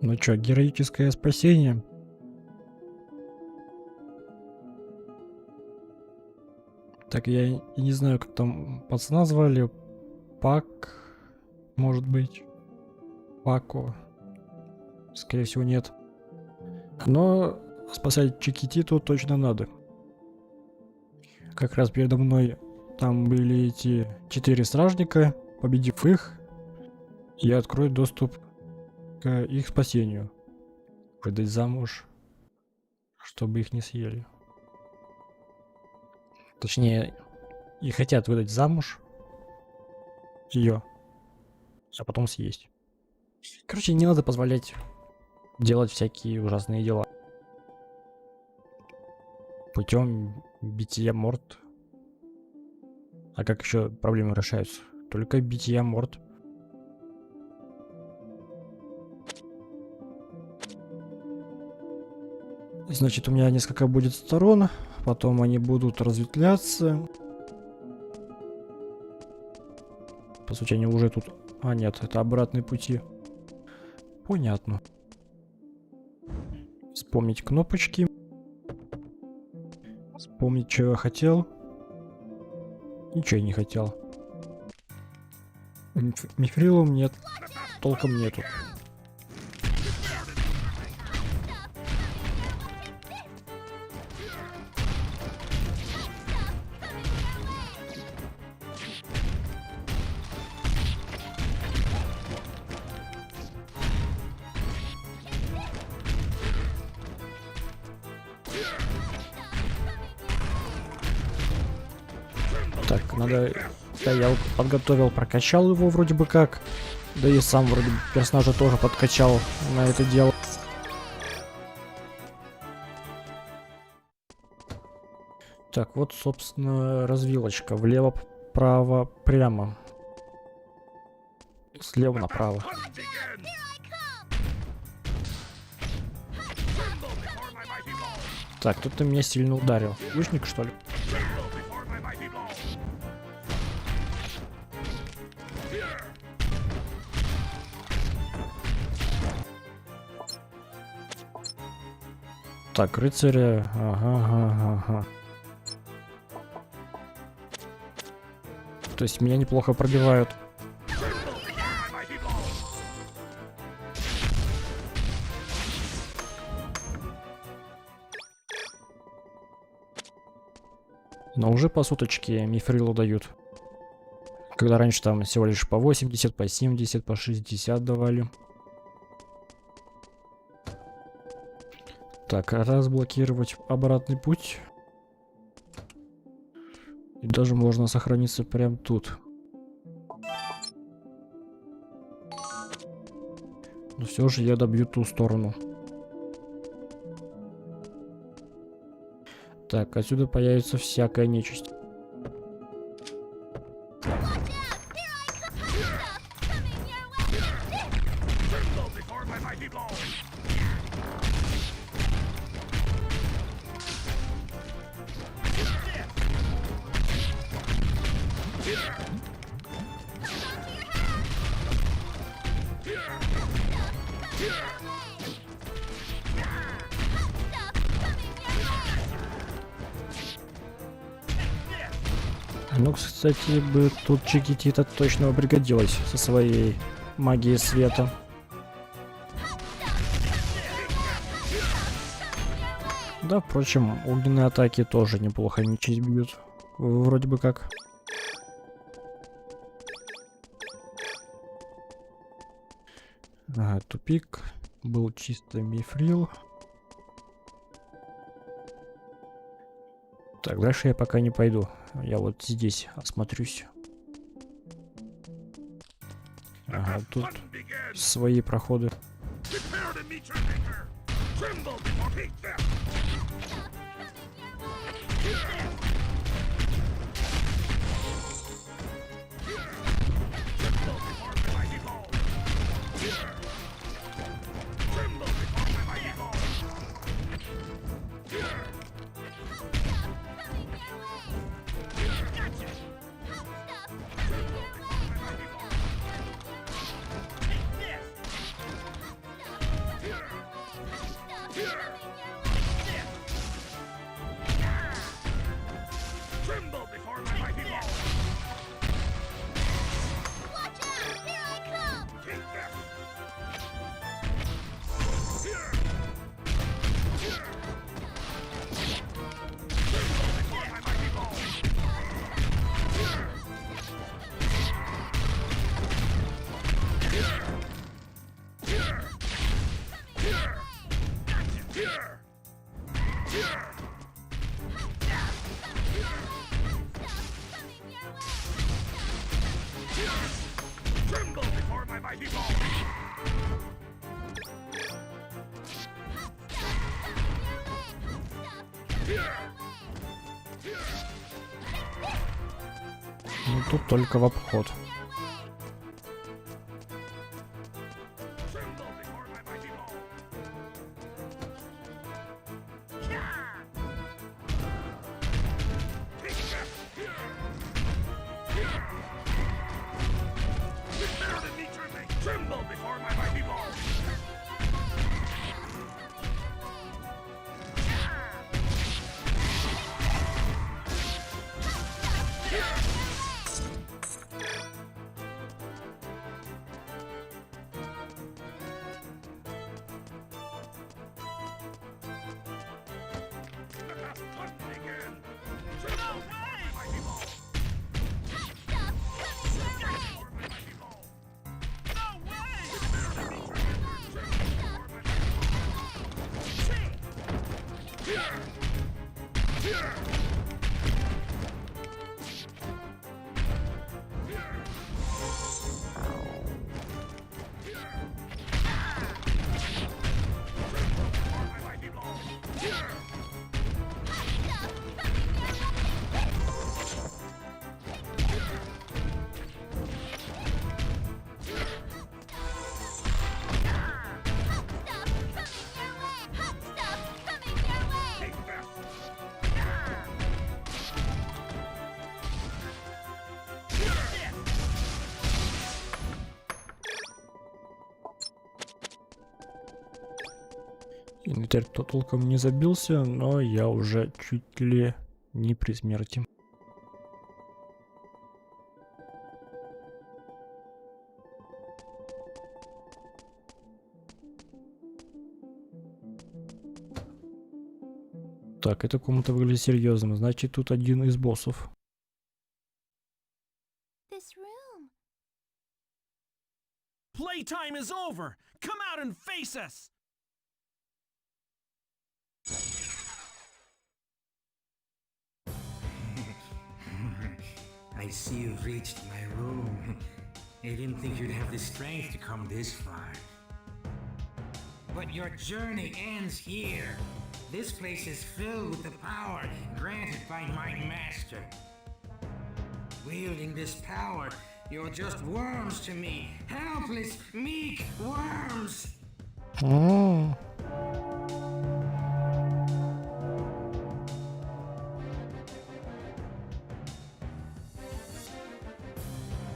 Ну чё, героическое спасение? Так, я и не знаю, как там пацана звали. Пак, может быть. Пако. Скорее всего, нет. Но спасать Чикититу точно надо. Как раз передо мной там были эти 4 стражника. Победив их, я открою доступ к их спасению. Выдать замуж, чтобы их не съели. Точнее, и хотят выдать замуж ее, а потом съесть. Короче, не надо позволять делать всякие ужасные дела. Путем бития морд. А как еще проблемы решаются? Только бития морд. Значит, у меня несколько будет сторон, потом они будут разветвляться. По сути, они уже тут... А, нет, это обратные пути. Понятно. Вспомнить кнопочки. Вспомнить, что я хотел. Ничего я не хотел. Мифрилом нет. Толком нету. Так, надо... Да, я подготовил, прокачал его вроде бы как. Да и сам вроде бы персонажа тоже подкачал на это дело. Так, вот, собственно, развилочка. Влево, вправо, прямо. Слева направо. Так, кто-то меня сильно ударил. Лучник, что ли? Так, рыцаря. Ага. То есть меня неплохо пробивают. Но уже по суточке мифрилу дают. Когда раньше там всего лишь по 80, по 70, по 60 давали. Так, разблокировать обратный путь. И даже можно сохраниться прямо тут. Но все же я добью ту сторону. Так, отсюда появится всякая нечисть. Ну, кстати, бы тут Чикитита точно пригодилась со своей магией света. Да, впрочем, огненные атаки тоже неплохо ничего бьют. Вроде бы как. Ага, тупик. Был чисто мифрил. Так, дальше я пока не пойду. Я вот здесь осмотрюсь. Ага, тут свои проходы. Tremble before my mighty blow. Watch out! Here I come! Take that. Here. Here. Tremble before my mighty blow. Here. Here. Here. Here. Gotcha. Here. Here. Here. Tremble before my mighty blow. Here. Here. Ну тут только в обход. Tremble before my mighty blow. Take that. Here. Here. Prepare to meet your mate. Tremble before my mighty blow. Hunt again. Tremble before my mighty blow. Before my mighty blow. No way! Prepare to meet your mate. Tremble before my mighty blow. Here. Here. Инвентарь то толком не забился, но я уже чуть ли не при смерти. Так, эта комната выглядит серьезно, значит тут один из боссов. This room. Playtime is over! Come out and face us! I see you've reached my room. I didn't think you'd have the strength to come this far. But your journey ends here. This place is filled with the power granted by my master. Wielding this power, you're just worms to me. Helpless, meek worms. О,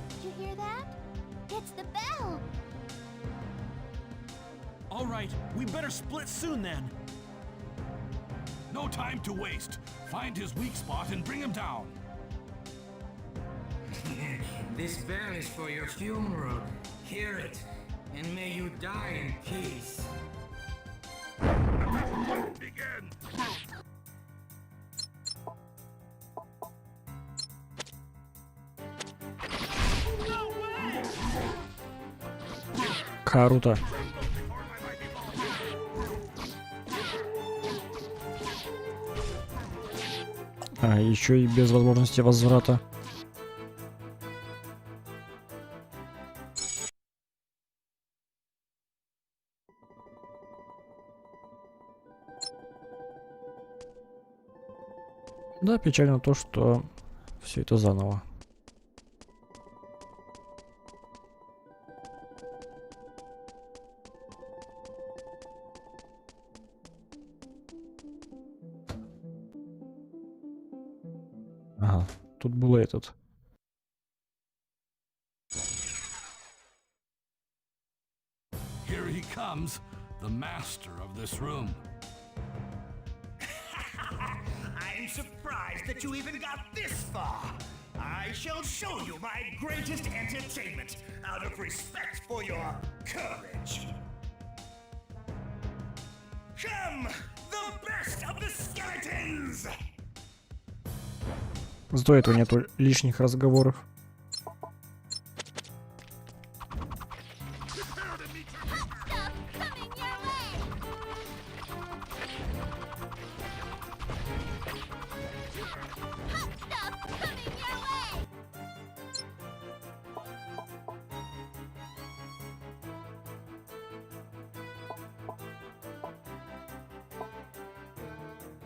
Did you hear that? It's the bell. All right, we better split soon then. No time to waste. Find his weak spot and bring him down. This bell is for your funeral. Hear it, and may you die in peace. Begin. круто. А, еще и без возможности возврата. Да, печально то, что все это заново. Ага, тут был этот. Here he comes, the master of this room. I'm surprised that you even got this far. I shall show you my greatest entertainment out of respect for your courage. Come, the best of the skeletons! Зато этого нету лишних разговоров.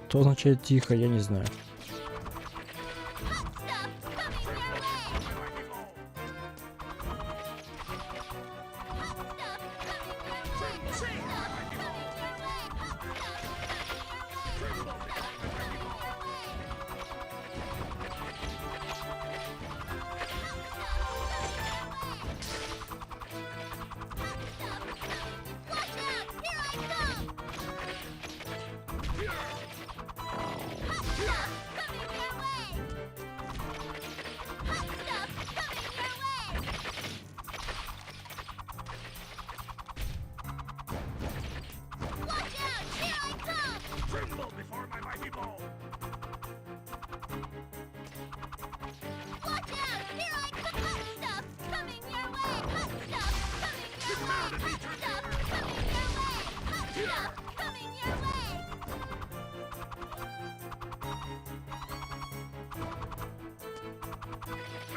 Что означает тихо, я не знаю. Tremble before my mighty blow! Watch out! Here I come! Hot stuff coming your way! Hot stuff coming your way! Hot stuff coming your way! Hot stuff coming your way!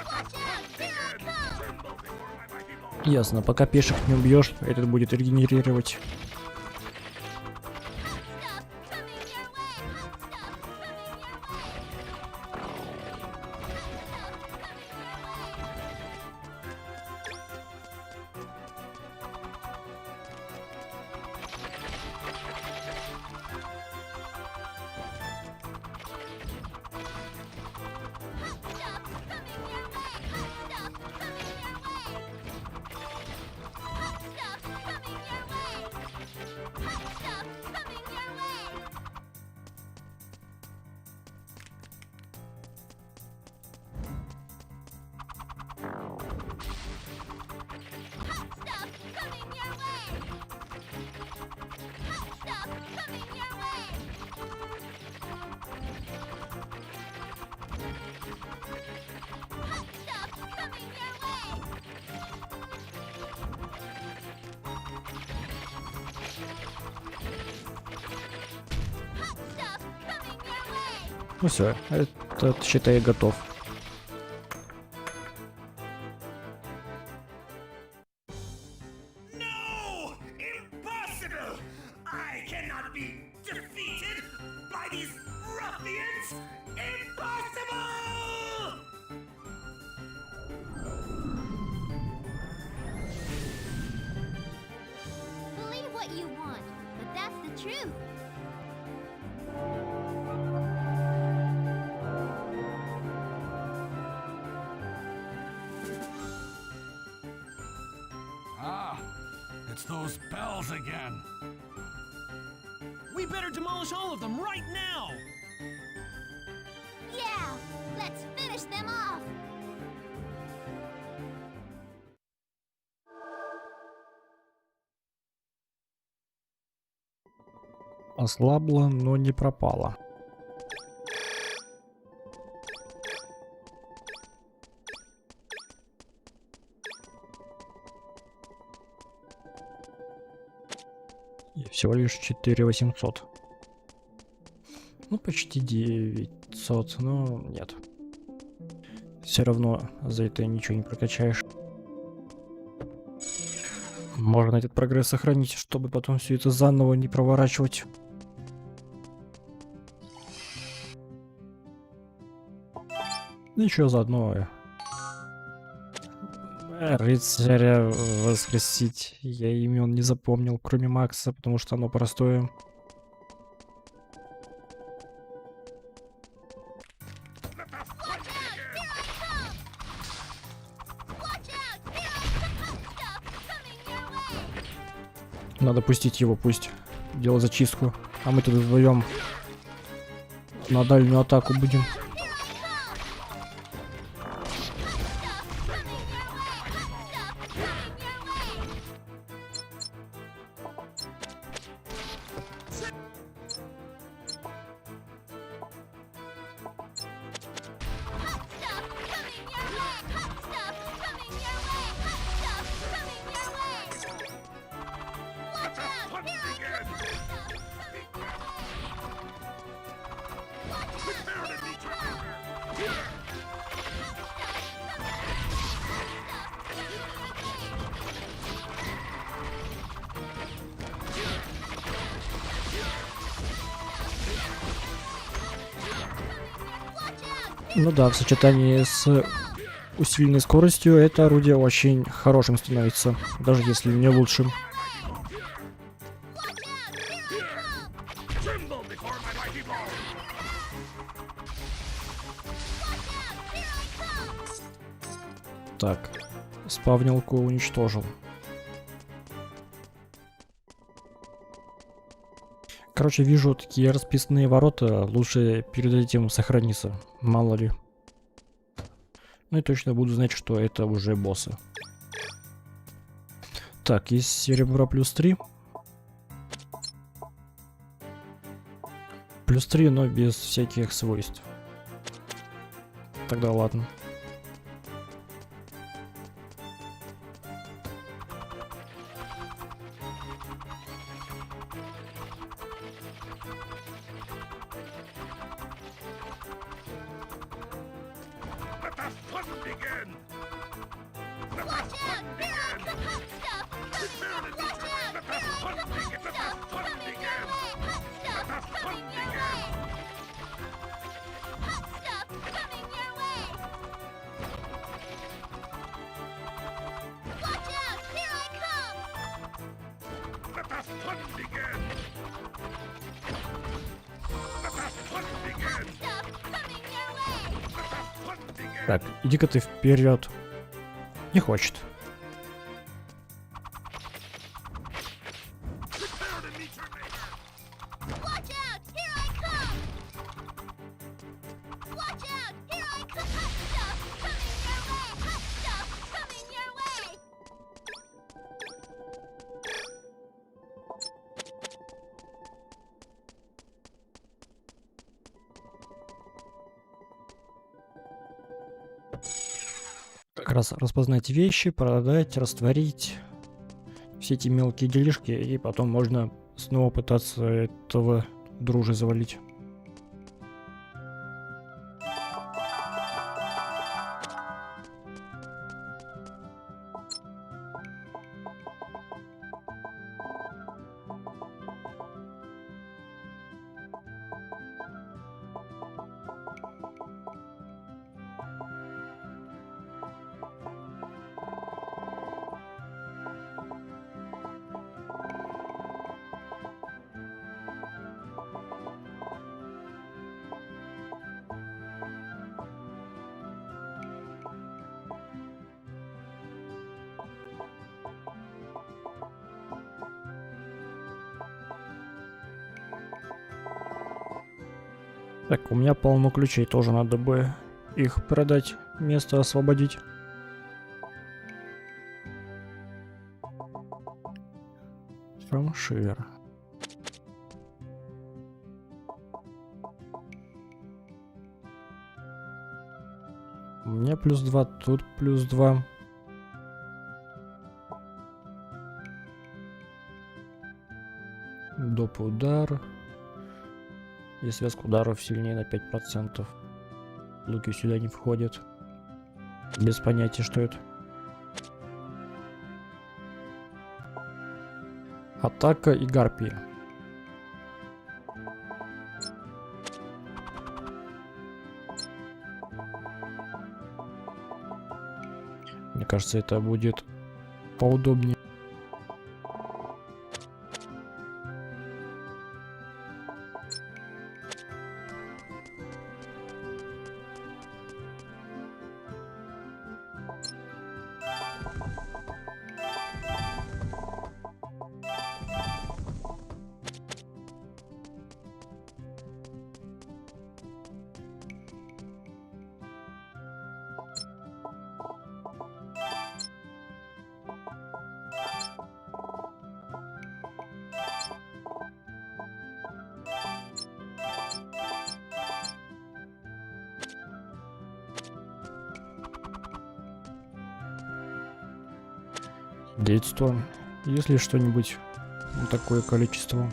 Watch out! Here I come! Tremble before my mighty blow! Ясно, пока пешек не убьешь, этот будет регенерировать. Ну все, этот, считай, готов. No! Impossible! I cannot be defeated by these ruffians! Impossible! Believe what you want, but that's the truth. Ah, it's those bells again. We better demolish all of them right now! Yeah, let's finish them off. Ослабла, но не пропала. И всего лишь 4800. Ну, почти 900, но нет. Все равно за это ничего не прокачаешь. Можно этот прогресс сохранить, чтобы потом все это заново не проворачивать. Ничего, заодно рыцаря воскресить. Я имен не запомнил, кроме Макса, потому что оно простое. Надо пустить его, пусть делать зачистку. А мы тут вдвоем На дальнюю атаку будем. Ну да, в сочетании с усиленной скоростью это орудие очень хорошим становится, даже если не лучшим. Так, спавнилку уничтожил. Короче, вижу такие расписные ворота, лучше перед этим сохраниться, мало ли. Ну и точно буду знать, что это уже боссы. Так, есть серебро плюс 3. Плюс 3, но без всяких свойств. Тогда ладно. Так, иди-ка ты вперед. Не хочет. Как раз распознать вещи, продать, растворить. Все эти мелкие делишки, и потом можно снова пытаться этого дружи завалить. Так, у меня полно ключей, тоже надо бы их продать, место освободить. Фрамшир. У меня плюс 2, тут плюс 2. Доп. Удар. И связка ударов сильнее на 5%. Луки сюда не входят. Без понятия, что это. Атака и гарпия. Мне кажется, это будет поудобнее. 900. Если что-нибудь, ну, такое количество.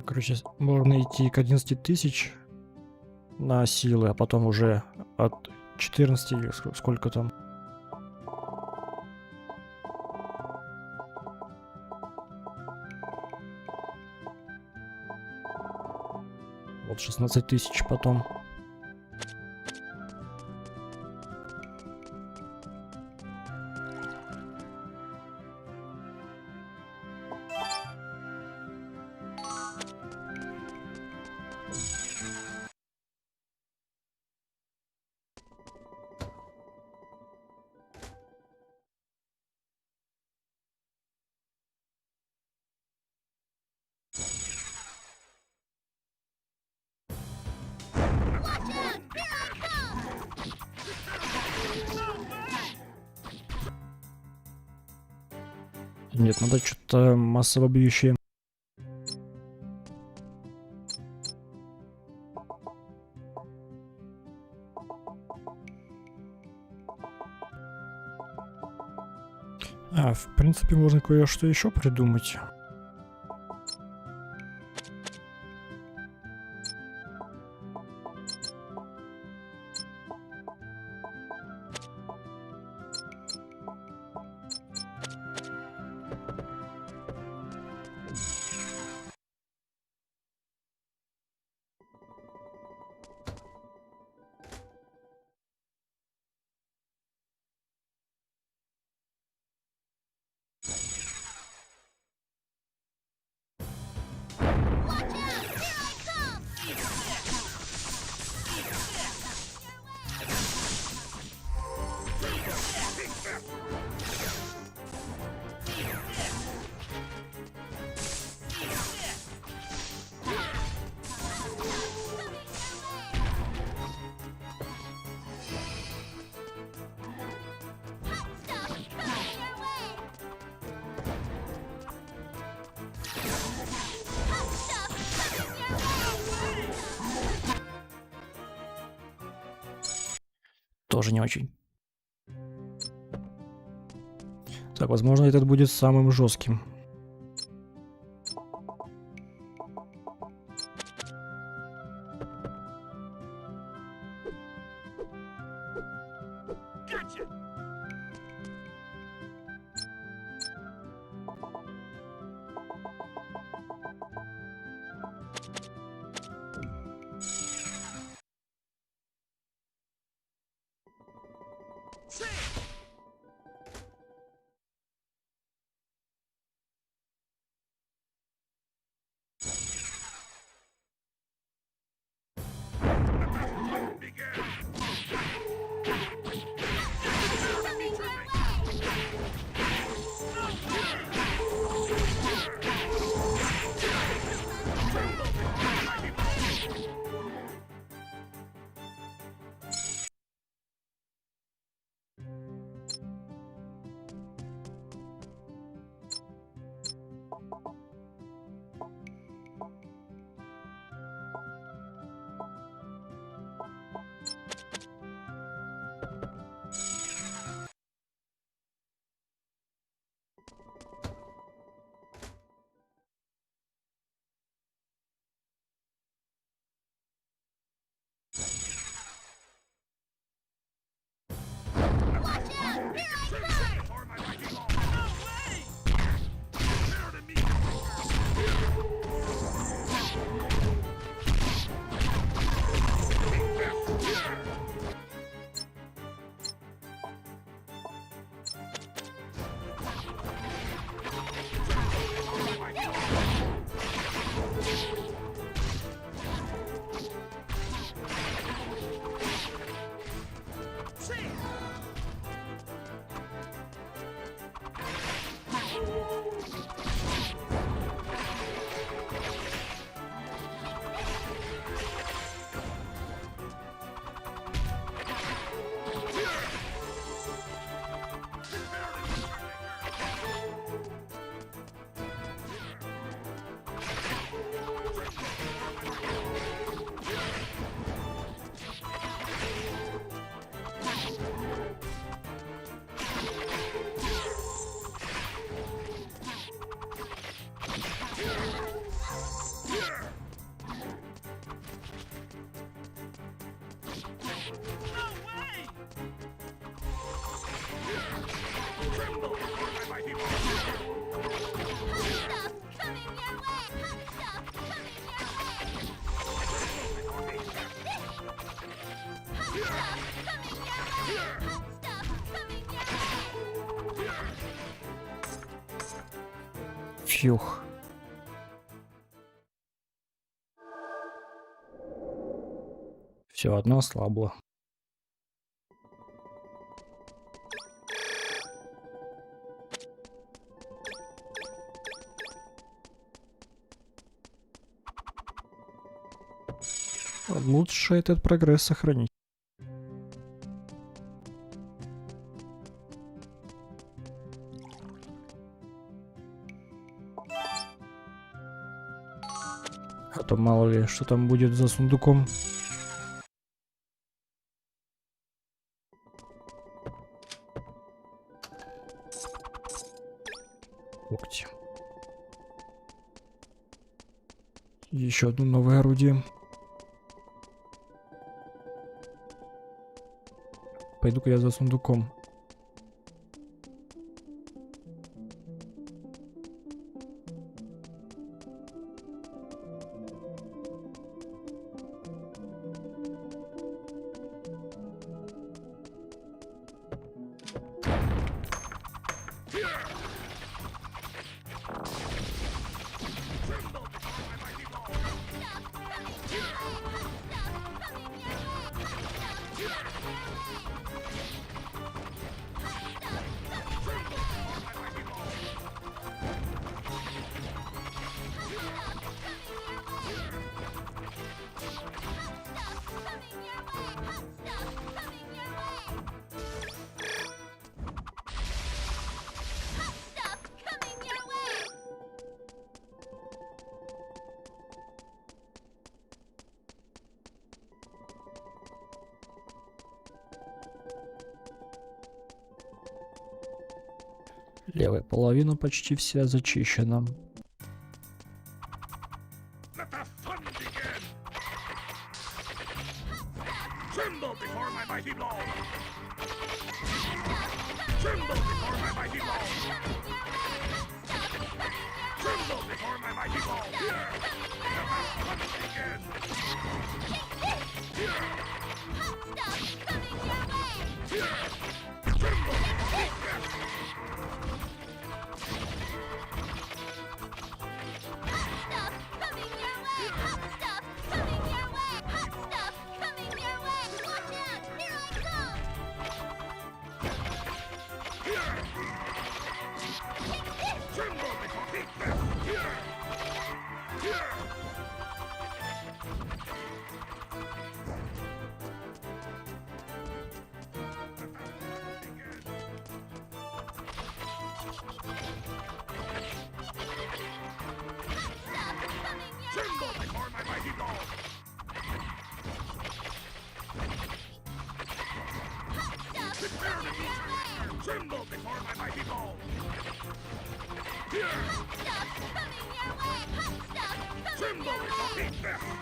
Короче, можно идти к 11 тысяч на силы, а потом уже от 14, сколько там. Вот 16 тысяч потом. Нет, надо что-то массово бьющее. В принципе, можно кое-что еще придумать. Тоже не очень. Так, возможно, этот будет самым жестким. No way! Stuff coming your way! Stuff coming your way! Stuff coming your way! Stuff coming your way! Фьюх. Все, одно ослабло. Лучше этот прогресс сохранить. А то мало ли, что там будет за сундуком. Когти. Еще одно новое орудие. Пойду-ка я за сундуком. Левая половина почти вся зачищена. Let the fun begin! Tremble before my mighty blow! Tremble before my mighty blow! Tremble before my mighty blow! Here! Let the fun begin! Here! Here! Tremble before my death! Tremble before Pitkersson! Here! Here! Tremble before my mighty blow! Prepare to be turned! Tremble before my mighty blow! Here! Tremble before Pitkersson!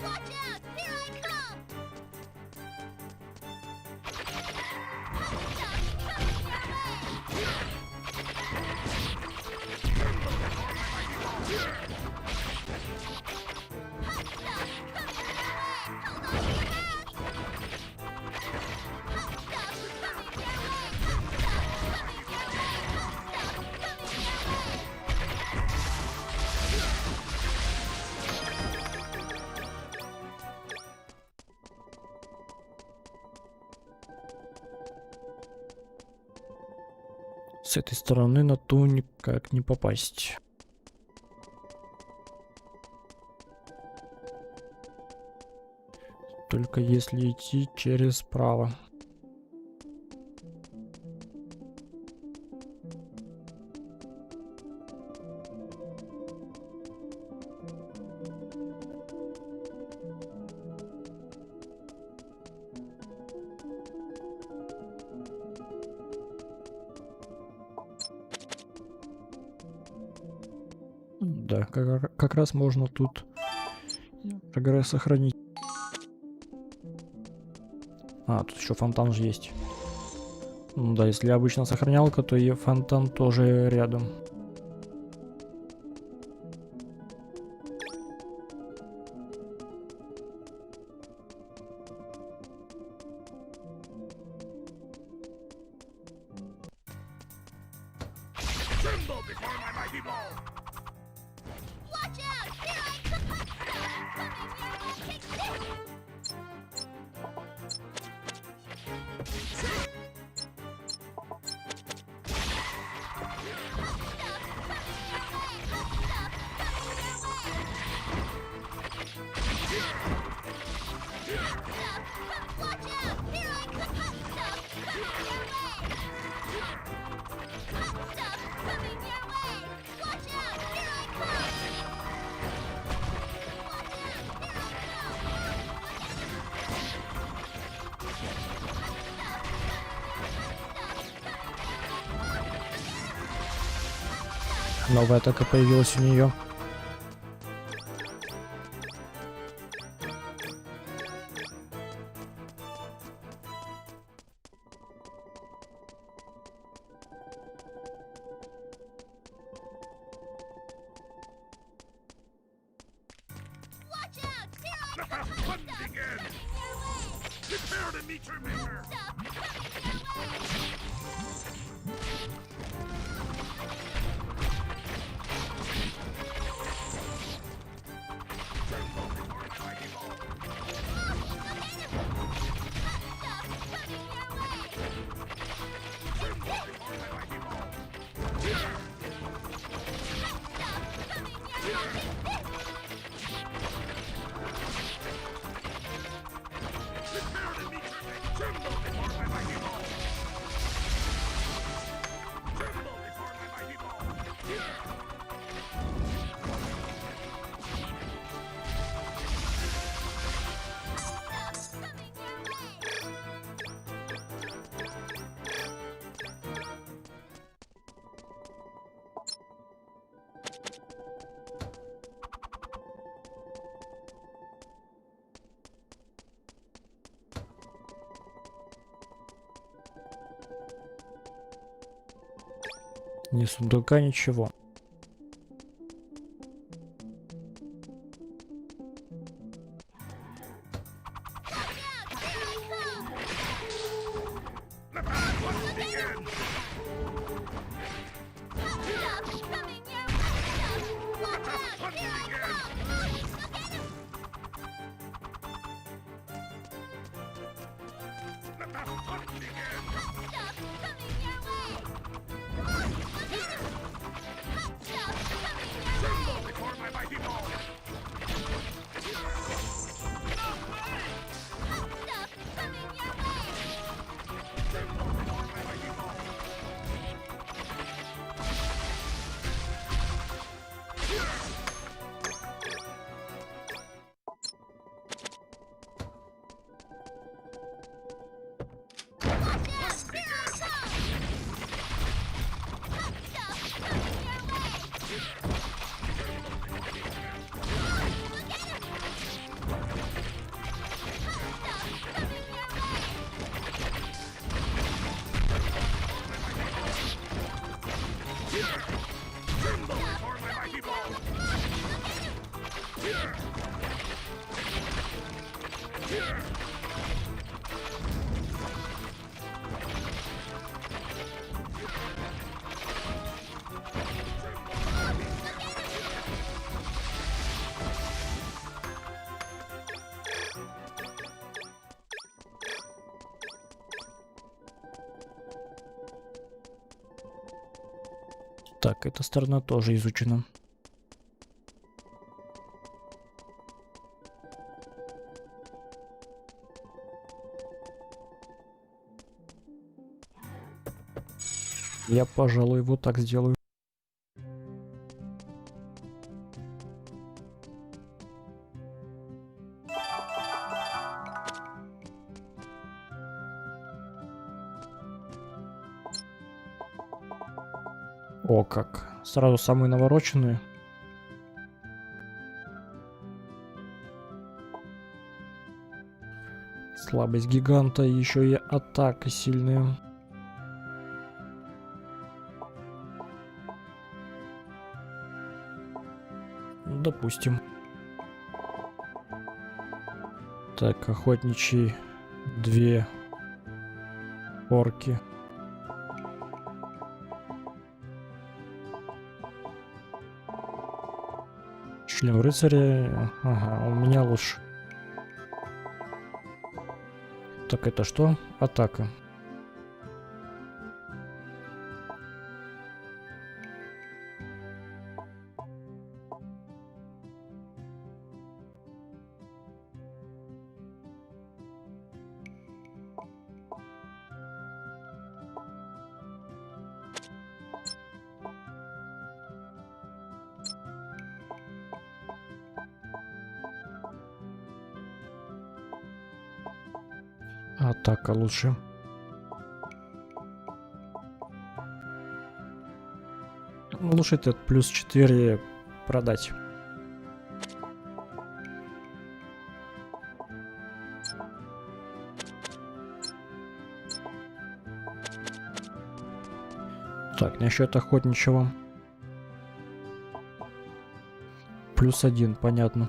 Watch out! Here I come! С этой стороны на ту никак не попасть. Только если идти через право. Да, как раз можно тут прогресс сохранить. А, тут еще фонтан же есть. Ну да, если обычно сохранялка, то и фонтан тоже рядом. Tremble before my mighty ball! Watch out! Here I come! Coming your way! Take this! Watch out! Here I come! Stuff coming your way! Watch out! Here I come! Watch out! Here Новая атака появилась у нее. Watch out! Here I Let come! the fun begin! Your way! Prepare to meet your maker! Stuff coming your way! Tremble before my mighty ball! Stuff coming your way! Tremble before my mighty ball! Stuff coming your way! Prepare to meet your maker! Tremble before my mighty ball! Tremble before my mighty ball! Stuff coming your way! Ни сундука, ничего. Let the fun begin! Stuff coming your way! Watch out! Here I come! Look at him! Let the fun begin! Stuff coming your way! Look at him! Stuff coming your Tremble way! before my mighty ball! Stuff coming your way! Tremble before my mighty ball! Watch out! Here I come! Stuff coming your way! Look at him! Stuff coming your way! Tremble before my mighty ball! Так, эта сторона тоже изучена. Я, пожалуй, вот так сделаю. О, как. Сразу самые навороченные. Слабость гиганта, еще и атака сильная. Допустим. Так, охотничий 2 орки. Шлем рыцаря. Ага, у меня лучше. Так, это что? Атака. Атака лучше. Лучше этот плюс 4 продать. Так, насчет охотничьего. Плюс 1, понятно.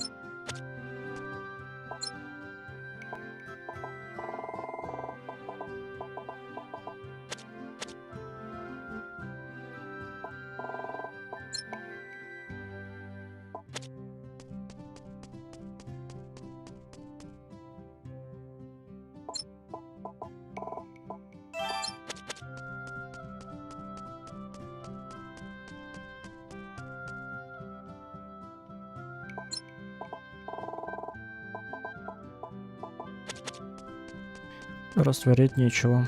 Растворять нечего.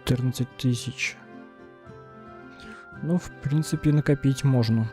$14 000. Ну, в принципе, накопить можно.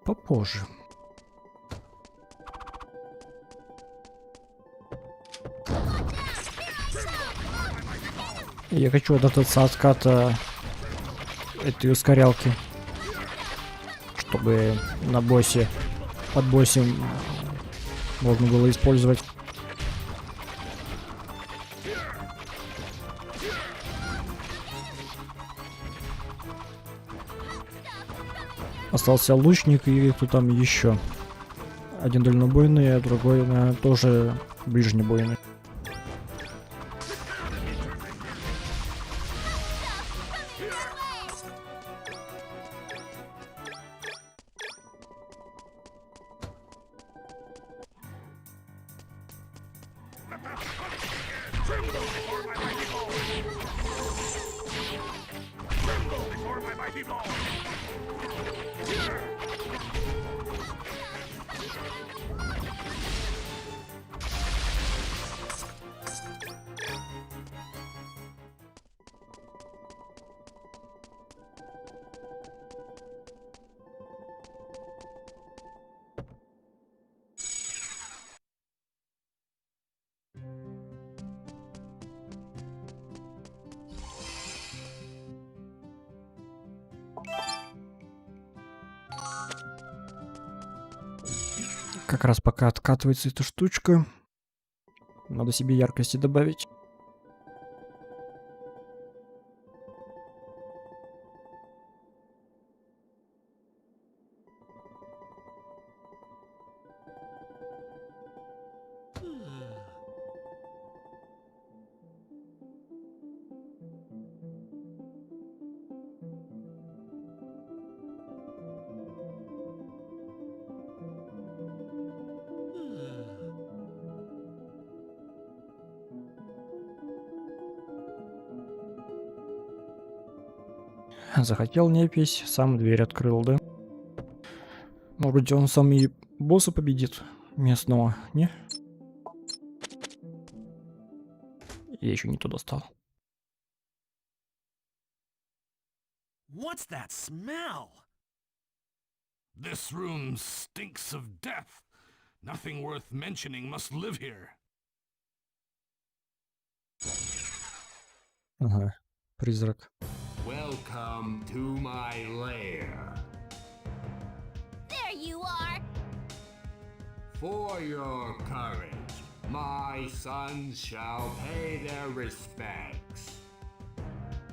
Попозже. Я хочу отдаться от отката этой ускорялки, чтобы на боссе, под боссом можно было использовать. Остался лучник и кто там еще. Один дальнобойный, а другой тоже ближнебойный. Before my mighty blow. Как раз пока откатывается эта штучка, надо себе яркости добавить. Захотел непись, сам дверь открыл, да? Может быть, он сам и босса победит местного, не? Я еще не туда стал. What's that smell? This room stinks of death. Nothing worth mentioning must live here. Ага, призрак. Welcome to my lair. There you are. For your courage, my sons shall pay their respects.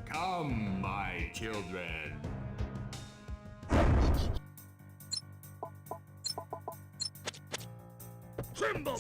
Come, my children. Tremble!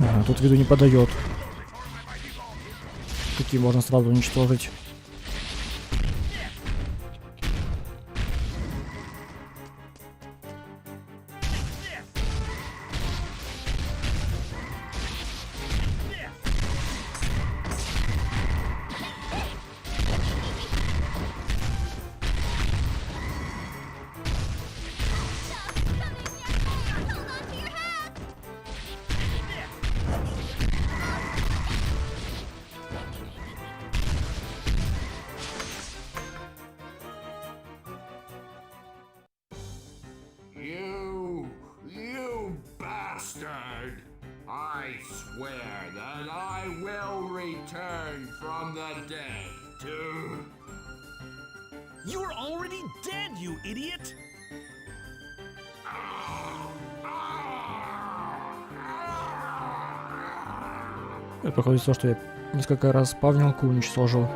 Ага, тут виду не подает. Какие можно сразу уничтожить. You bastard! I swear that I will return from the dead to... You're already dead, you idiot! Это проходит то, что я несколько раз павнилку уничтожил.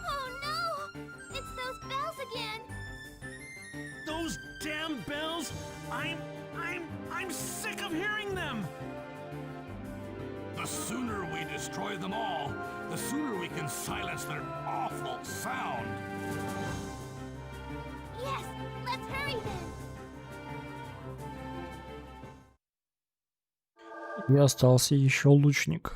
Oh no! It's those bells again. Those damn bells! I'm I'm sick of hearing them! The sooner we destroy them all, the sooner we can silence their awful sound. Yes, let's hurry then. И остался еще лучник.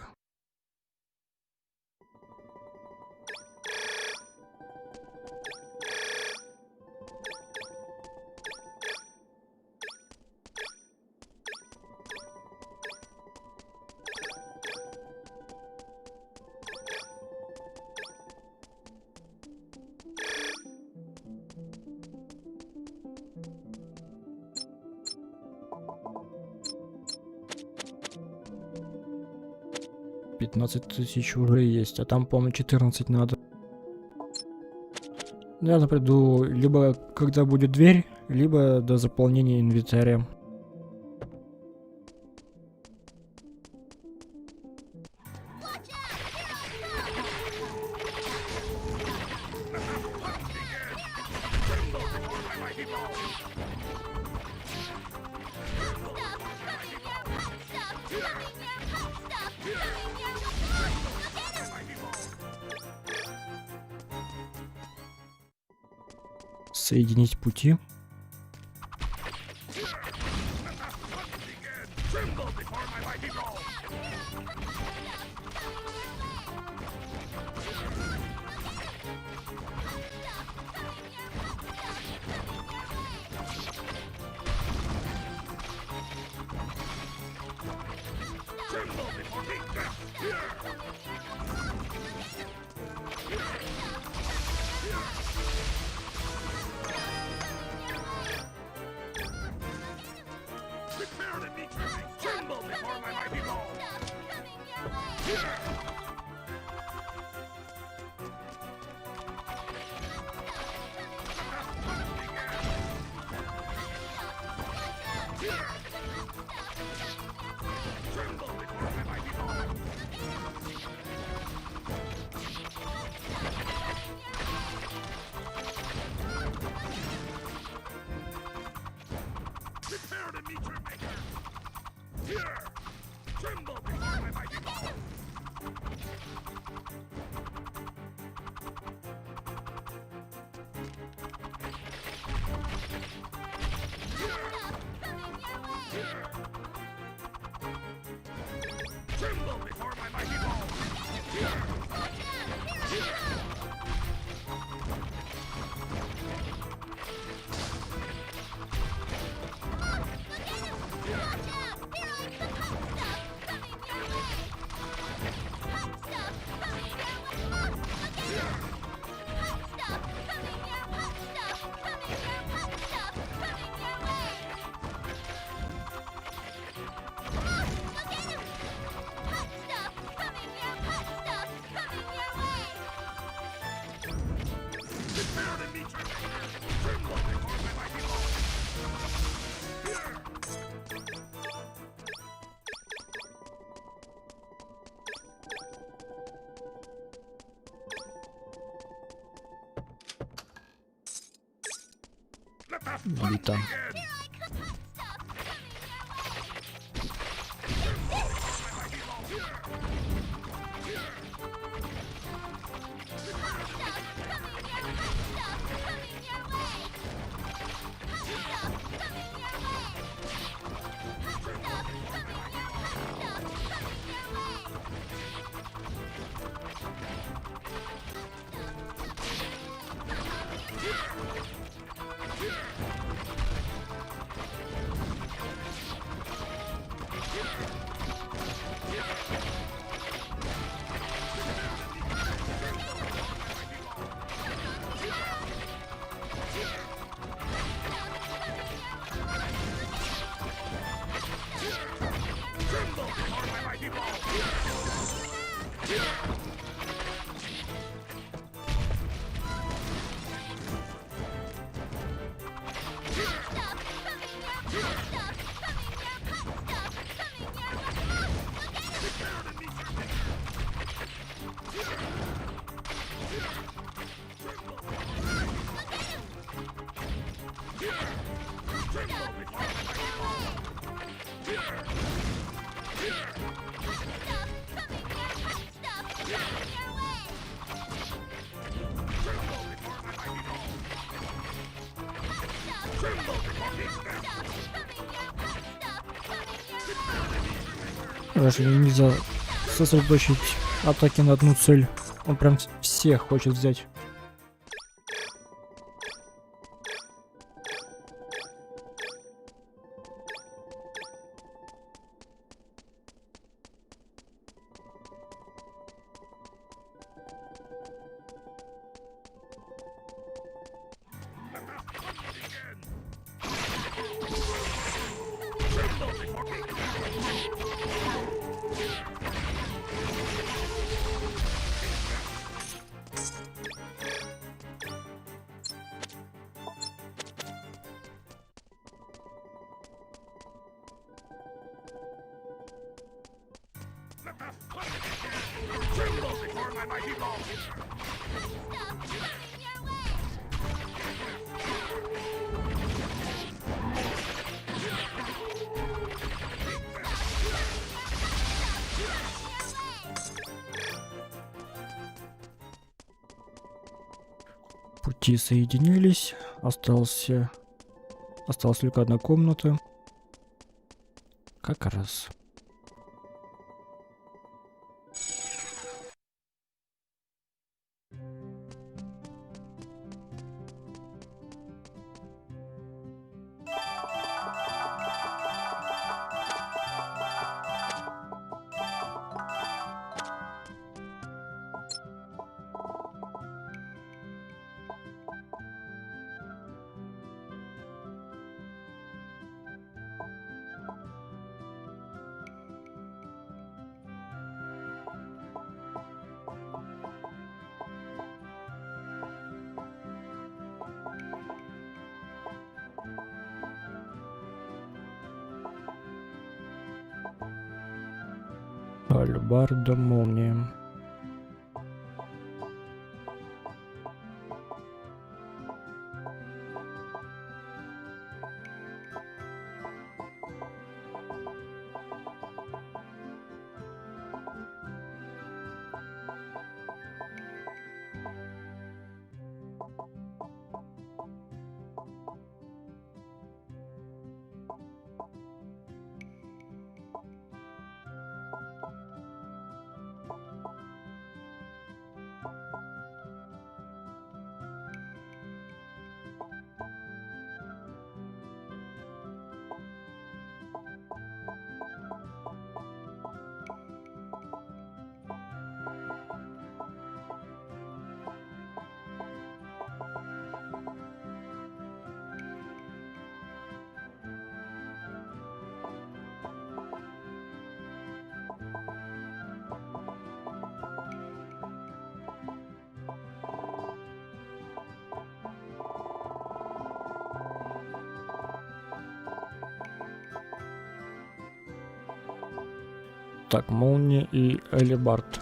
$15 000 уже есть, а там, по-моему, 14 надо. Я приду либо когда будет дверь, либо до заполнения инвентаря. Соединить пути. Элита. Даже нельзя сосредоточить атаки на одну цель. Он прям всех хочет взять. Пути соединились, осталась только одна комната. Как раз. Алебарда, молния. Так, молния и алебард.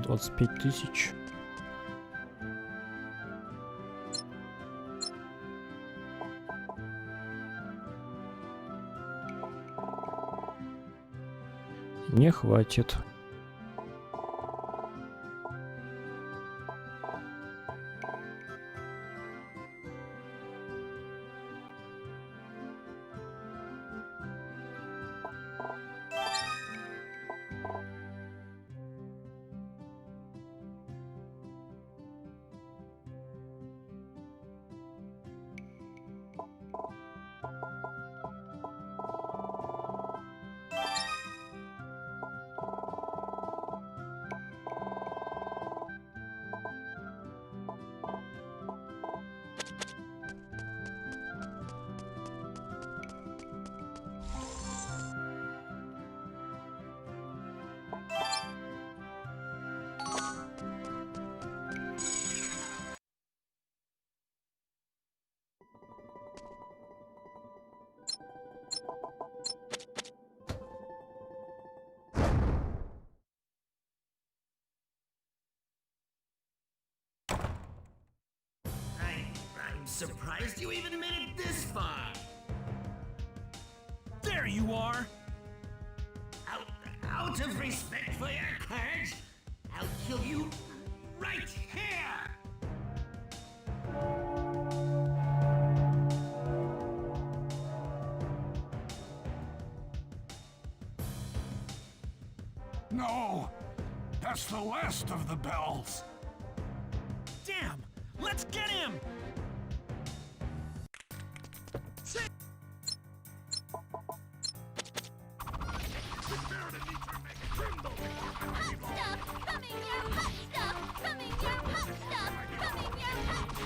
25 тысяч. Не хватит. I'm surprised you even made it this far. There you are! Out of respect for your courage, I'll kill you right here. No! That's the last of the bells! Damn! Let's get him! Stuff coming your hot stuff coming your hot stuff coming your hot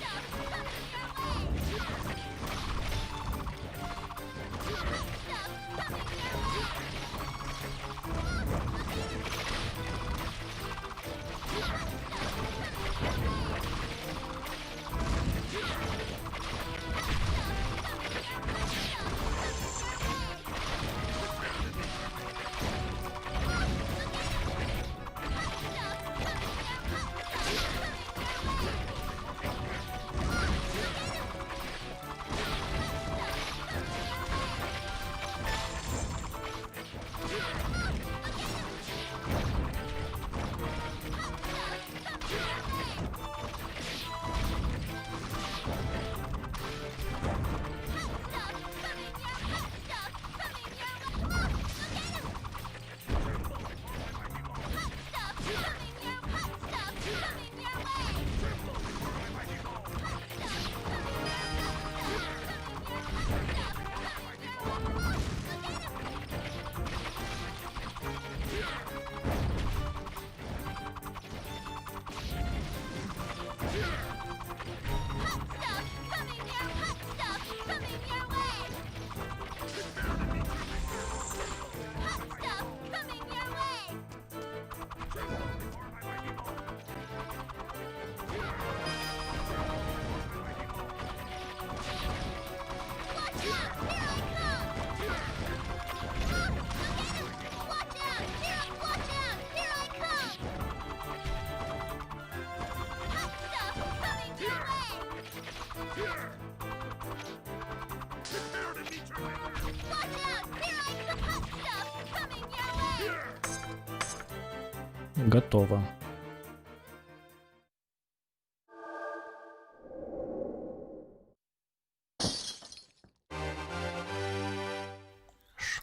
stuff coming your way. Hot stuff coming your way. Готово.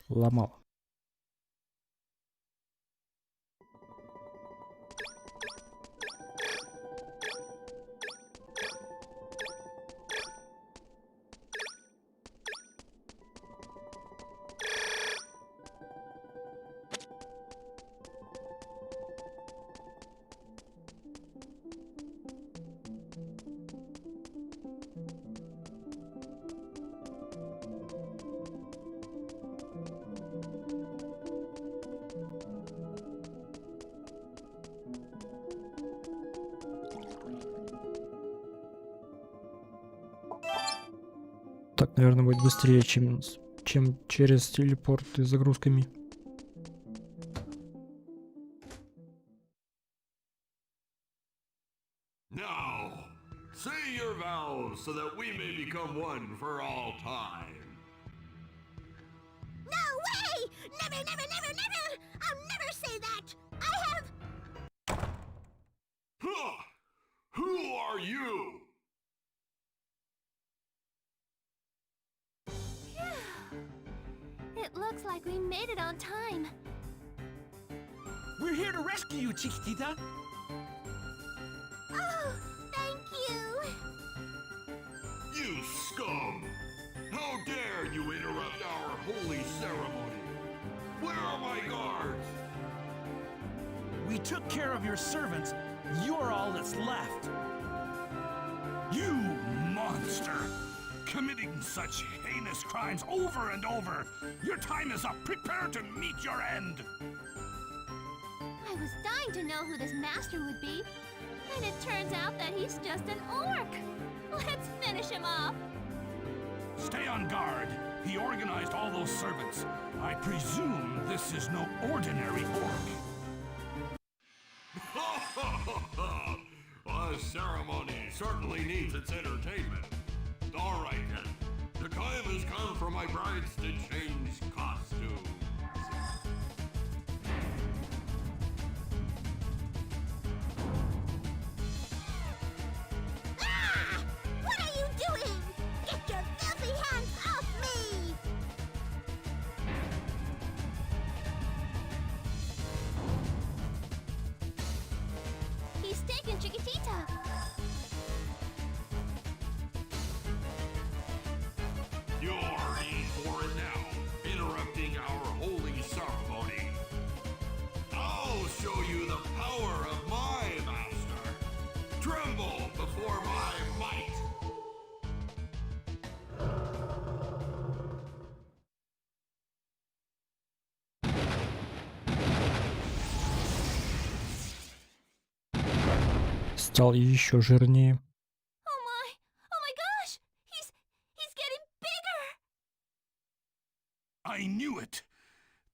Ломал. Так, наверное, будет быстрее, чем через телепорт и загрузками. become one for all time. No way! Never, never, never, never! I'll never say that! I have... Huh! Who are you? It looks like we made it on time. We're here to rescue you, Chiquitita. Oh, thank you! You scum! How dare you interrupt our holy ceremony? Where are my guards? We took care of your servants. You're all that's left. You monster! Committing such heinous crimes over and over! Your time is up! Prepare to meet your end! I was dying to know who this master would be. And it turns out that he's just an orc. Let's finish him off. Stay on guard. He organized all those servants. I presume this is no ordinary orc. A ceremony certainly needs its entertainment. All right then. The time has come for my brides to change costumes. Ah! What are you doing? Get your filthy hands off me! He's taken Chiquitita. You're in for it now, interrupting our holy ceremony. I'll show you the power of my master. Tremble before my might. Стал еще жирнее. Oh my gosh! He's getting bigger! I knew it!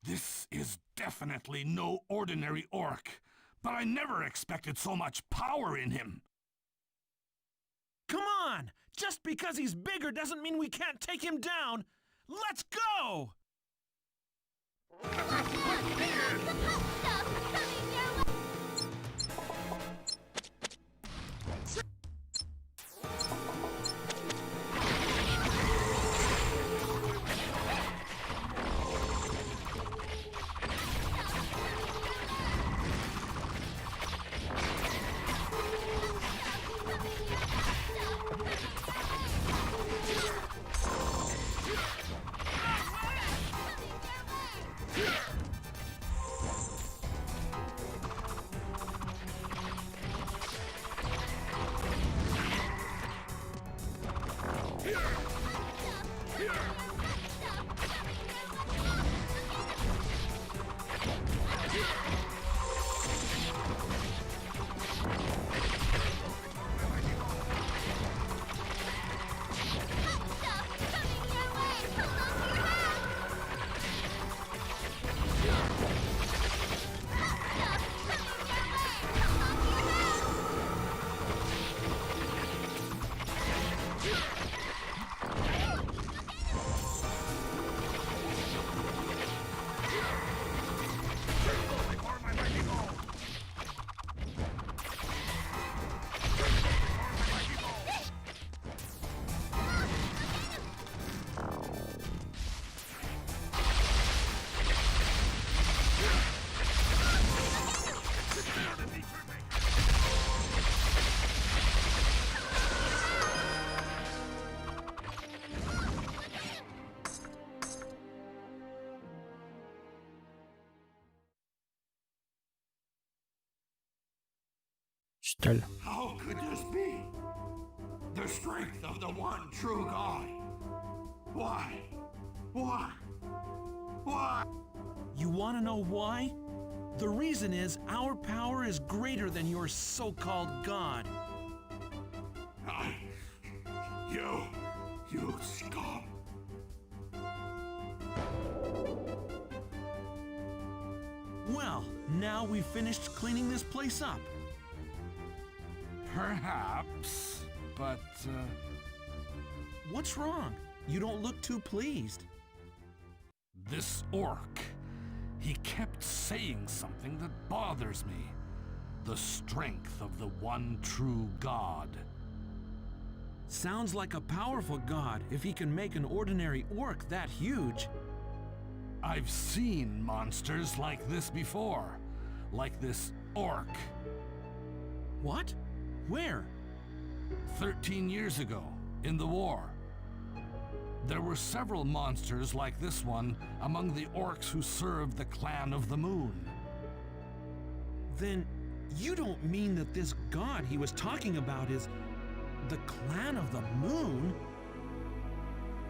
This is definitely no ordinary orc, but I never expected so much power in him. Come on! Just because he's bigger doesn't mean we can't take him down. Let's go! Stuff coming your way! Сталь. How could this be? The strength of the one true God. Why? Why? Why? You want to know why? The reason is our power is greater than your so-called God. You scum. Well, now we've finished cleaning this place up. Perhaps, but What's wrong? You don't look too pleased. This orc, he kept saying something that bothers me. The strength of the one true god. Sounds like a powerful god if he can make an ordinary orc that huge. I've seen monsters like this before. Like this orc. What? Where? 13 years ago, in the war. There were several monsters like this one among the orcs who served the Clan of the Moon. Then you don't mean that this god he was talking about is the Clan of the Moon?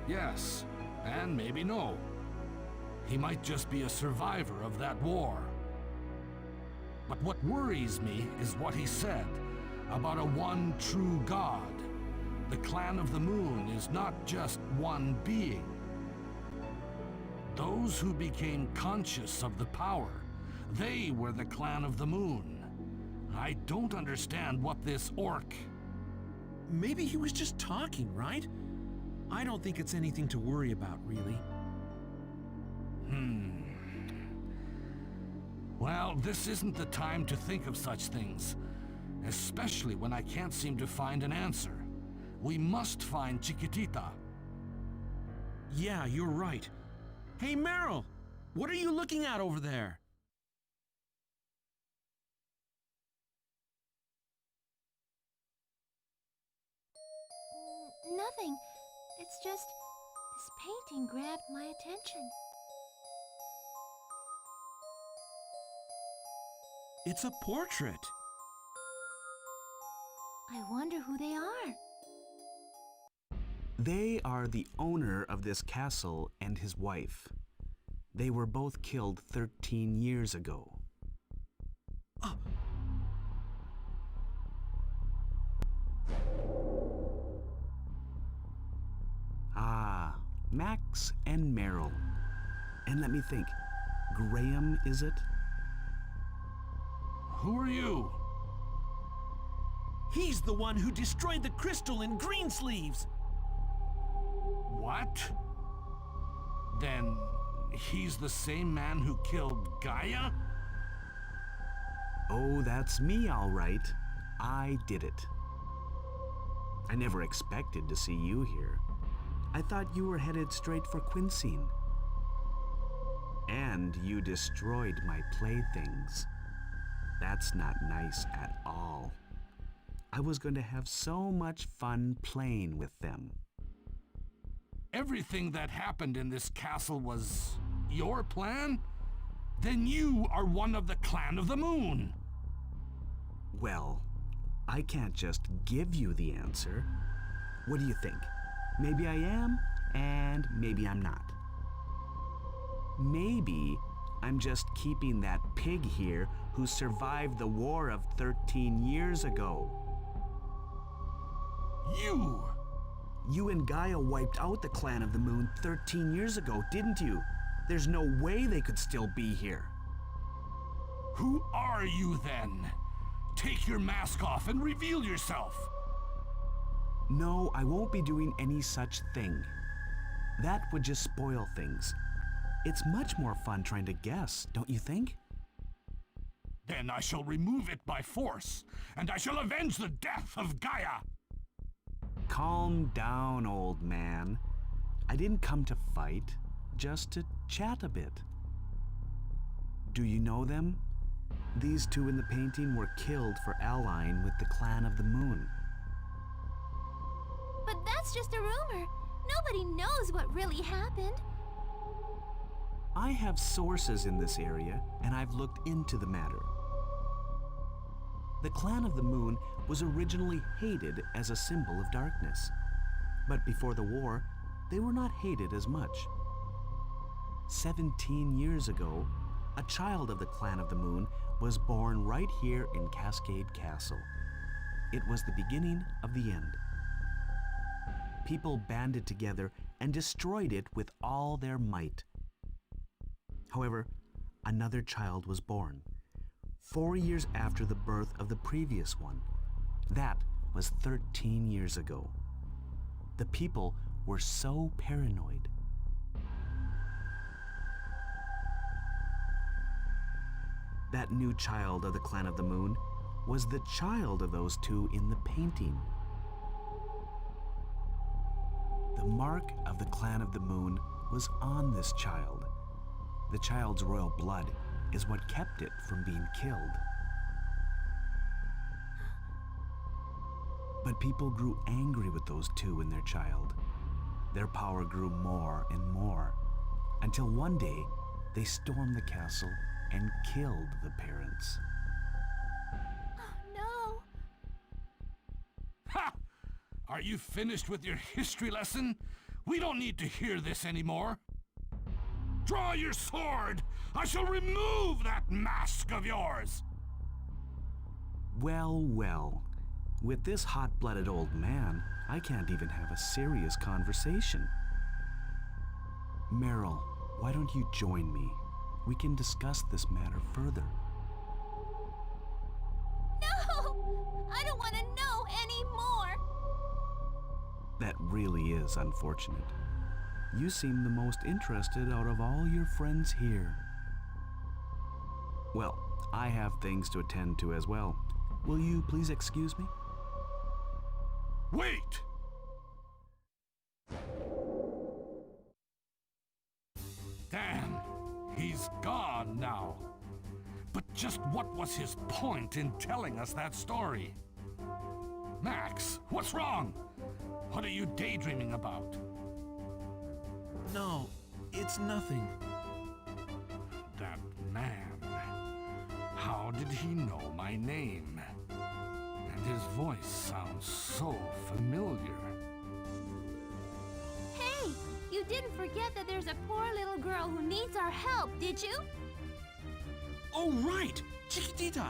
Yes, and maybe no. He might just be a survivor of that war. But what worries me is what he said about a one true god. The Clan of the Moon is not just one being. Those who became conscious of the power, they were the Clan of the Moon. I don't understand what this orc... Maybe he was just talking, right? I don't think it's anything to worry about, really. Well, this isn't the time to think of such things, especially when I can't seem to find an answer. We must find Chiquitita. Yeah, you're right. Hey, Meryl, what are you looking at over there? Nothing. It's just this painting grabbed my attention. It's a portrait. I wonder who they are. They are the owner of this castle and his wife. They were both killed 13 years ago. Ah, Max and Meryl. And let me think, Graham, is it? Who are you? He's the one who destroyed the crystal in Greensleeves. What? Then he's the same man who killed Gaia? Oh, that's me, all right. I did it. I never expected to see you here. I thought you were headed straight for Quinsine. And you destroyed my playthings. That's not nice at all. I was going to have so much fun playing with them. Everything that happened in this castle was your plan? Then you are one of the Clan of the Moon. Well, I can't just give you the answer. What do you think? Maybe I am, and maybe I'm not. Maybe I'm just keeping that pig here who survived the war of 13 years ago. You and Gaia wiped out the Clan of the Moon 13 years ago, didn't you? There's no way they could still be here. Who are you then? Take your mask off and reveal yourself. No, I won't be doing any such thing. That would just spoil things. It's much more fun trying to guess, don't you think? Then I shall remove it by force, and I shall avenge the death of Gaia. Calm down, old man. I didn't come to fight, just to chat a bit. Do you know them? These two in the painting were killed for allying with the Clan of the Moon. But that's just a rumor. Nobody knows what really happened. I have sources in this area, and I've looked into the matter. The Clan of the Moon was originally hated as a symbol of darkness. But before the war, they were not hated as much. 17 years ago, a child of the Clan of the Moon was born right here in Cascade Castle. It was the beginning of the end. People banded together and destroyed it with all their might. However, another child was born, 4 years after the birth of the previous one. That was 13 years ago. The people were so paranoid. That new child of the Clan of the Moon was the child of those two in the painting. The mark of the Clan of the Moon was on this child. The child's royal blood is what kept it from being killed. But people grew angry with those two and their child. Their power grew more and more, until one day they stormed the castle and killed the parents. No. Ha! Are you finished with your history lesson? We don't need to hear this anymore. Draw your sword! I shall remove that mask of yours! Well, well. With this hot-blooded old man, I can't even have a serious conversation. Meryl, why don't you join me? We can discuss this matter further. No! I don't want to know anymore! That really is unfortunate. You seem the most interested out of all your friends here. Well, I have things to attend to as well. Will you please excuse me? Wait! Damn, he's gone now. But just what was his point in telling us that story? Max, what's wrong? What are you daydreaming about? No, it's nothing. That man. How did he know my name? And his voice sounds so familiar. Hey, you didn't forget that there's a poor little girl who needs our help, did you? Oh, right! Chiquitita!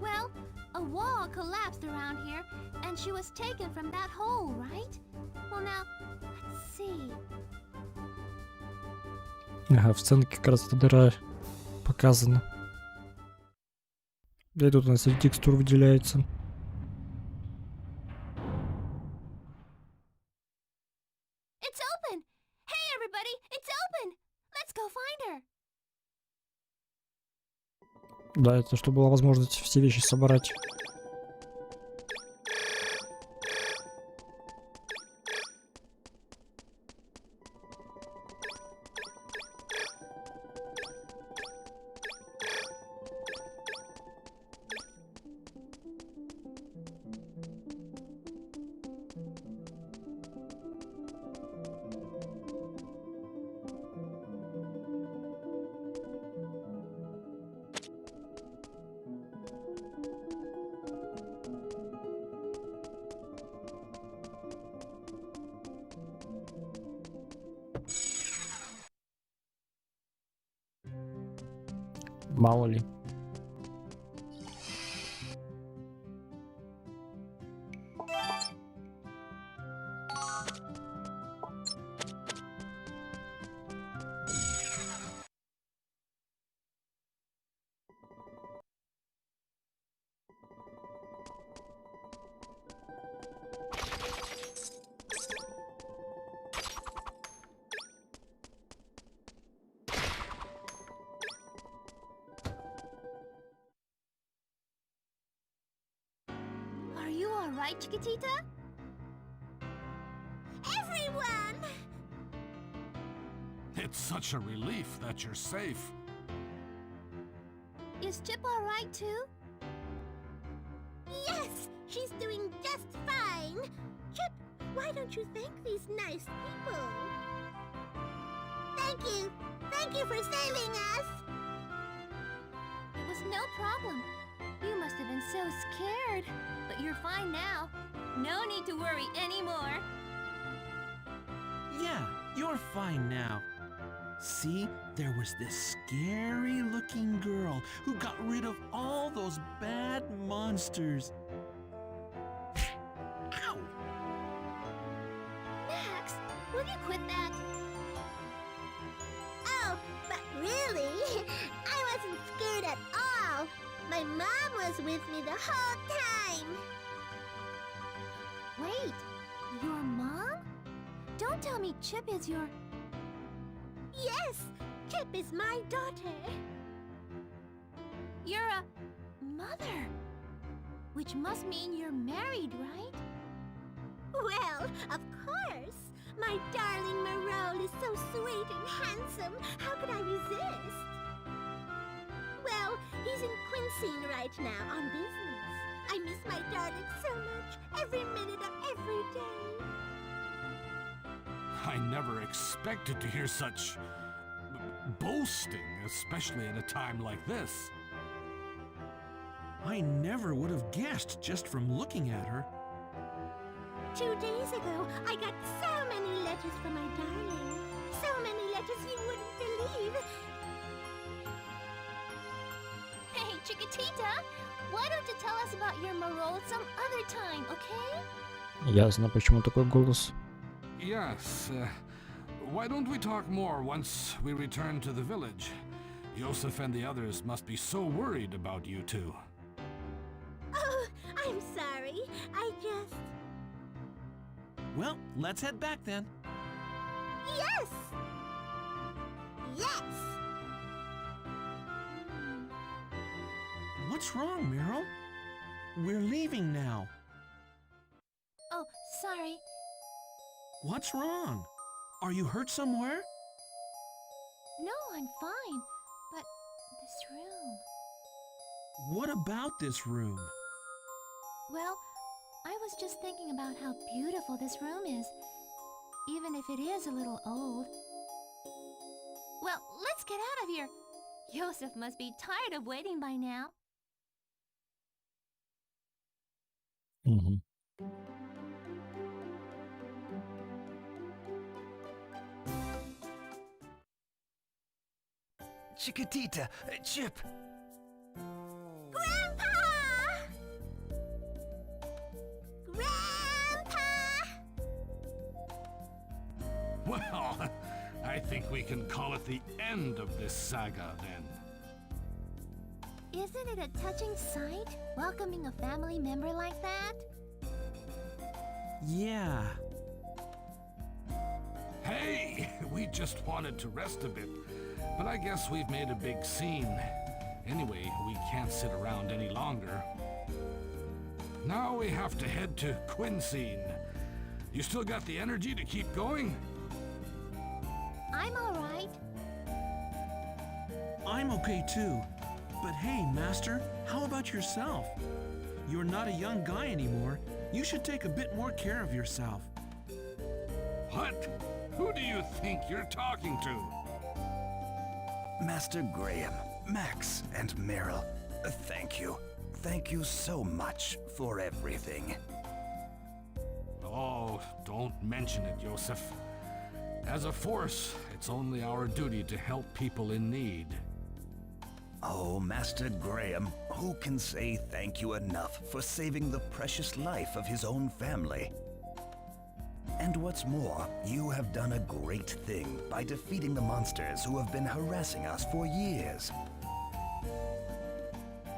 Well, a wall collapsed around here, and she was taken from that hole, right? Well, now, let's see. Ага, в сценке как раз эта дыра показана. Да и тут у нас и текстур выделяется. It's open! Hey, everybody! It's open! Let's go find her! Да, это чтобы была возможность все вещи собрать. Мало ли. Are you alright, Chiquitita? Everyone! It's such a relief that you're safe. Is Chip alright too? Yes, she's doing just fine. Chip, why don't you thank these nice people? Thank you. Thank you for saving us. It was no problem. You must have been so scared. But you're fine now. No need to worry anymore. Yeah, you're fine now. See, there was this scary-looking girl who got rid of all those bad monsters. Ow! Max, will you quit that? Oh, Oh, but really, I wasn't scared at all. My mom was with me the whole time. Wait, your mom? Don't tell me Chip is your... Yes, Chip is my daughter. You're a mother. Which must mean you're married, right? Well, of course. My darling Merole is so sweet and handsome. How could I resist? Well, he's in Quincy right now on business. I miss my darling so much, every minute of every day. I never expected to hear such boasting, especially at a time like this. I never would have guessed just from looking at her. 2 days ago, I got so many letters from my darling. So many letters you wouldn't believe. Hey, Chiquitita, why don't you tell us about your Merole some other time, okay? Ясно, почему такой голос. Yes, why don't we talk more once we return to the village? Joseph and the others must be so worried about you two. Oh, I'm sorry. I just... Well, let's head back then. Yes! Yes! What's wrong, Meryl? We're leaving now. Oh, sorry. What's wrong? Are you hurt somewhere? No, I'm fine. But this room... What about this room? Well, I was just thinking about how beautiful this room is, even if it is a little old. Well, let's get out of here. Joseph must be tired of waiting by now. Мгм. Chiquitita, Chip. Grandpa! Grandpa! Well, I think we can call it the end of this saga then. Isn't it a touching sight, welcoming a family member like that? Yeah. Hey, we just wanted to rest a bit, but I guess we've made a big scene. Anyway, we can't sit around any longer. Now we have to head to Quincy. You still got the energy to keep going? I'm all right. I'm okay too. But hey, Master, how about yourself? You're not a young guy anymore. You should take a bit more care of yourself. What? Who do you think you're talking to? Master Graham, Max, and Meryl, thank you. Thank you so much for everything. Oh, don't mention it, Joseph. As a force, it's only our duty to help people in need. Oh, Master Graham, who can say thank you enough for saving the precious life of his own family? And what's more, you have done a great thing by defeating the monsters who have been harassing us for years.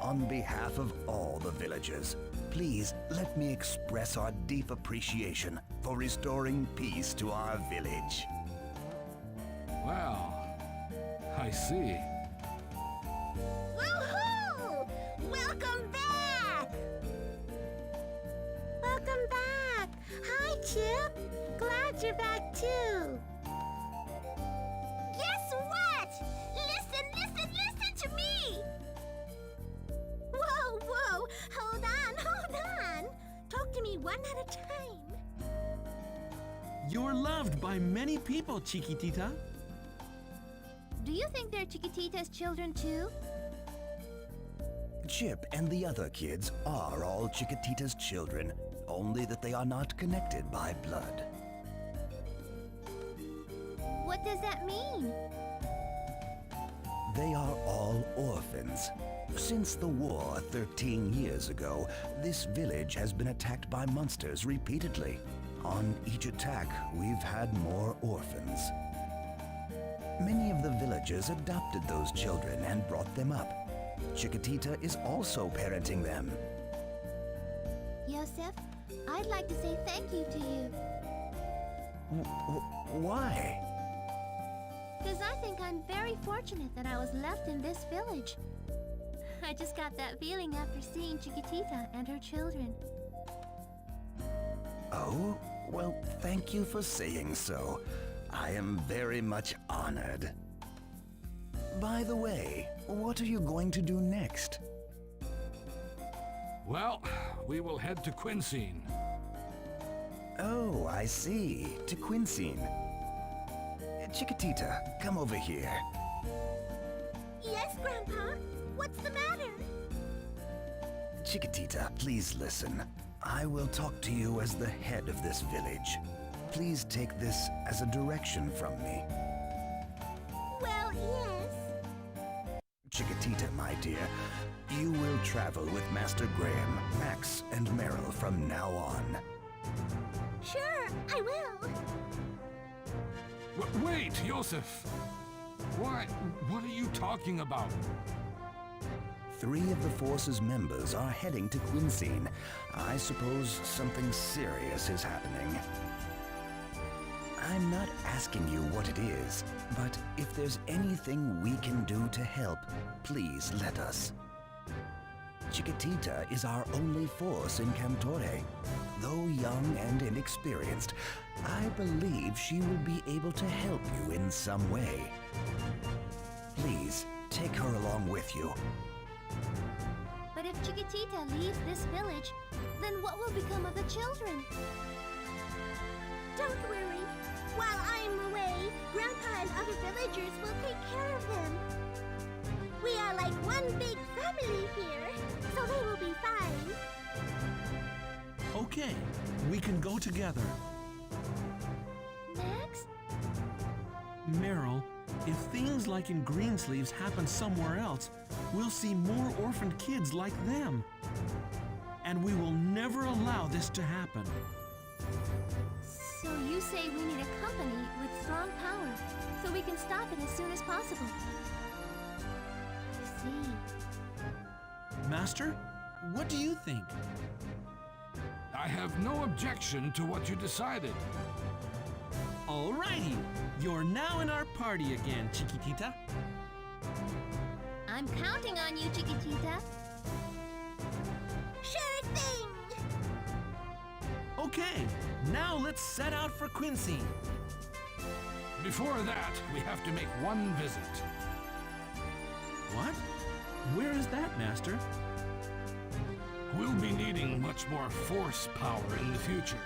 On behalf of all the villagers, please let me express our deep appreciation for restoring peace to our village. Well, I see. Woohoo! Welcome back! Welcome back! Hi, Chip! Glad you're back too! Guess what? Listen to me! Whoa! Hold on! Talk to me one at a time. You're loved by many people, Chiquitita. Do you think they're Chiquitita's children too? Chip and the other kids are all Chiquitita's children, only that they are not connected by blood. What does that mean? They are all orphans. Since the war 13 years ago, this village has been attacked by monsters repeatedly. On each attack, we've had more orphans. Many of the villagers adopted those children and brought them up. Chiquitita is also parenting them. Yosef, I'd like to say thank you to you. Why? Because I think I'm very fortunate that I was left in this village. I just got that feeling after seeing Chiquitita and her children. Oh? Well, thank you for saying so. I am very much honored. By the way, what are you going to do next? Well, we will head to Quinsine. Oh, I see. To Quinsine. Chiquitita, come over here. Yes, Grandpa? What's the matter? Chiquitita, please listen. I will talk to you as the head of this village. Please take this as a direction from me. Well, yes. Chiquitita, my dear, you will travel with Master Graham, Max, and Meryl from now on. Sure, I will. Wait, Yosef! Why, what are you talking about? 3 of the force's members are heading to Quinsine. I suppose something serious is happening. I'm not asking you what it is, but if there's anything we can do to help, please let us. Chiquitita is our only force in Camtore. Though young and inexperienced, I believe she will be able to help you in some way. Please, take her along with you. But if Chiquitita leaves this village, then what will become of the children? Don't worry. While I'm away, Grandpa and other villagers will take care of them. We are like one big family here, so they will be fine. Okay, we can go together. Max? Meryl, if things like in Greensleeves happen somewhere else, we'll see more orphaned kids like them. And we will never allow this to happen. So you say we need a company with strong power, so we can stop it as soon as possible. I see. Master, what do you think? I have no objection to what you decided. Alrighty, you're now in our party again, Chiquitita. I'm counting on you, Chiquitita. Sure thing! Okay, now let's set out for Quincy. Before that, we have to make one visit. What? Where is that, Master? We'll be needing much more force power in the future.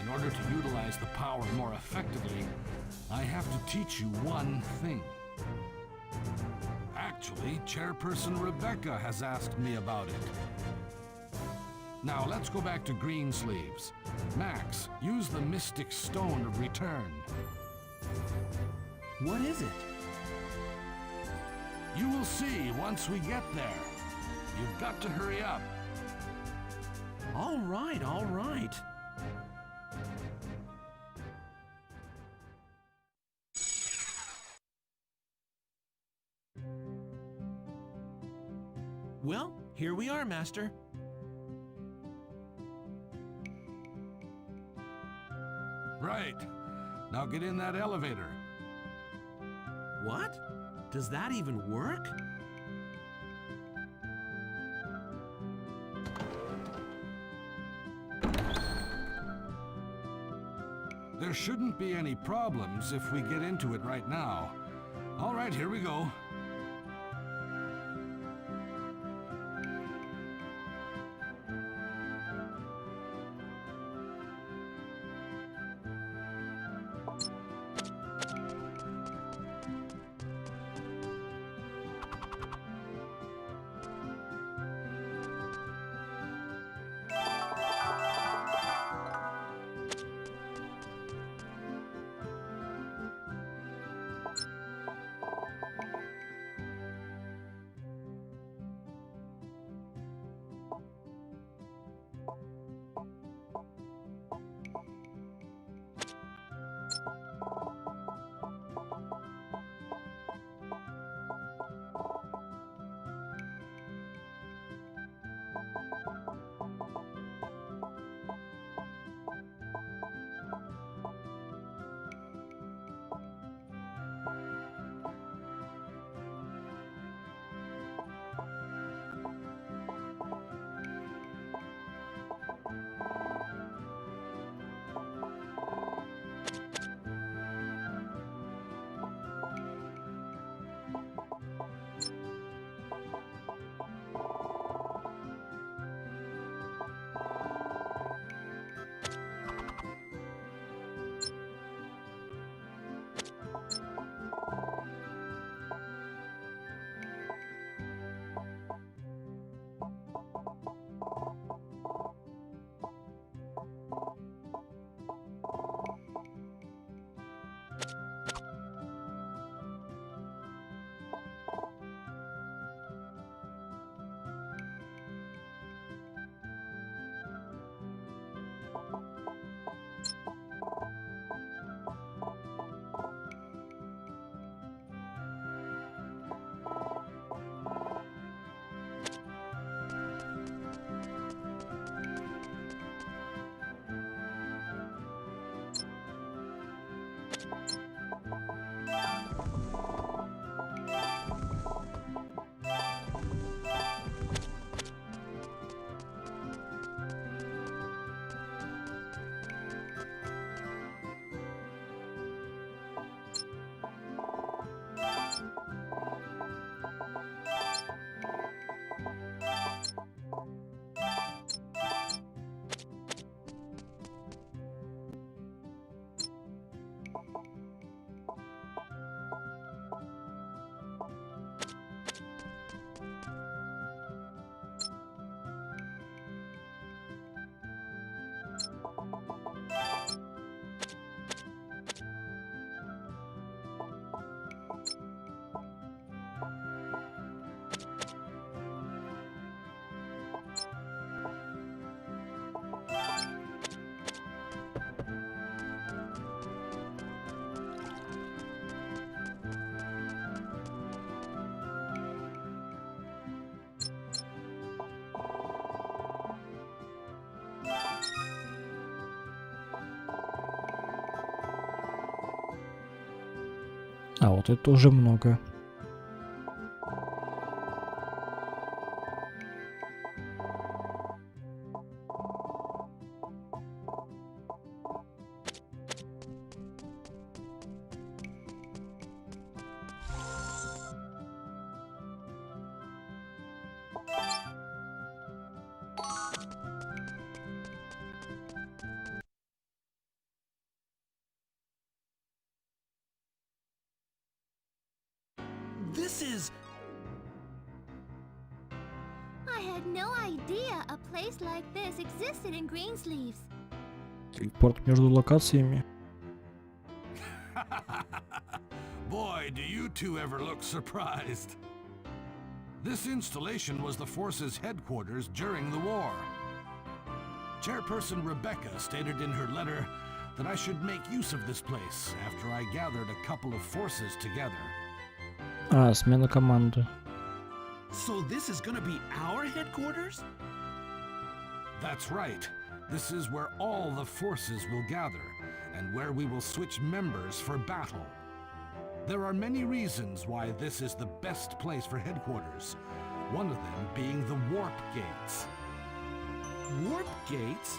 In order to utilize the power more effectively, I have to teach you one thing. Actually, Chairperson Rebecca has asked me about it. Now, let's go back to Greensleeves. Max, use the Mystic Stone of Return. What is it? You will see once we get there. You've got to hurry up. All right, all right. Well, here we are, Master. Right. Now get in that elevator. What? Does that even work? There shouldn't be any problems if we get into it right now. All right, here we go. А, вот это уже много. This is... I had no idea a place like this existed in Greensleeves. Телепорт между локациями. Boy, do you two ever look surprised. This installation was the force's headquarters during the war. Chairperson Rebecca stated in her letter that I should make use of this place after I gathered a couple of forces together. А, смена команды. So this is gonna be our headquarters? That's right. This is where all the forces will gather, and where we will switch members for battle. There are many reasons why this is the best place for headquarters, one of them being the warp gates. Warp gates?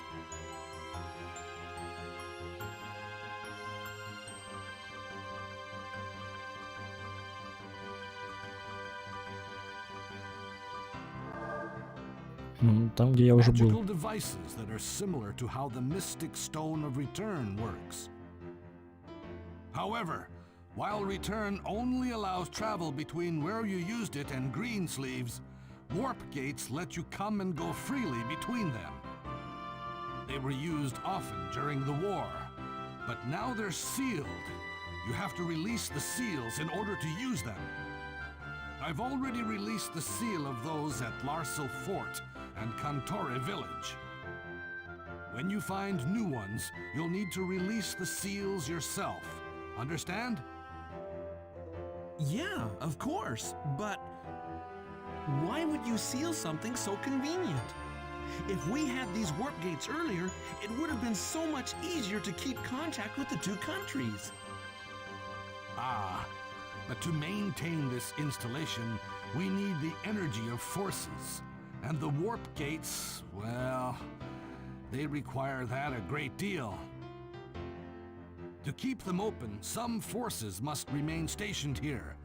Там, где я уже был. Magical devices that are similar to how the Mystic Stone of Return works. However, while Return only allows travel between where you used it and Greensleeves, warp gates let you come and go freely between them. They were used often during the war, but now they're sealed. You have to release the seals in order to use them. I've already released the seal of those at Larsel Fort and Cantore Village. When you find new ones, you'll need to release the seals yourself. Understand? Yeah, of course, but why would you seal something so convenient? If we had these warp gates earlier, it would have been so much easier to keep contact with the two countries. Ah, but to maintain this installation, we need the energy of forces. And the warp gates, well, they require that a great deal. To keep them open, some forces must remain stationed here.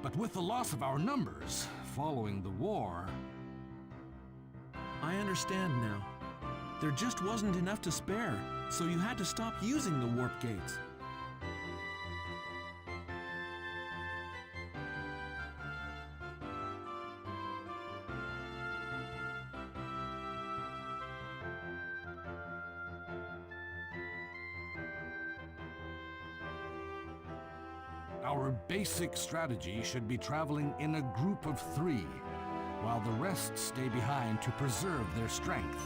But with the loss of our numbers following the war... I understand now. There just wasn't enough to spare, so you had to stop using the warp gates. Our basic strategy should be traveling in a group of 3, while the rest stay behind to preserve their strength.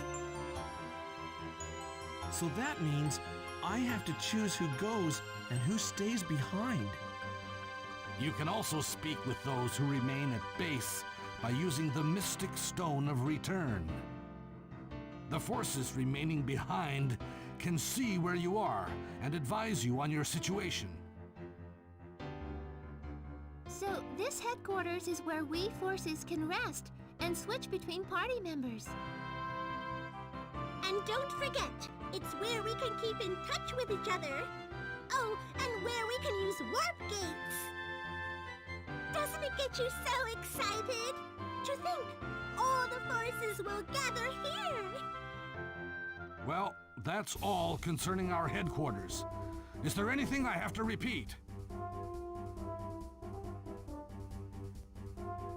So that means I have to choose who goes and who stays behind. You can also speak with those who remain at base by using the Mystic Stone of Return. The forces remaining behind can see where you are and advise you on your situation. So this headquarters is where we forces can rest and switch between party members. And don't forget, it's where we can keep in touch with each other. Oh, and where we can use warp gates. Doesn't it get you so excited? To think, all the forces will gather here. Well, that's all concerning our headquarters. Is there anything I have to repeat?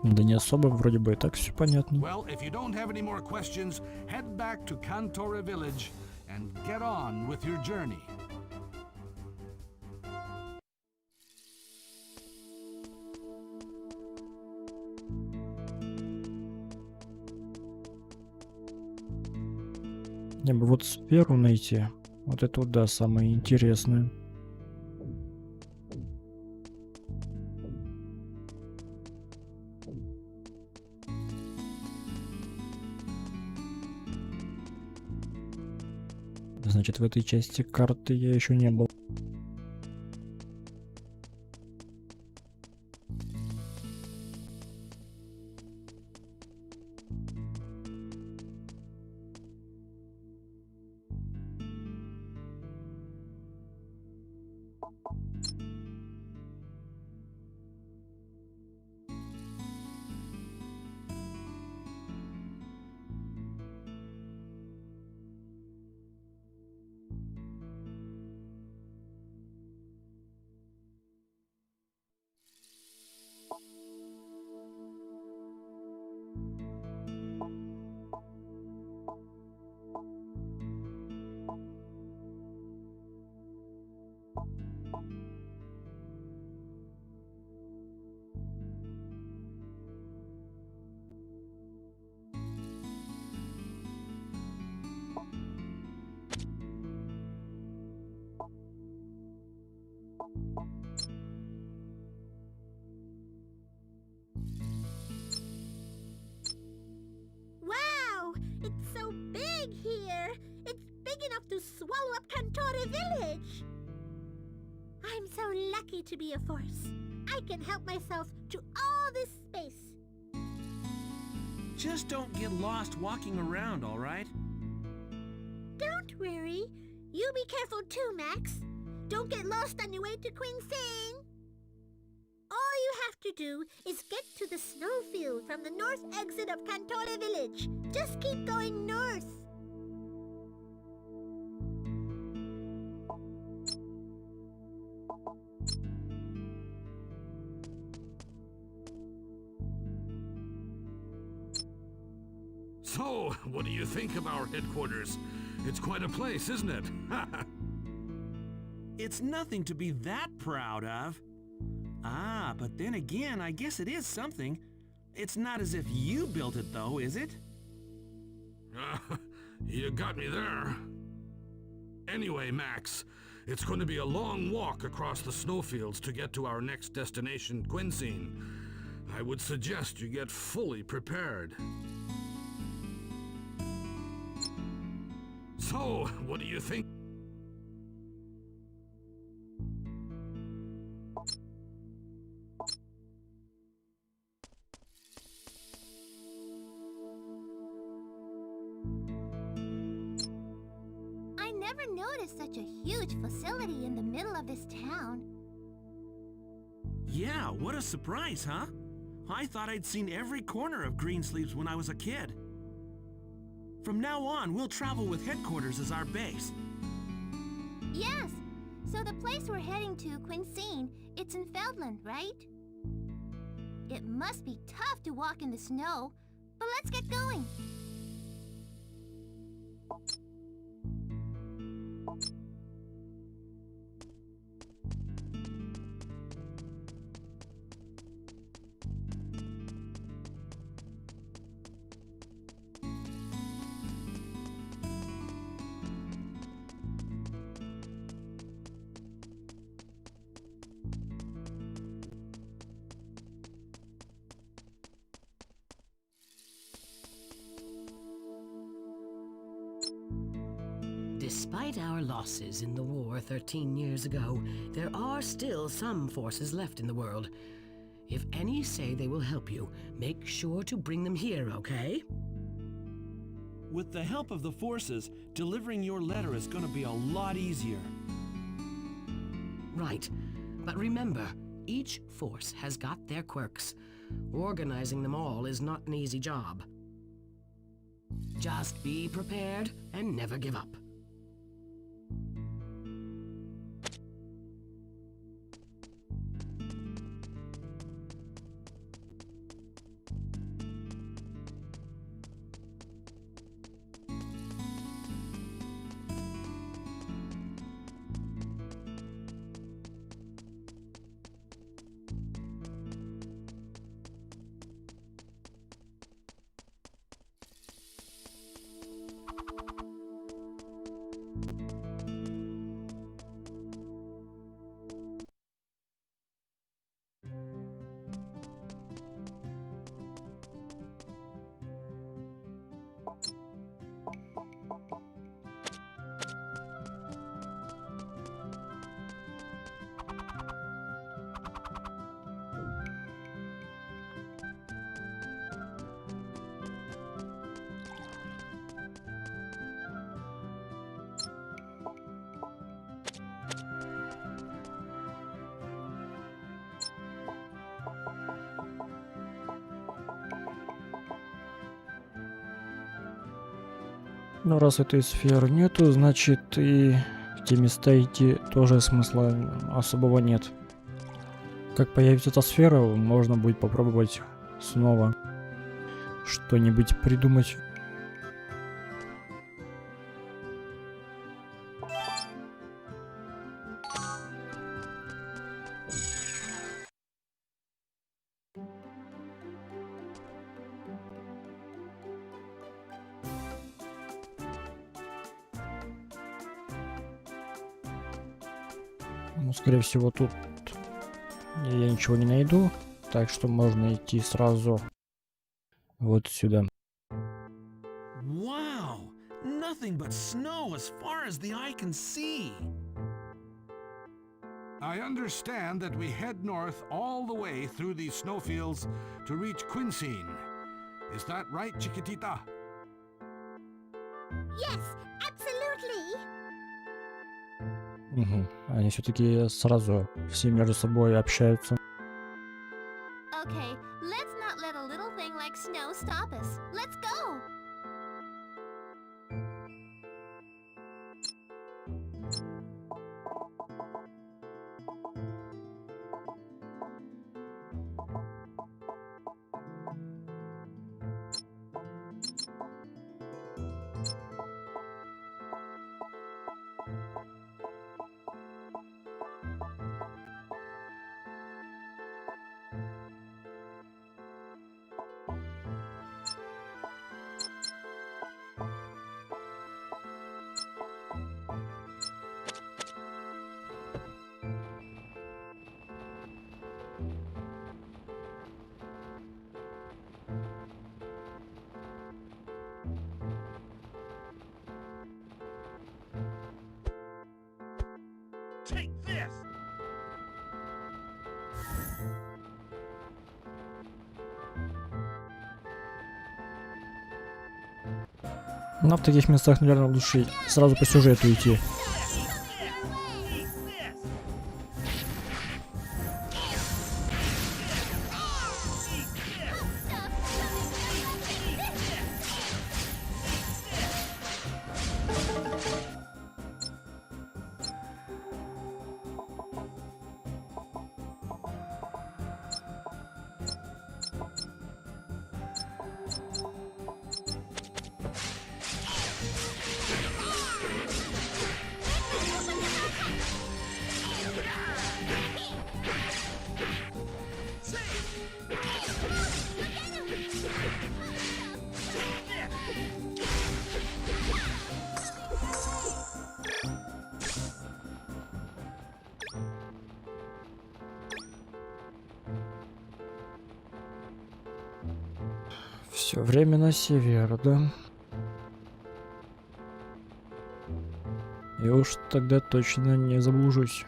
Да не особо, вроде бы и так все понятно. Well, if you don't have any more questions, head back to Cantore Village and get on with your journey. Мне бы вот сферу найти. Вот это вот, да, самое интересное. Значит, в этой части карты я еще не был. enough to swallow up Cantora Village. I'm so lucky to be a force. I can help myself to all this space. Just don't get lost walking around, all right? Don't worry. You be careful too, Max. Don't get lost on your way to Quinsane. All you have to do is get to the snowfield from the north exit of Cantora Village. Just keep going north. So, what do you think of our headquarters? It's quite a place, isn't it? It's nothing to be that proud of. Ah, but then again, I guess it is something. It's not as if you built it, though, is it? You got me there. Anyway, Max, it's going to be a long walk across the snowfields to get to our next destination, Quinsane. I would suggest you get fully prepared. So, what do you think? I never noticed such a huge facility in the middle of this town. Yeah, what a surprise, huh? I thought I'd seen every corner of Greensleeves when I was a kid. From now on, we'll travel with headquarters as our base. Yes, so the place we're heading to, Quinsane, it's in Feldland, right? It must be tough to walk in the snow, but let's get going. Despite our losses in the war 13 years ago, there are still some forces left in the world. If any say they will help you, make sure to bring them here, okay? With the help of the forces, delivering your letter is going to be a lot easier. Right. But remember, each force has got their quirks. Organizing them all is not an easy job. Just be prepared and never give up. Ну, раз этой сферы нету, значит и в те места идти тоже смысла особого нет. Как появится эта сфера, можно будет попробовать снова что-нибудь придумать. Ну, скорее всего, тут я ничего не найду, так что можно идти сразу вот сюда. Wow! nothing but snow as far as the eye can see. I understand that we head north all the way through these snowfields to reach Quinsine. Is that right, Chiquitita? Yes, absolutely. Угу. Они все-таки сразу все между собой общаются. Okay, let's not let a little thing like snow stop us. Let's go! Take this! Но в таких местах, наверное, лучше сразу по сюжету идти. Все, время на север, да? Я уж тогда точно не заблужусь.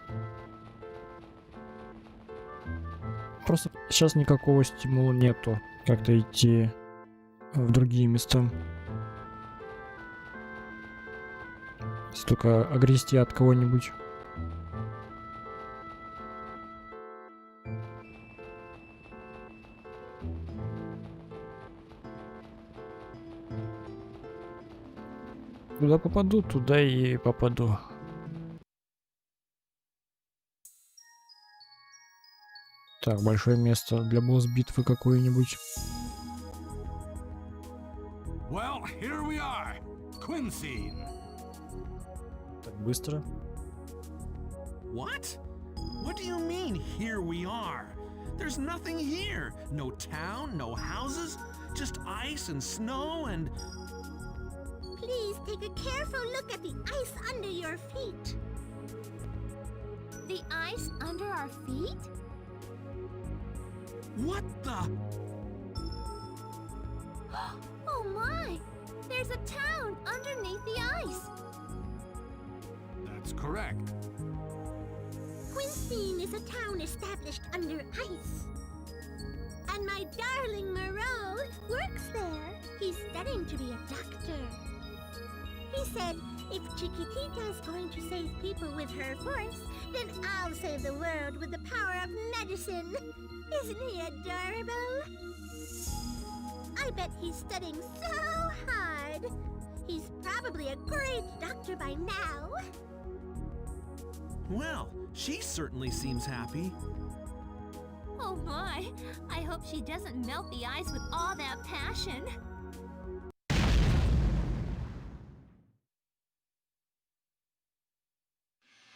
Просто сейчас никакого стимула нету как-то идти в другие места. Если только огрести от кого-нибудь. Куда попаду, туда и попаду. Так, большое место для босс-битвы какой-нибудь. Well, here we are. Quinsine. Так быстро. What? What do you mean, here we are? There's nothing here. No town, no houses, just ice and snow and... Please take a careful look at the ice under your feet. The ice under our feet? What the? Oh my! There's a town underneath the ice! That's correct. Quinsine is a town established under ice. And my darling Moreau works there. He's studying to be a doctor. He said, if Chiquitita's going to save people with her force, then I'll save the world with the power of medicine. Isn't he adorable? I bet he's studying so hard. He's probably a great doctor by now. Well, she certainly seems happy. Oh my! I hope she doesn't melt the ice with all that passion.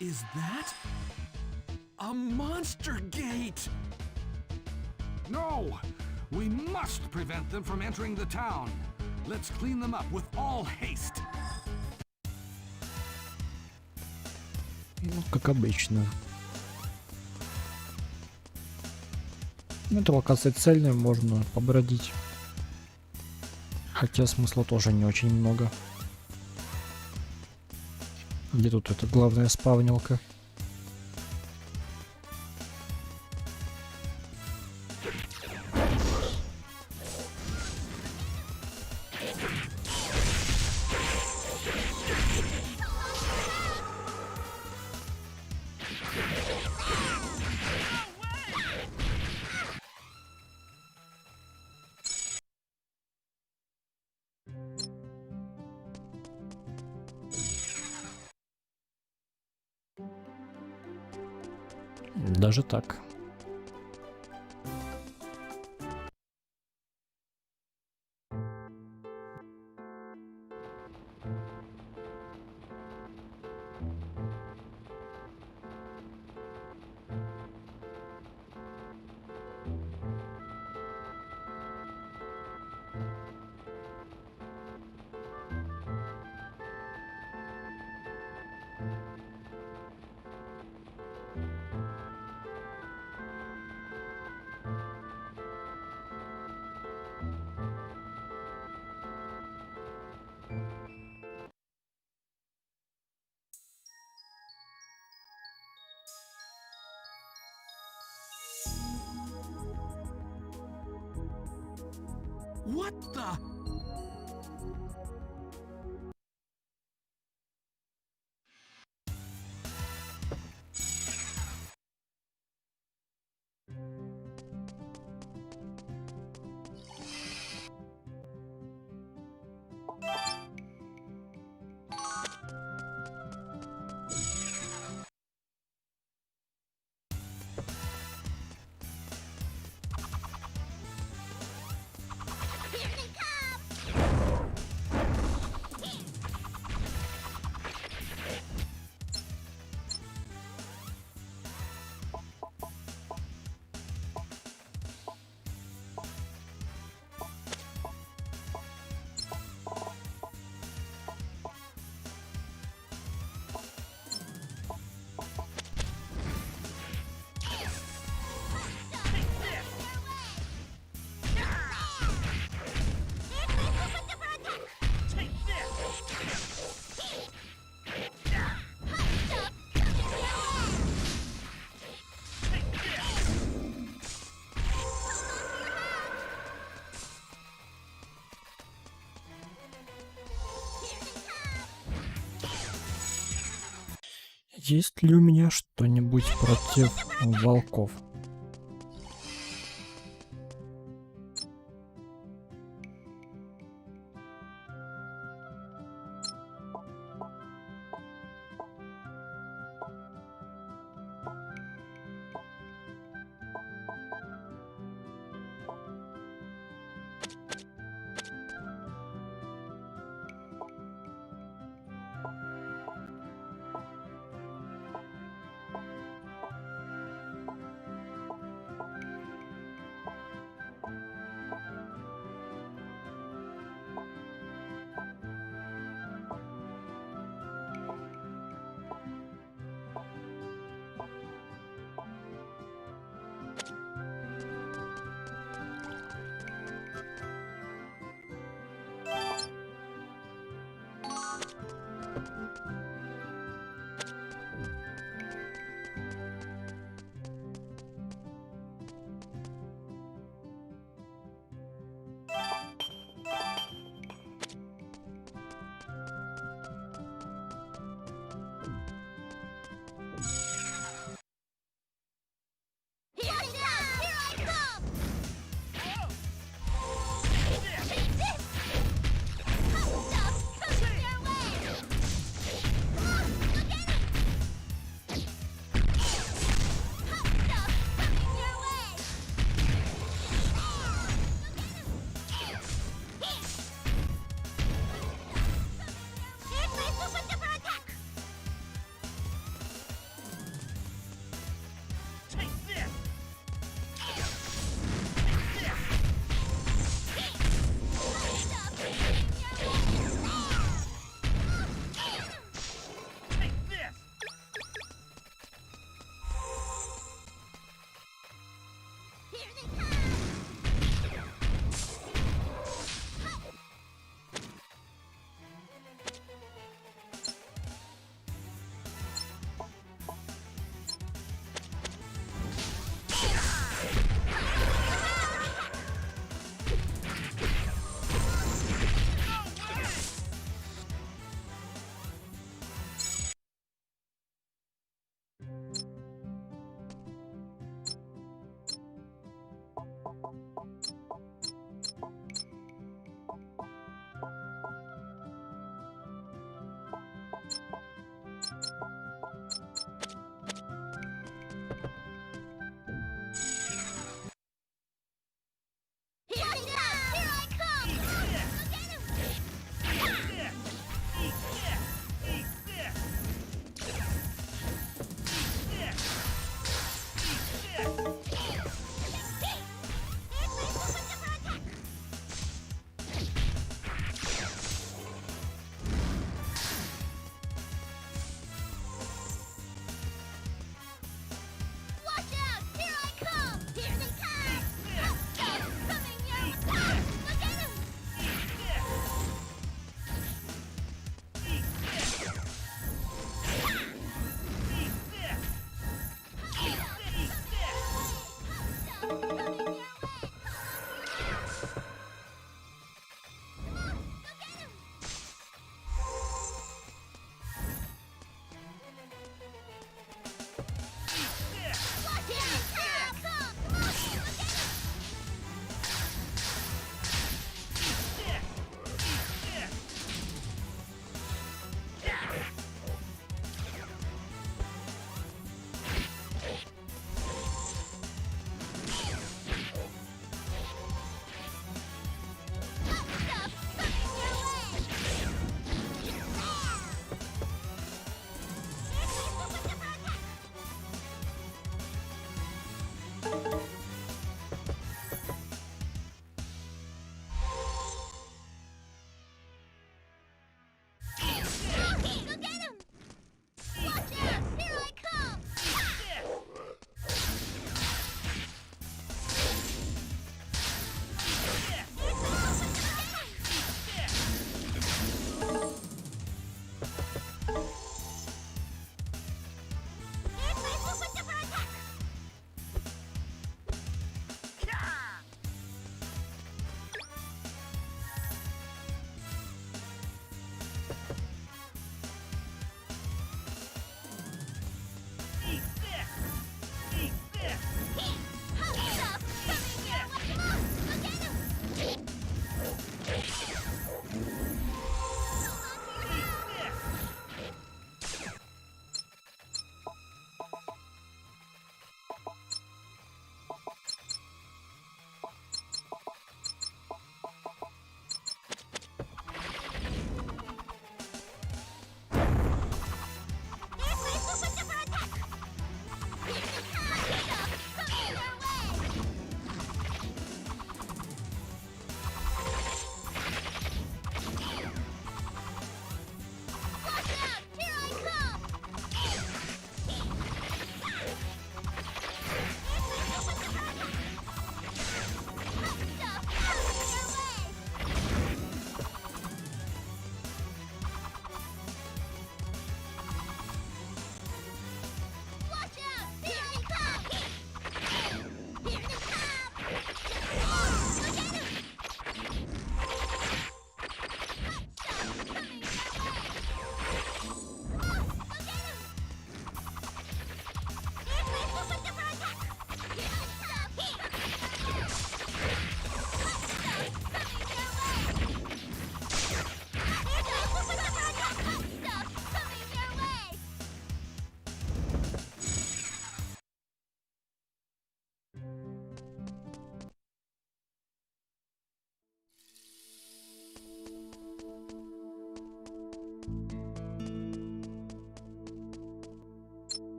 Is that a monster gate? No! We must prevent them from entering the town. Let's clean them up with all haste. Ну, как обычно. Эта локация цельная, можно побродить. Хотя смысла тоже не очень много. Где тут эта главная спавнилка? Даже так. What the? Есть ли у меня что-нибудь против волков?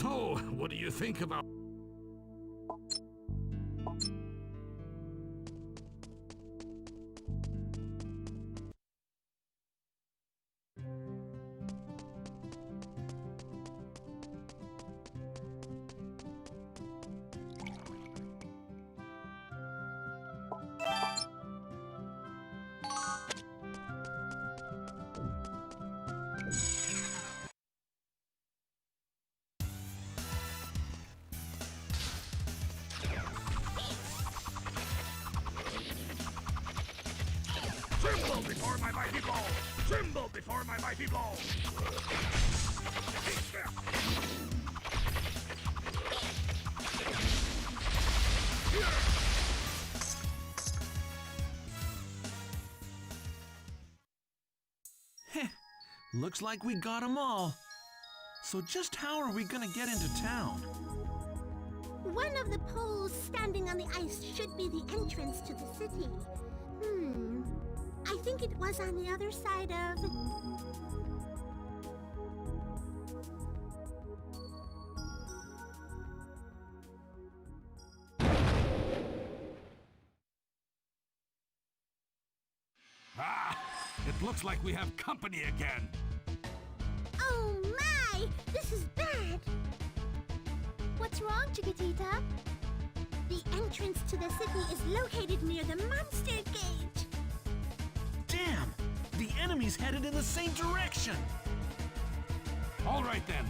So, what do you think about... Tremble before my mighty blow! Tremble before my mighty blow! Take that! Heh, looks like we got them all. So just how are we gonna get into town? One of the poles standing on the ice should be the entrance to the city. I think it was on the other side of... Ah! It looks like we have company again! Oh my! This is bad! What's wrong, Chiquitita? The entrance to the city is located near the monster gate. Damn! The enemy's headed in the same direction! All right then.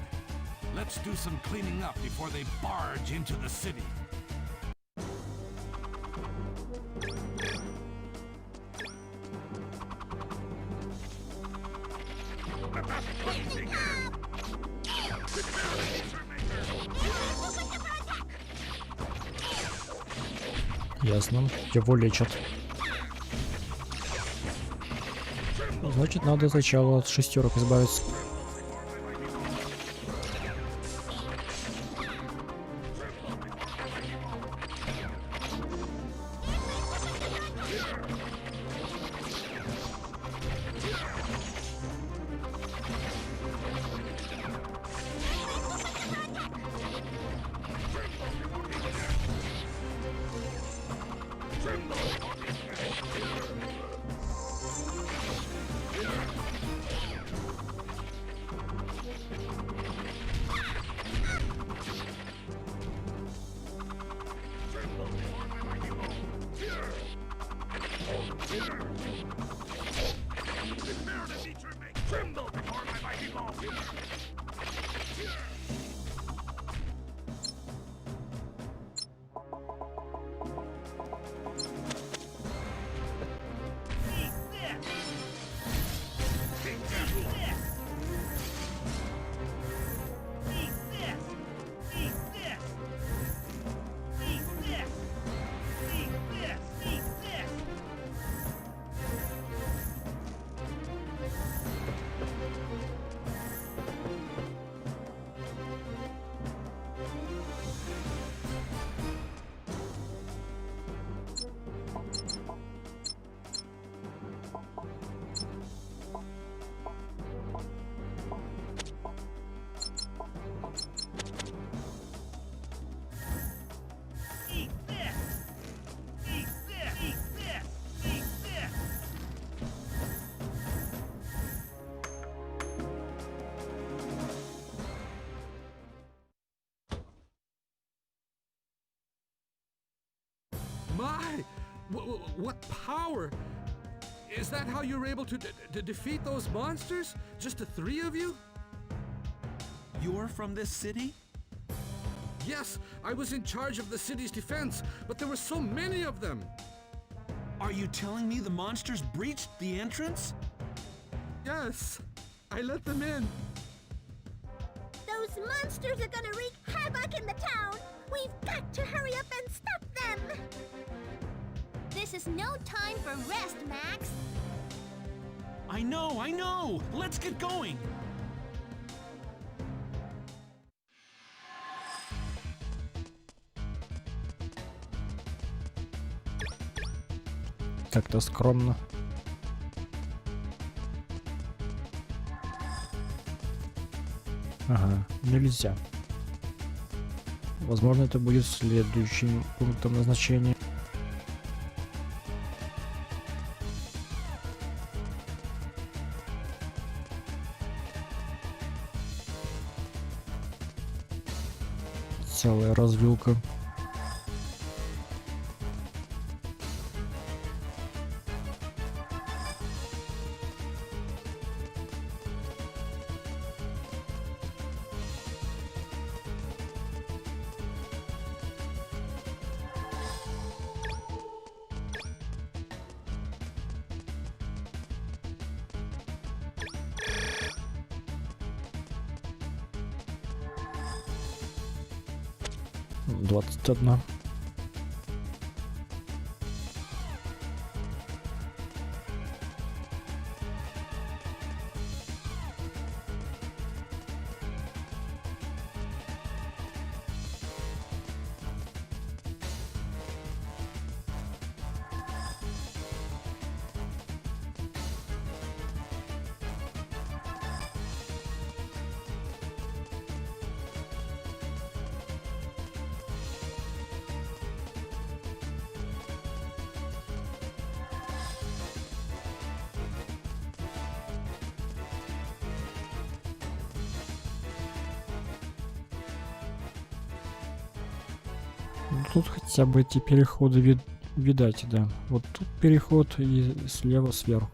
Let's do some cleaning up before they barge into the city. Ясно. Его лечат. Значит, надо сначала от шестерок избавиться. My! What power! Is that how you were able to defeat those monsters? Just the three of you? You're from this city? Yes, I was in charge of the city's defense, but there were so many of them. Are you telling me the monsters breached the entrance? Yes, I let them in. Those monsters are gonna wreak havoc in the town. We've got to hurry up and stop them. This is no time for rest, Max. I know! Let's get going! Как-то скромно. Ага, нельзя. Возможно, это будет следующим пунктом назначения. Целая развилка. — 21. Ну, тут хотя бы эти переходы видать, да. Вот тут переход и слева сверху.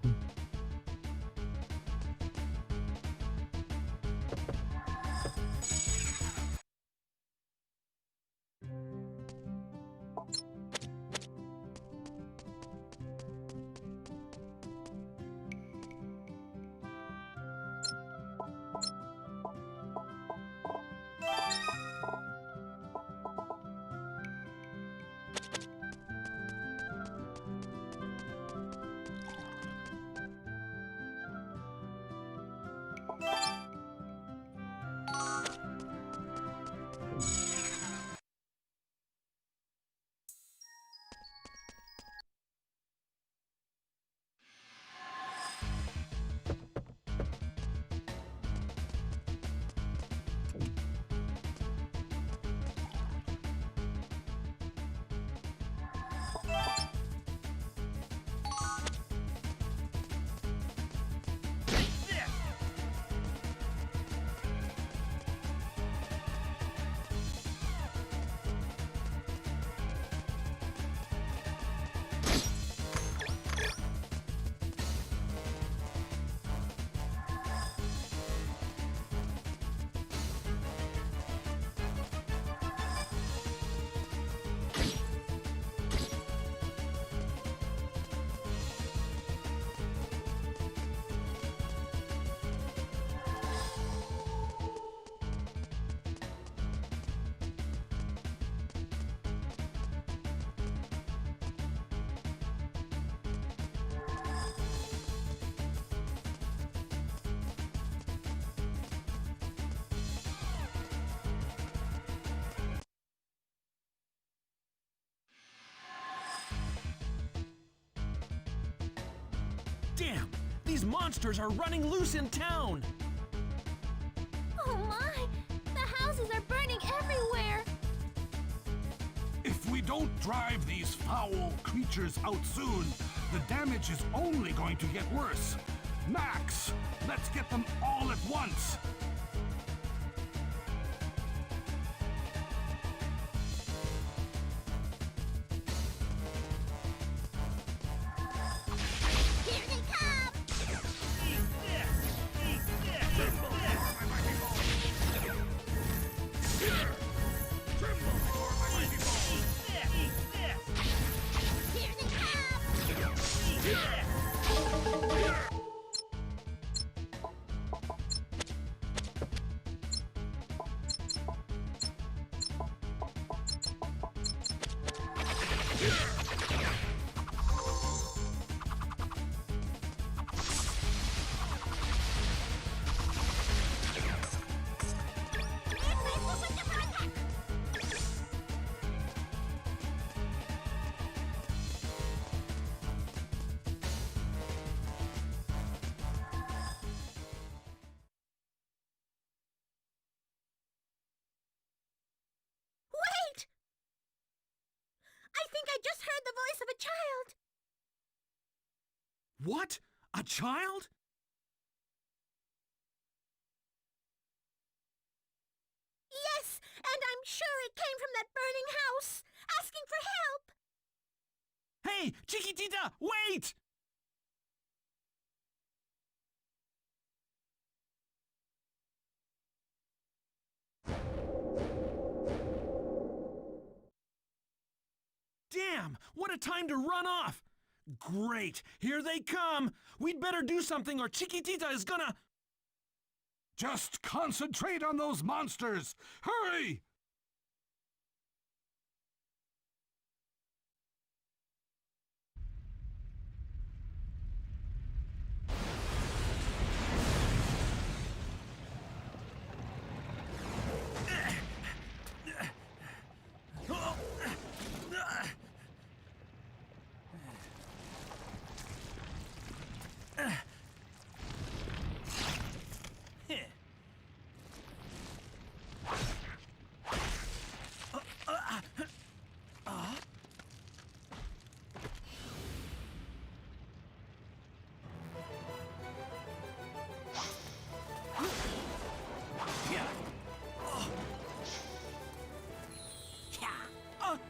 Damn! These monsters are running loose in town! Oh my! The houses are burning everywhere! If we don't drive these foul creatures out soon, the damage is only going to get worse. Max, let's get them all at once. Here they come! Here they come! I think I just heard the voice of a child. What? A child? Yes, and I'm sure it came from that burning house, asking for help. Hey, Chiquitita, wait! Damn, what a time to run off! Great, here they come! We'd better do something or Chiquitita is gonna... Just concentrate on those monsters! Hurry!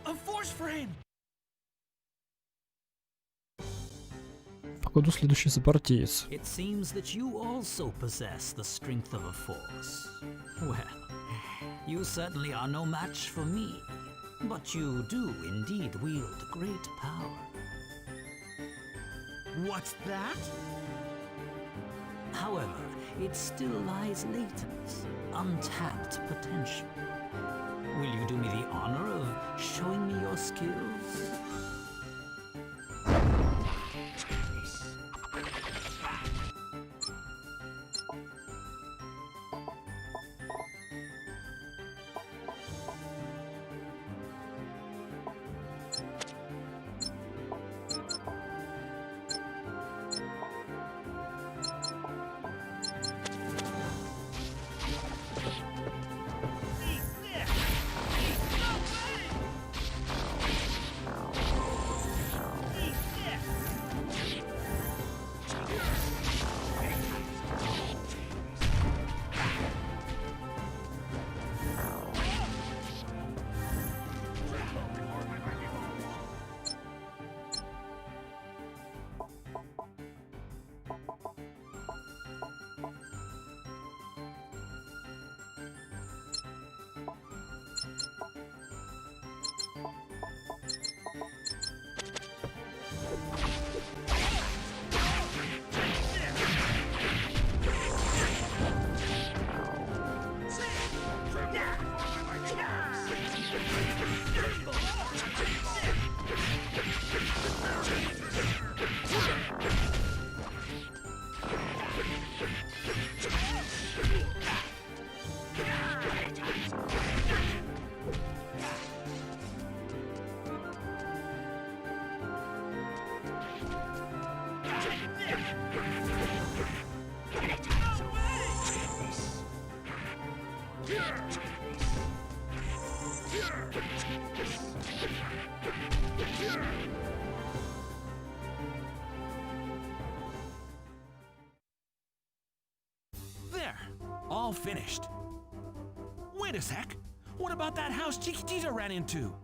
A force frame! Походу, следующий сопартиец. It seems that you also possess the strength of a force. Well, you certainly are no match for me, but you do indeed wield great power. What's that? However, it still lies latent, untapped potential. Will you do me the honor of showing me your skills? There, all finished. Wait a sec. What about that house Chiquitita ran into?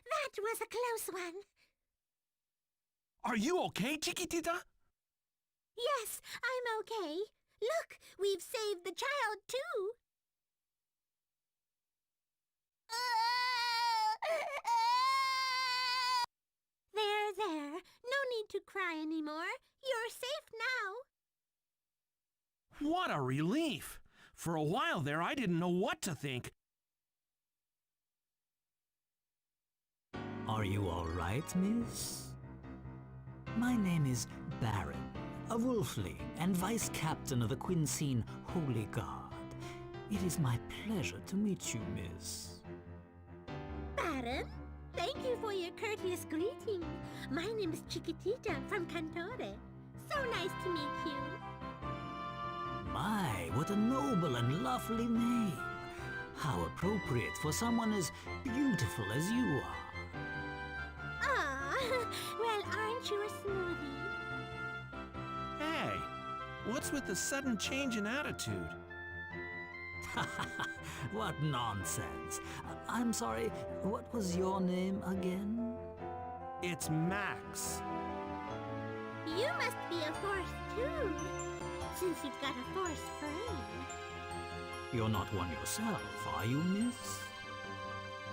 That was a close one. Are you okay, Chiquitita? Yes, I'm okay. Look, we've saved the child, too. There. No need to cry anymore. You're safe now. What a relief! For a while there, I didn't know what to think. Are you all right, miss? My name is Baron, a wolfling and vice captain of the Quinseen Holy Guard. It is my pleasure to meet you, miss. Baron, thank you for your courteous greeting. My name is Chiquitita from Cantore. So nice to meet you. My, what a noble and lovely name. How appropriate for someone as beautiful as you are. Ah, well, aren't you a smoothie? Hey, what's with the sudden change in attitude? What nonsense. I'm sorry, what was your name again? It's Max. You must be a force too, since you've got a force friend. You're not one yourself, are you, miss?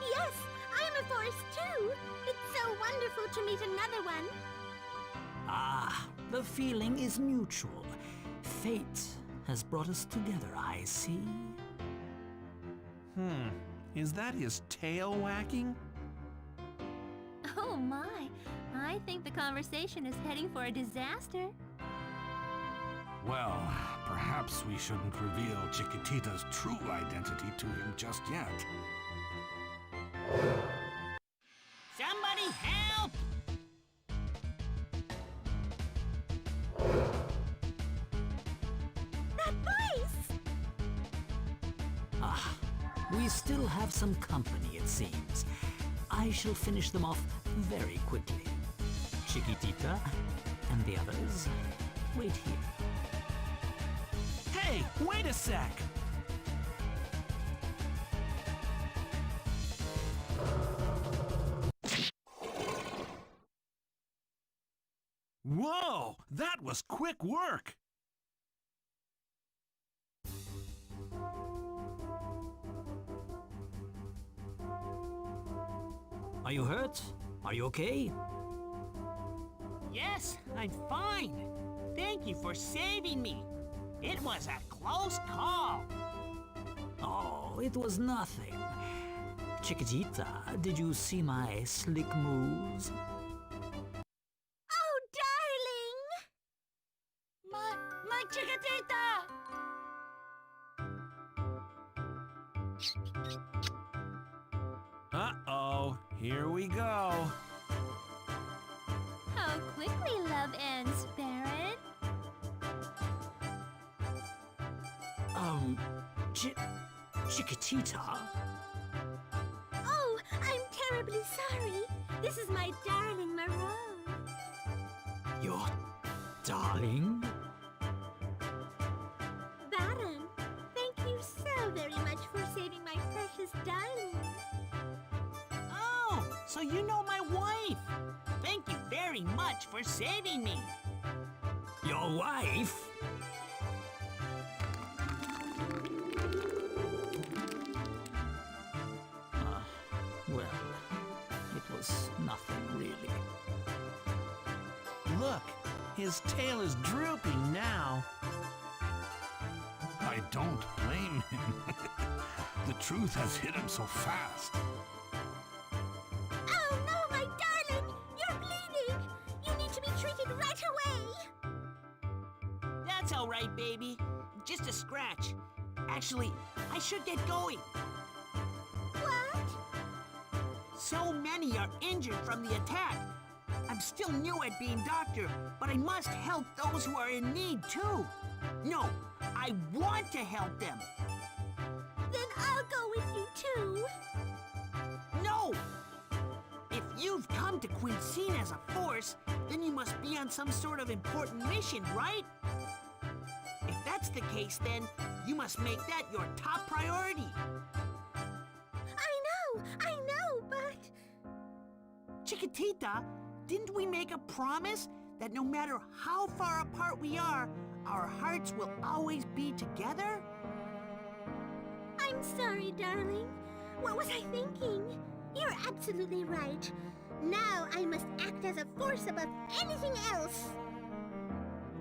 Yes, I'm a force too. It's so wonderful to meet another one. Ah, the feeling is mutual. Fate has brought us together, I see. Is that his tail whacking? Oh my, I think the conversation is heading for a disaster. Well, perhaps we shouldn't reveal Chiquitita's true identity to him just yet. Somebody help! That voice! Ah, we still have some company, it seems. I shall finish them off very quickly. Chiquitita and the others, wait here. Hey, wait a sec! Whoa, that was quick work! Are you hurt? Are you okay? Yes, I'm fine. Thank you for saving me. It was a close call. Oh, it was nothing. Chiquitita, did you see my slick moves? Oh, darling! My Chiquitita! Uh-oh, here we go. How quickly love ends, Baron. Chiquitita? Oh, I'm terribly sorry. This is my darling Moreau. Your darling? Baron, thank you so very much for saving my precious darling. Oh, so you know my wife. Thank you very much for saving me. Your wife? Well, it was nothing really. Look, his tail is drooping now. I don't blame him. The truth has hit him so fast. Oh no, my darling! You're bleeding! You need to be treated right away! That's all right, baby. Just a scratch. Actually, I should get going. What? So many are injured from the attack. I'm still new at being doctor, but I must help those who are in need too. No, I want to help them. Then I'll go with you too. No! If you've come to Quinseen as a force, then you must be on some sort of important mission, right? If that's the case, then you must make that your top priority. I know, but... Chiquitita, didn't we make a promise that no matter how far apart we are, our hearts will always be together? I'm sorry, darling. What was I thinking? You're absolutely right. Now I must act as a force above anything else.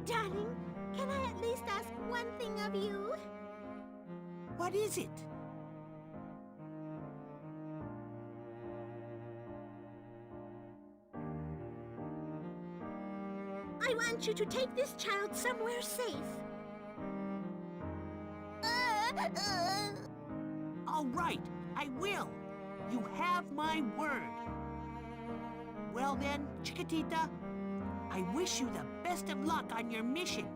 Darling, can I at least ask one thing of you? What is it? I want you to take this child somewhere safe. All right, I will. You have my word. Well then, Chiquitita, I wish you the best of luck on your mission.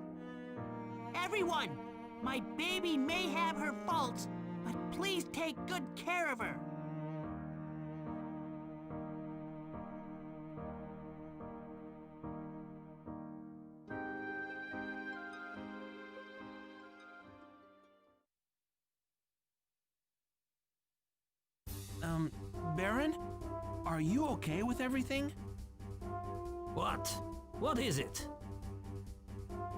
Everyone, my baby may have her faults, but please take good care of her. Baron? Are you okay with everything? What? What is it?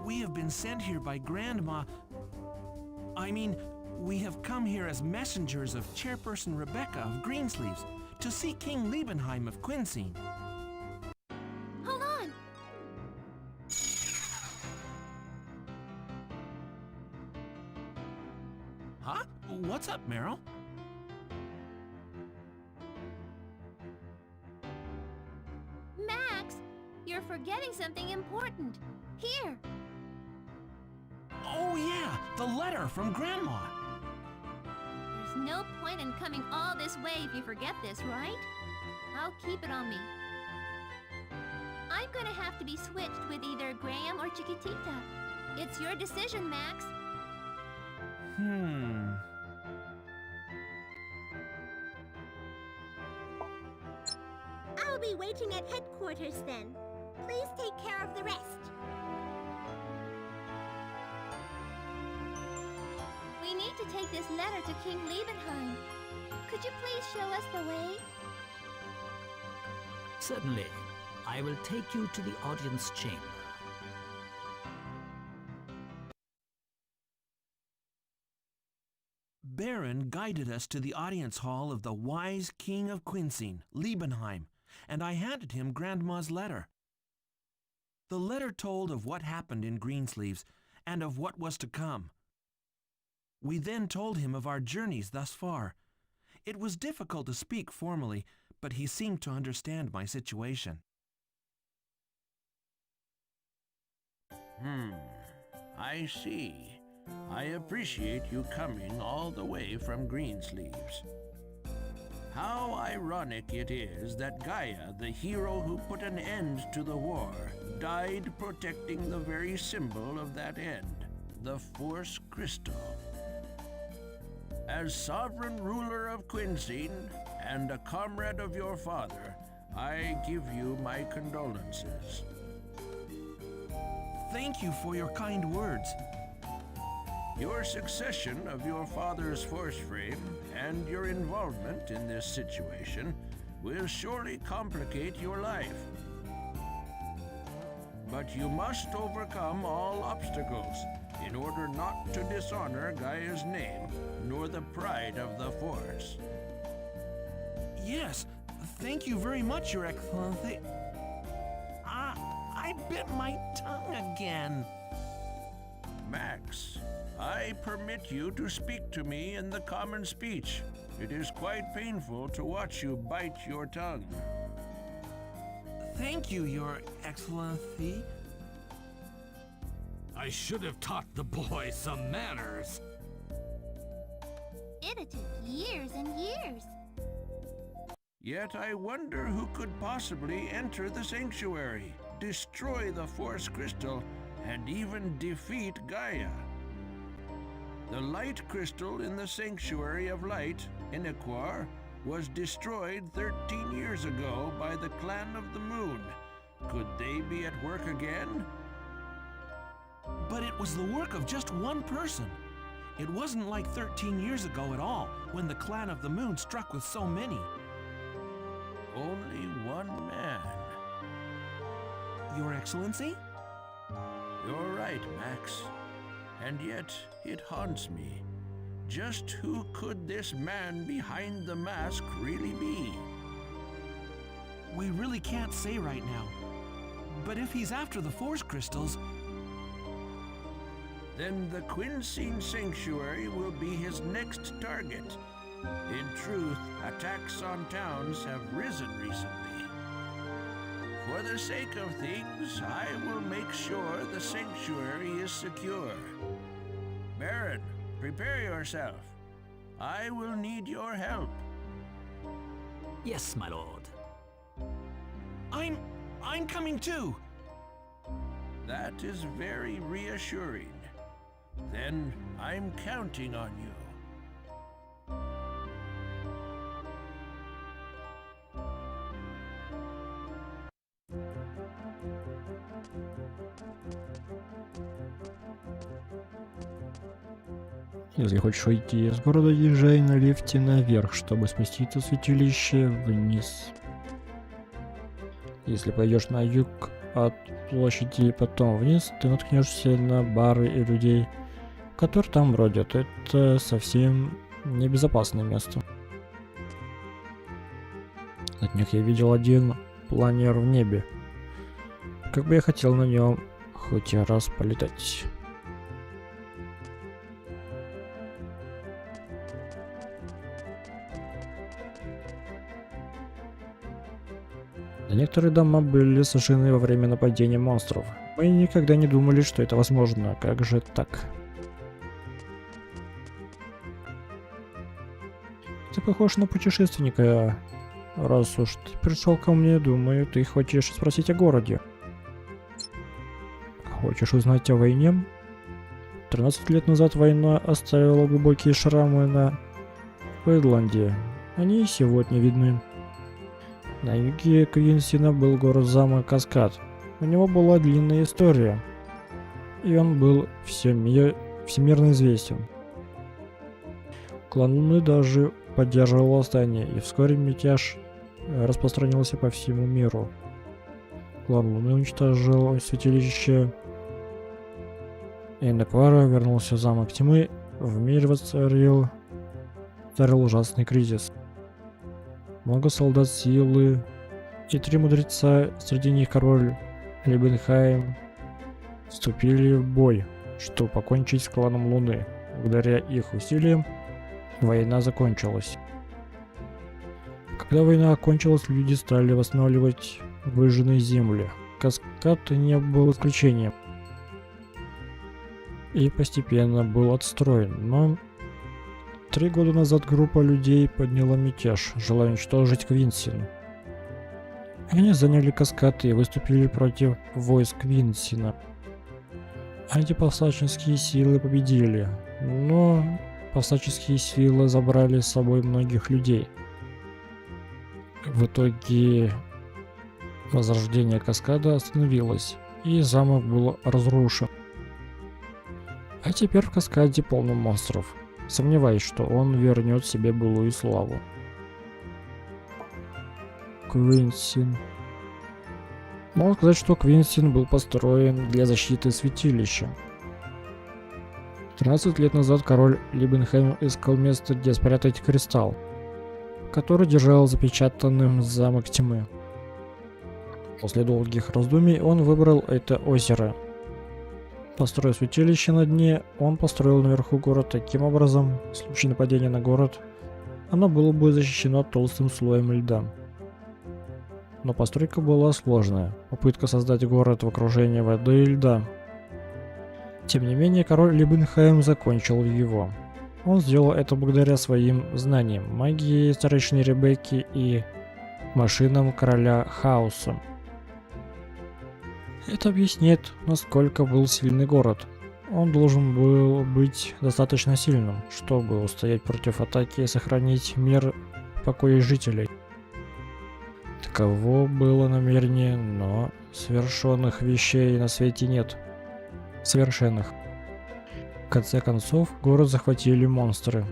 We have been sent here by Grandma. I mean, we have come here as messengers of Chairperson Rebecca of Greensleeves to see King Liebenheim of Quinseen. Hold on! Huh? What's up, Meryl? Max, you're forgetting something important. Here! Oh yeah, the letter from Grandma. There's no point in coming all this way if you forget this, right? I'll keep it on me. I'm gonna have to be switched with either Graham or Chiquitita. It's your decision, Max. I'll be waiting at headquarters then. Please take care of the rest. We need to take this letter to King Liebenheim. Could you please show us the way? Certainly. I will take you to the audience chamber. Baron guided us to the audience hall of the wise King of Quinseen, Liebenheim, and I handed him Grandma's letter. The letter told of what happened in Greensleeves and of what was to come. We then told him of our journeys thus far. It was difficult to speak formally, but he seemed to understand my situation. I see. I appreciate you coming all the way from Greensleeves. How ironic it is that Gaia, the hero who put an end to the war, died protecting the very symbol of that end, the Force Crystal. As sovereign ruler of Quinseen and a comrade of your father, I give you my condolences. Thank you for your kind words. Your succession of your father's force frame and your involvement in this situation will surely complicate your life. But you must overcome all obstacles in order not to dishonor Gaia's name nor the pride of the Force. Yes, thank you very much, Your Excellency. I bit my tongue again. Max, I permit you to speak to me in the common speech. It is quite painful to watch you bite your tongue. Thank you, Your Excellency. I should have taught the boy some manners. It took years and years. Yet I wonder who could possibly enter the sanctuary, destroy the Force Crystal, and even defeat Gaia. The light crystal in the Sanctuary of Light, Inequar, was destroyed 13 years ago by the Clan of the Moon. Could they be at work again? But it was the work of just one person. It wasn't like 13 years ago at all, when the Clan of the Moon struck with so many. Only one man. Your Excellency? You're right, Max. And yet, it haunts me. Just who could this man behind the mask really be? We really can't say right now. But if he's after the Force Crystals, then the Quinseen Sanctuary will be his next target. In truth, attacks on towns have risen recently. For the sake of things, I will make sure the sanctuary is secure. Baron, prepare yourself. I will need your help. Yes, my lord. I'm coming too. That is very reassuring. Then I'm counting on you. Если хочешь уйти из города, езжай на лифте наверх, чтобы спуститься в святилище вниз. Если пойдешь на юг от площади и потом вниз, ты наткнешься на бары и людей, которые там бродят. Это совсем небезопасное место. От них я видел один планер в небе. Как бы я хотел на нем хоть раз полетать. Некоторые дома были сожжены во время нападения монстров. Мы никогда не думали, что это возможно. Как же так? Ты похож на путешественника. Раз уж ты пришел ко мне, думаю, ты хочешь спросить о городе. Хочешь узнать о войне? 13 лет назад война оставила глубокие шрамы на Пейдланде. Они и сегодня видны. На юге Квинсина был город-замок Каскад. У него была длинная история, и он был всемирно известен. Клан Луны даже поддерживал восстание, и вскоре мятеж распространился по всему миру. Клан Луны уничтожил святилище Эндеквара, вернулся в замок тьмы, в мире царил ужасный кризис. Много солдат силы и 3 мудреца, среди них король Либенхайм, вступили в бой, чтобы покончить с кланом Луны. Благодаря их усилиям война закончилась. Когда война окончилась, люди стали восстанавливать выжженные земли. Каскад не был исключением и постепенно был отстроен, но 3 года назад группа людей подняла мятеж, желая уничтожить Квинсин. Они заняли Каскад и выступили против войск Квинсина. Антиповстанческие силы победили, но повстанческие силы забрали с собой многих людей. В итоге возрождение Каскада остановилось, и замок был разрушен. А теперь в Каскаде полно монстров. Сомневаюсь, что он вернет себе былую славу. Квинсин. Можно сказать, что Квинсин был построен для защиты святилища. 13 лет назад король Либенхайм искал место, где спрятать кристалл, который держал запечатанным замок тьмы. После долгих раздумий он выбрал это озеро. Построив святилище на дне, он построил наверху город таким образом, в случае нападения на город, оно было бы защищено толстым слоем льда. Но постройка была сложная, попытка создать город в окружении воды и льда. Тем не менее, король Либенхайм закончил его. Он сделал это благодаря своим знаниям, магии старейшины Ребекки и машинам короля Хаоса. Это объясняет, насколько был сильный город. Он должен был быть достаточно сильным, чтобы устоять против атаки и сохранить мир в покое жителей. Таково было намерение, но совершенных вещей на свете нет. Совершенных. В конце концов, город захватили монстры.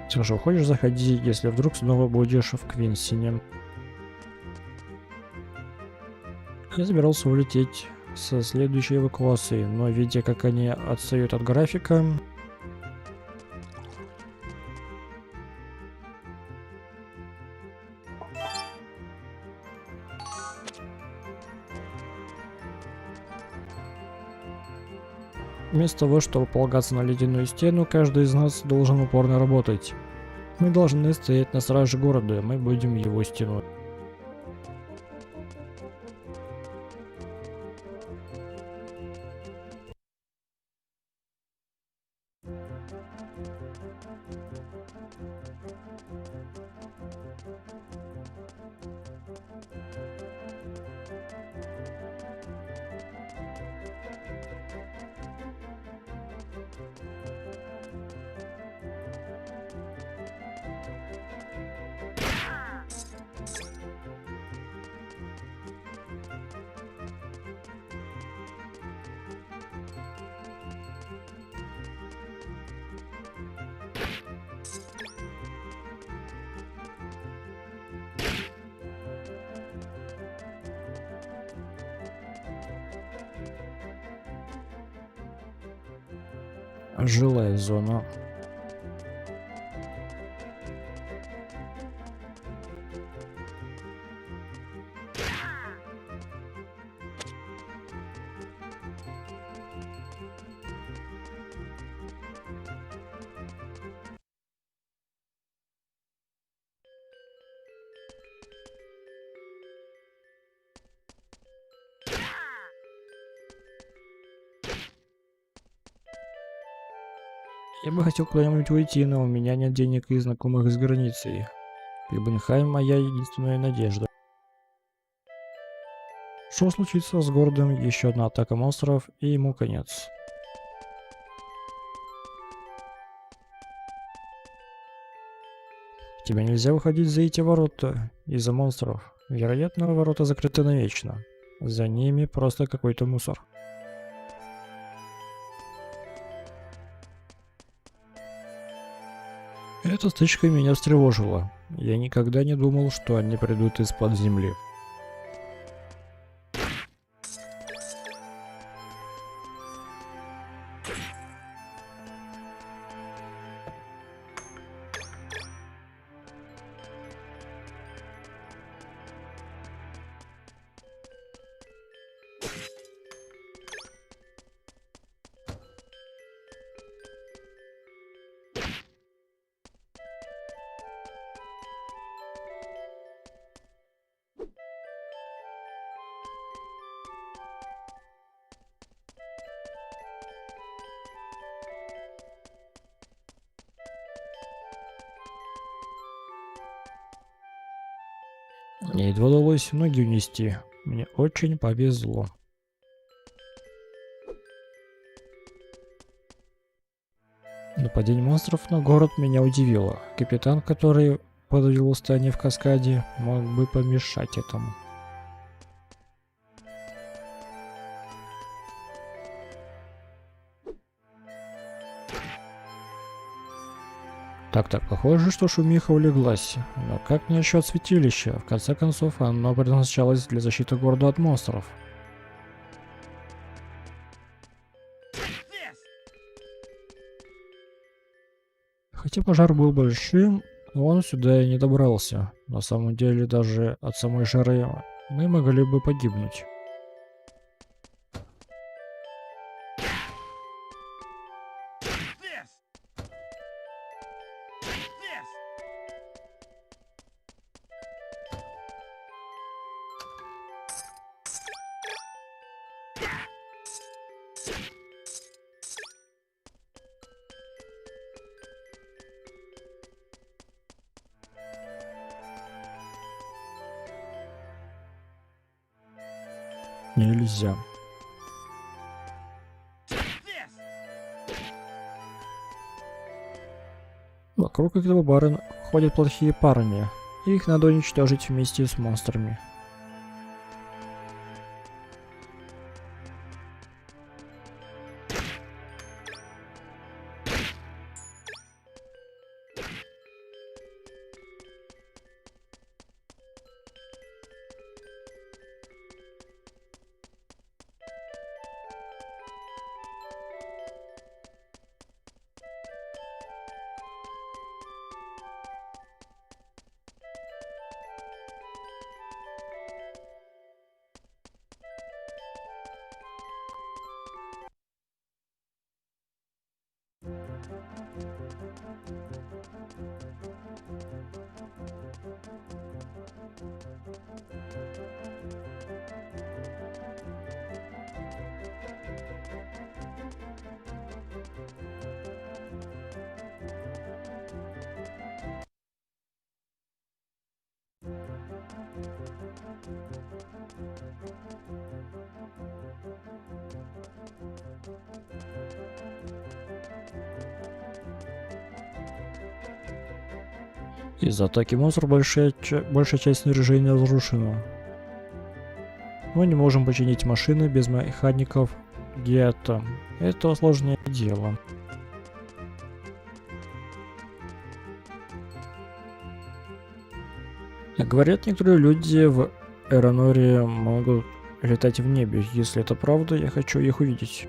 Все же хочешь, заходи, если вдруг снова будешь в Квинсине. Я собирался улететь со следующей эвакуацией, но видя, как они отстают от графика, вместо того, чтобы полагаться на ледяную стену, каждый из нас должен упорно работать. Мы должны стоять на страже города, мы будем его стянуть. Жилая зона. Я бы хотел куда-нибудь уйти, но у меня нет денег и знакомых с границей. Пибенхайм — моя единственная надежда. Что случится с городом? Еще одна атака монстров, и ему конец. Тебе нельзя выходить за эти ворота из-за монстров. Вероятно, ворота закрыты навечно. За ними просто какой-то мусор. Эта стычка меня встревожила. Я никогда не думал, что они придут из-под земли. Мне едва удалось ноги унести. Мне очень повезло. Нападение монстров на город меня удивило. Капитан, который подавил восстание в каскаде, мог бы помешать этому. Так, похоже, что шумиха улеглась. Но как насчет святилища? В конце концов, оно предназначалось для защиты города от монстров. Хотя пожар был большим, он сюда и не добрался. На самом деле, даже от самой жары мы могли бы погибнуть. Нельзя. Вокруг этого бара ходят плохие парни. Их надо уничтожить вместе с монстрами. Из-за атаки монстров большая часть снаряжения разрушена. Мы не можем починить машины без механиков гетто. Это сложное дело. Говорят, некоторые люди в Эроноре могут летать в небе. Если это правда, я хочу их увидеть.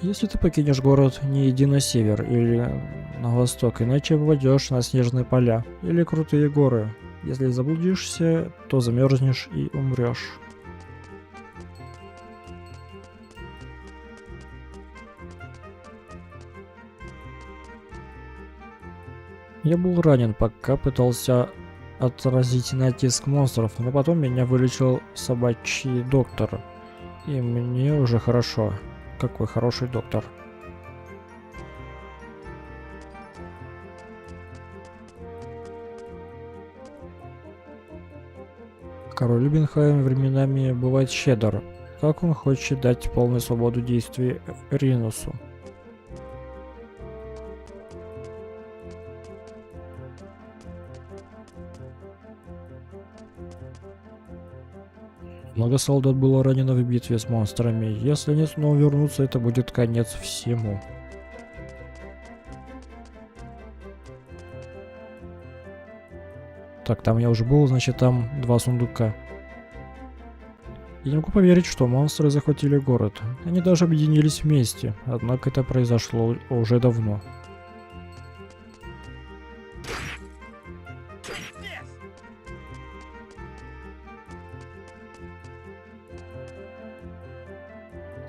Если ты покинешь город, не иди на север или на восток, иначе попадешь на снежные поля или крутые горы. Если заблудишься, то замерзнешь и умрешь. Я был ранен, пока пытался отразить натиск монстров, но потом меня вылечил собачий доктор. И мне уже хорошо. Какой хороший доктор. Король Любенхайм временами бывает щедр. Как он хочет дать полную свободу действий Ринусу. Много солдат было ранено в битве с монстрами. Если они снова вернутся, это будет конец всему. Так, там я уже был, значит там 2 сундука. Я не могу поверить, что монстры захватили город. Они даже объединились вместе, однако это произошло уже давно.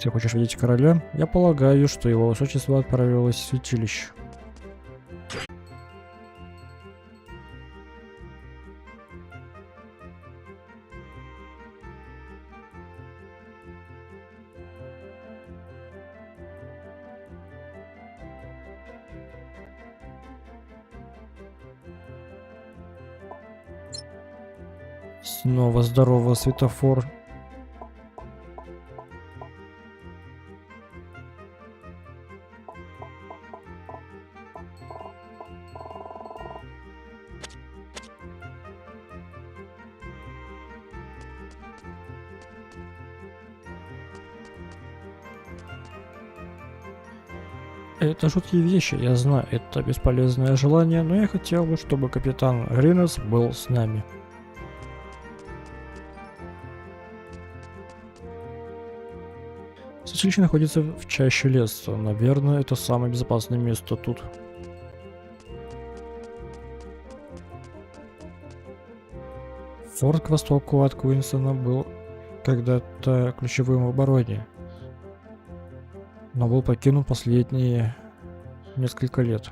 Ты хочешь видеть короля? Я полагаю, что его высочество отправилось в святилище. Снова здорово, светофор. Это жуткие вещи, я знаю, это бесполезное желание, но я хотел бы, чтобы капитан Ринус был с нами. Святилище находится в чаще леса, наверное, это самое безопасное место тут. Форт к востоку от Куинсона был когда-то ключевым в обороне, но был покинут последние несколько лет.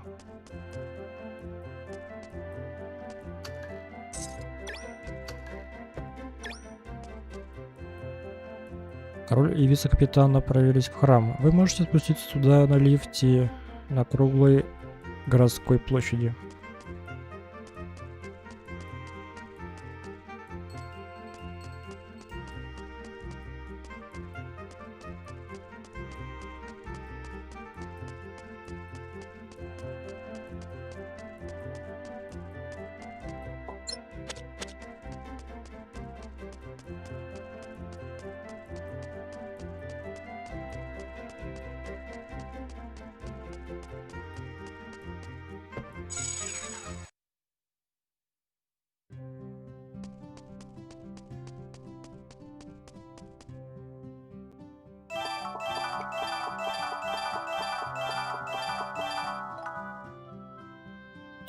Король и вице-капитан направились в храм. Вы можете спуститься туда на лифте на круглой городской площади.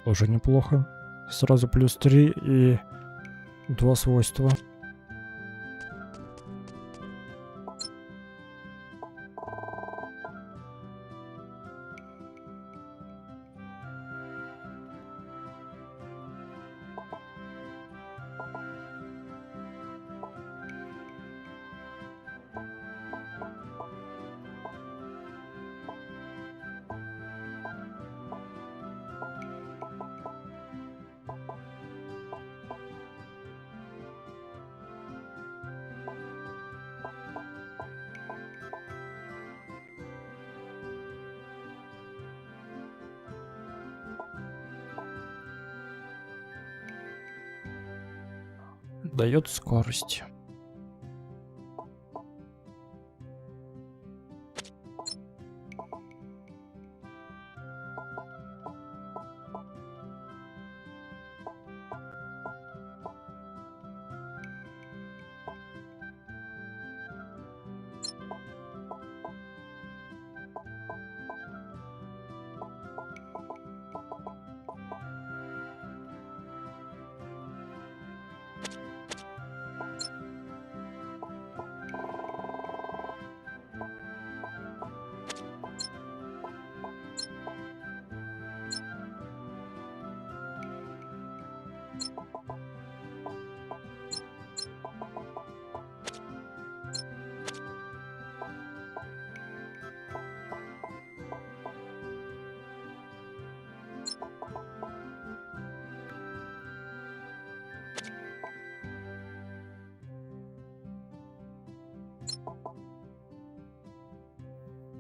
Тоже неплохо. Сразу плюс 3 и 2 свойства. дает скорость.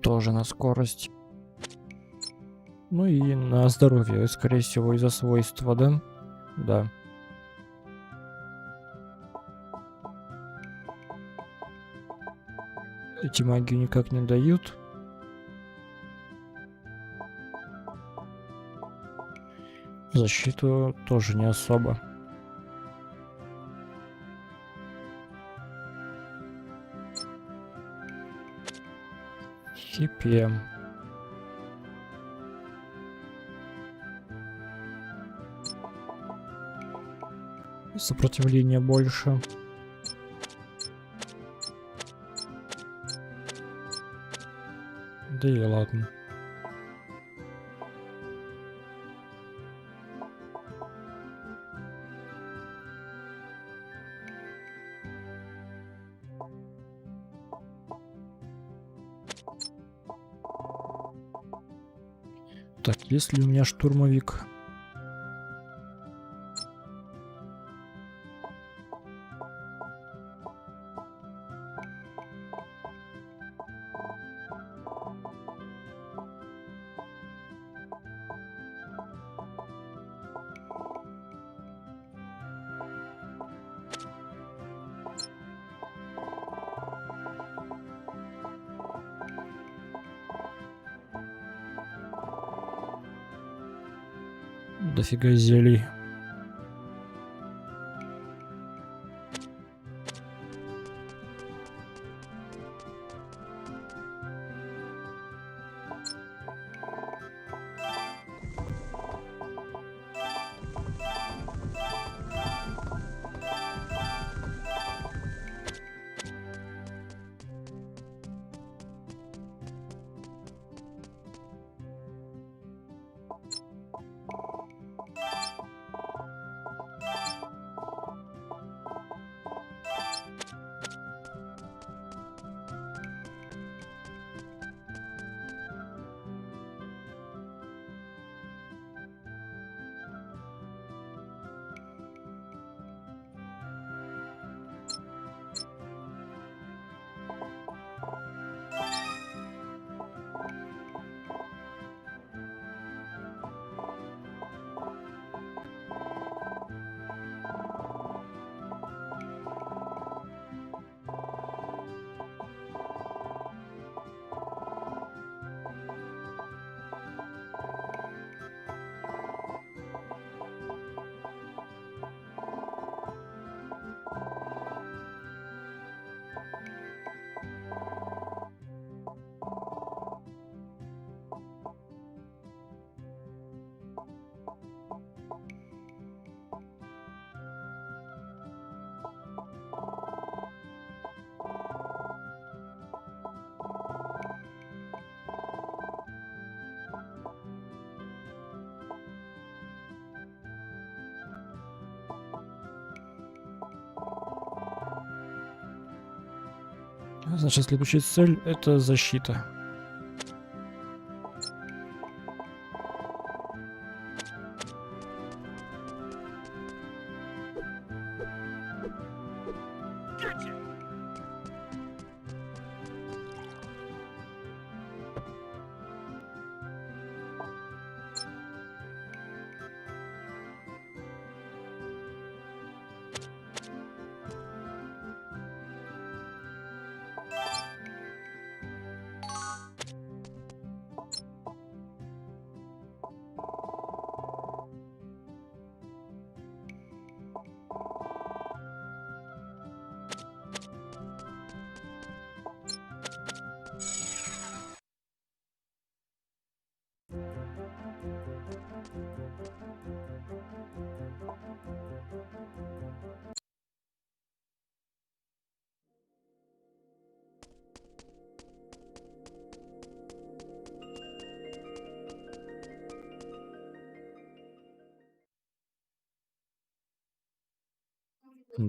Тоже на скорость. Ну и на здоровье, скорее всего, из-за свойства, да? Да. Эти магию никак не дают. Защиту тоже не особо. Хипе. Сопротивление больше. Да и ладно. Так, есть ли у меня штурмовик? Дофига зелий. Значит, следующая цель — это защита.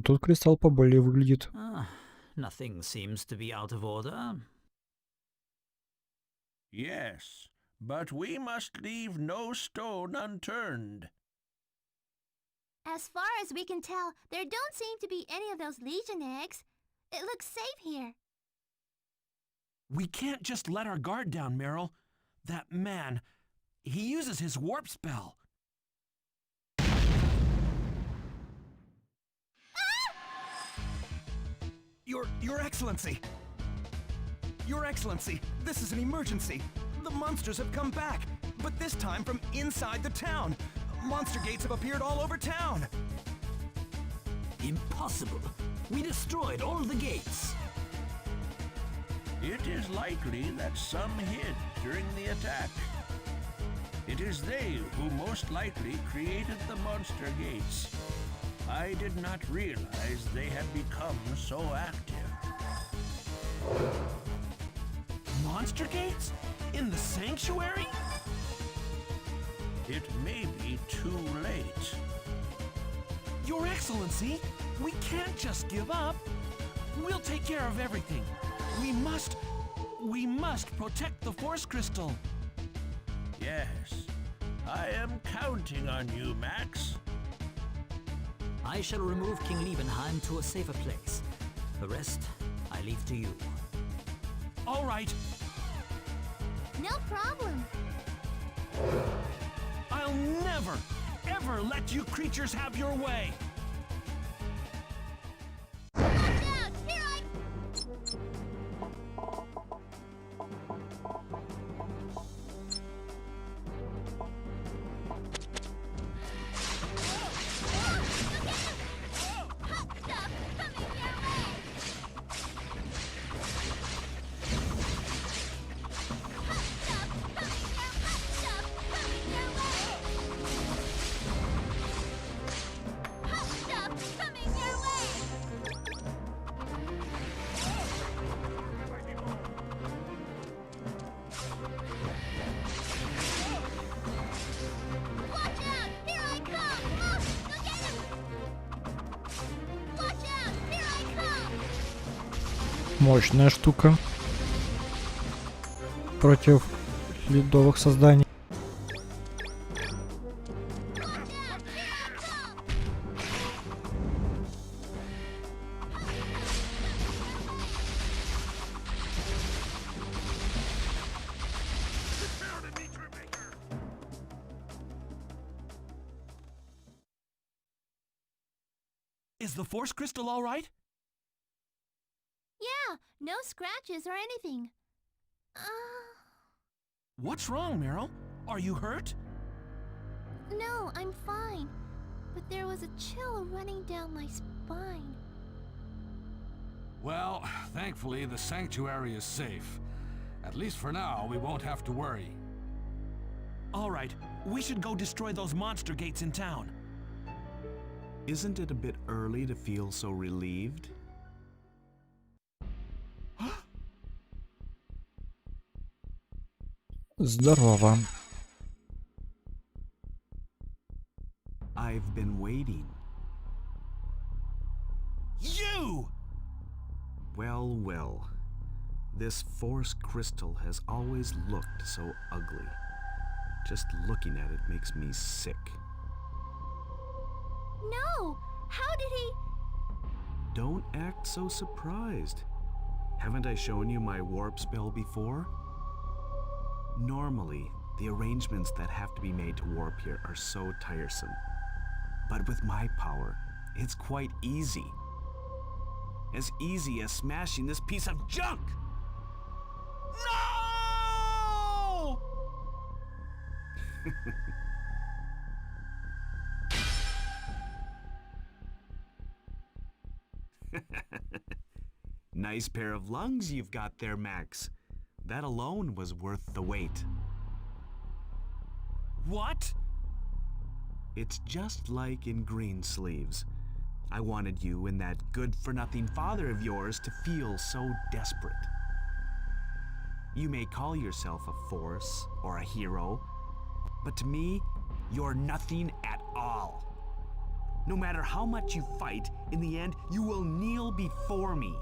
Тут кристалл поболее выглядит. Nothing seems to be out of order. Yes, but we must leave no stone unturned. As far as we can tell, there don't seem to be any of those Legion eggs. It looks safe here. We can't just let our guard down, Meryl. That man, he uses his warp spell. Your Excellency! Your Excellency, this is an emergency. The monsters have come back, but this time from inside the town. Monster gates have appeared all over town. Impossible. We destroyed all the gates. It is likely that some hid during the attack. It is they who most likely created the monster gates. I did not realize they had become so active. Monster gates? In the sanctuary? It may be too late. Your Excellency, we can't just give up. We'll take care of everything. We must protect the Force Crystal. Yes, I am counting on you, Max. I shall remove King Liebenheim to a safer place. The rest, I leave to you. All right. No problem. I'll never, ever let you creatures have your way. Watch out! Here I... Мощная штука. Против ледовых созданий. Is the Force Crystal all right? Yeah, no scratches or anything. What's wrong, Meryl? Are you hurt? No, I'm fine. But there was a chill running down my spine. Well, thankfully the sanctuary is safe. At least for now, we won't have to worry. All right, we should go destroy those monster gates in town. Isn't it a bit early to feel so relieved? Здорово. I've been waiting. You! Well, well. This Force Crystal has always looked so ugly. Just looking at it makes me sick. No! How did he... Don't act so surprised. Haven't I shown you my warp spell before? Normally, the arrangements that have to be made to warp here are so tiresome. But with my power, it's quite easy. As easy as smashing this piece of junk! No! Nice pair of lungs you've got there, Max. That alone was worth the wait. What? It's just like in Greensleeves. I wanted you and that good-for-nothing father of yours to feel so desperate. You may call yourself a force or a hero, but to me, you're nothing at all. No matter how much you fight, in the end, you will kneel before me.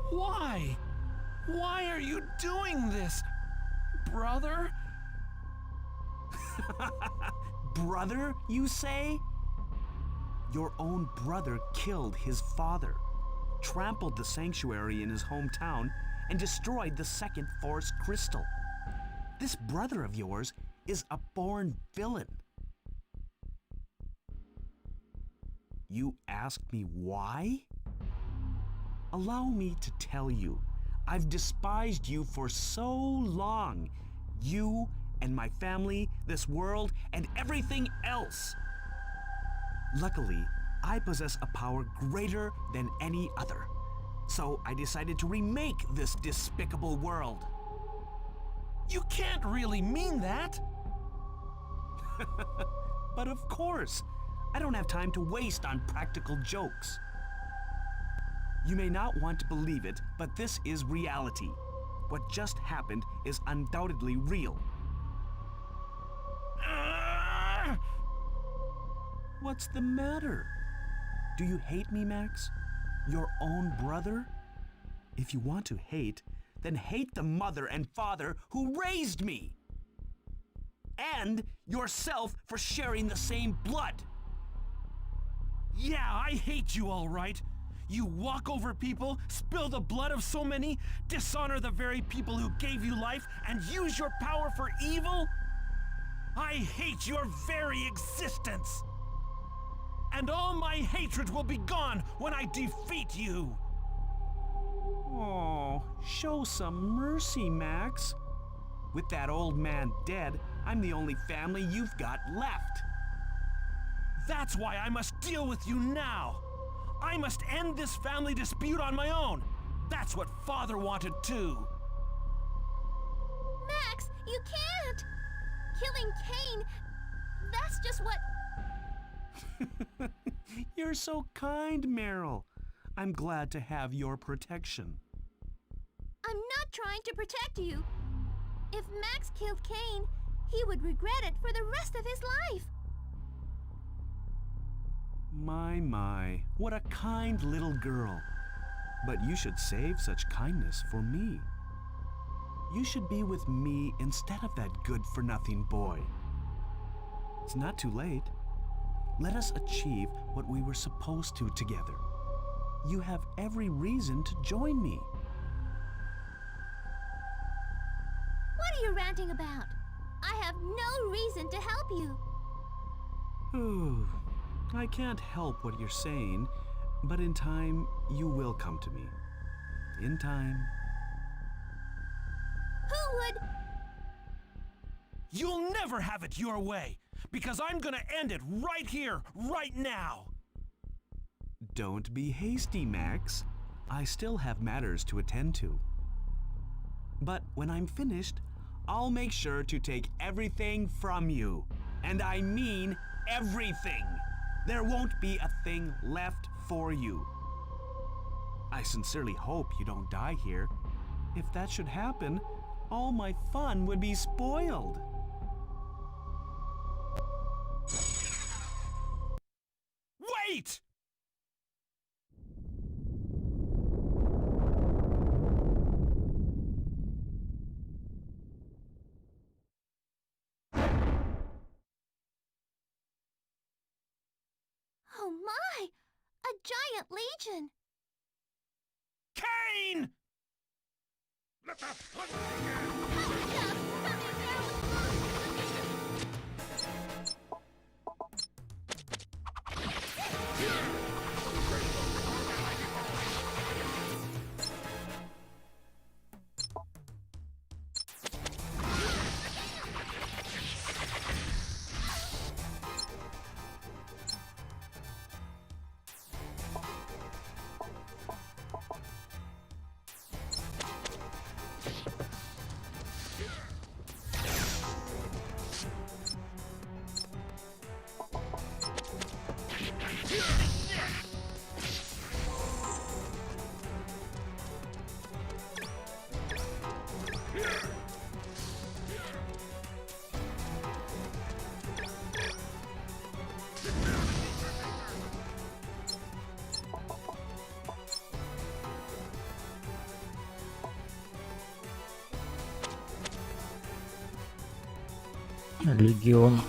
Why? Why are you doing this, brother? Brother, you say? Your own brother killed his father, trampled the sanctuary in his hometown, and destroyed the second Force crystal. This brother of yours is a born villain. You asked me why? Allow me to tell you, I've despised you for so long. You and my family, this world, and everything else. Luckily, I possess a power greater than any other. So I decided to remake this despicable world. You can't really mean that. But of course, I don't have time to waste on practical jokes. You may not want to believe it, but this is reality. What just happened is undoubtedly real. What's the matter? Do you hate me, Max? Your own brother? If you want to hate, then hate the mother and father who raised me. And yourself for sharing the same blood. Yeah, I hate you, all right. You walk over people, spill the blood of so many, dishonor the very people who gave you life, and use your power for evil? I hate your very existence. And all my hatred will be gone when I defeat you. Oh, show some mercy, Max. With that old man dead, I'm the only family you've got left. That's why I must deal with you now. I must end this family dispute on my own. That's what Father wanted too. Max, you can't! Killing Cain, that's just what... You're so kind, Meryl. I'm glad to have your protection. I'm not trying to protect you. If Max killed Cain, he would regret it for the rest of his life. My, what a kind little girl. But you should save such kindness for me. You should be with me instead of that good-for-nothing boy. It's not too late. Let us achieve what we were supposed to together. You have every reason to join me. What are you ranting about? I have no reason to help you. Ooh, I can't help what you're saying, but in time, you will come to me. In time. Who would... You'll never have it your way, because I'm gonna end it right here, right now. Don't be hasty, Max. I still have matters to attend to. But when I'm finished, I'll make sure to take everything from you. And I mean everything. There won't be a thing left for you. I sincerely hope you don't die here. If that should happen, all my fun would be spoiled. Wait! Oh my! A giant legion! Cain! Легион.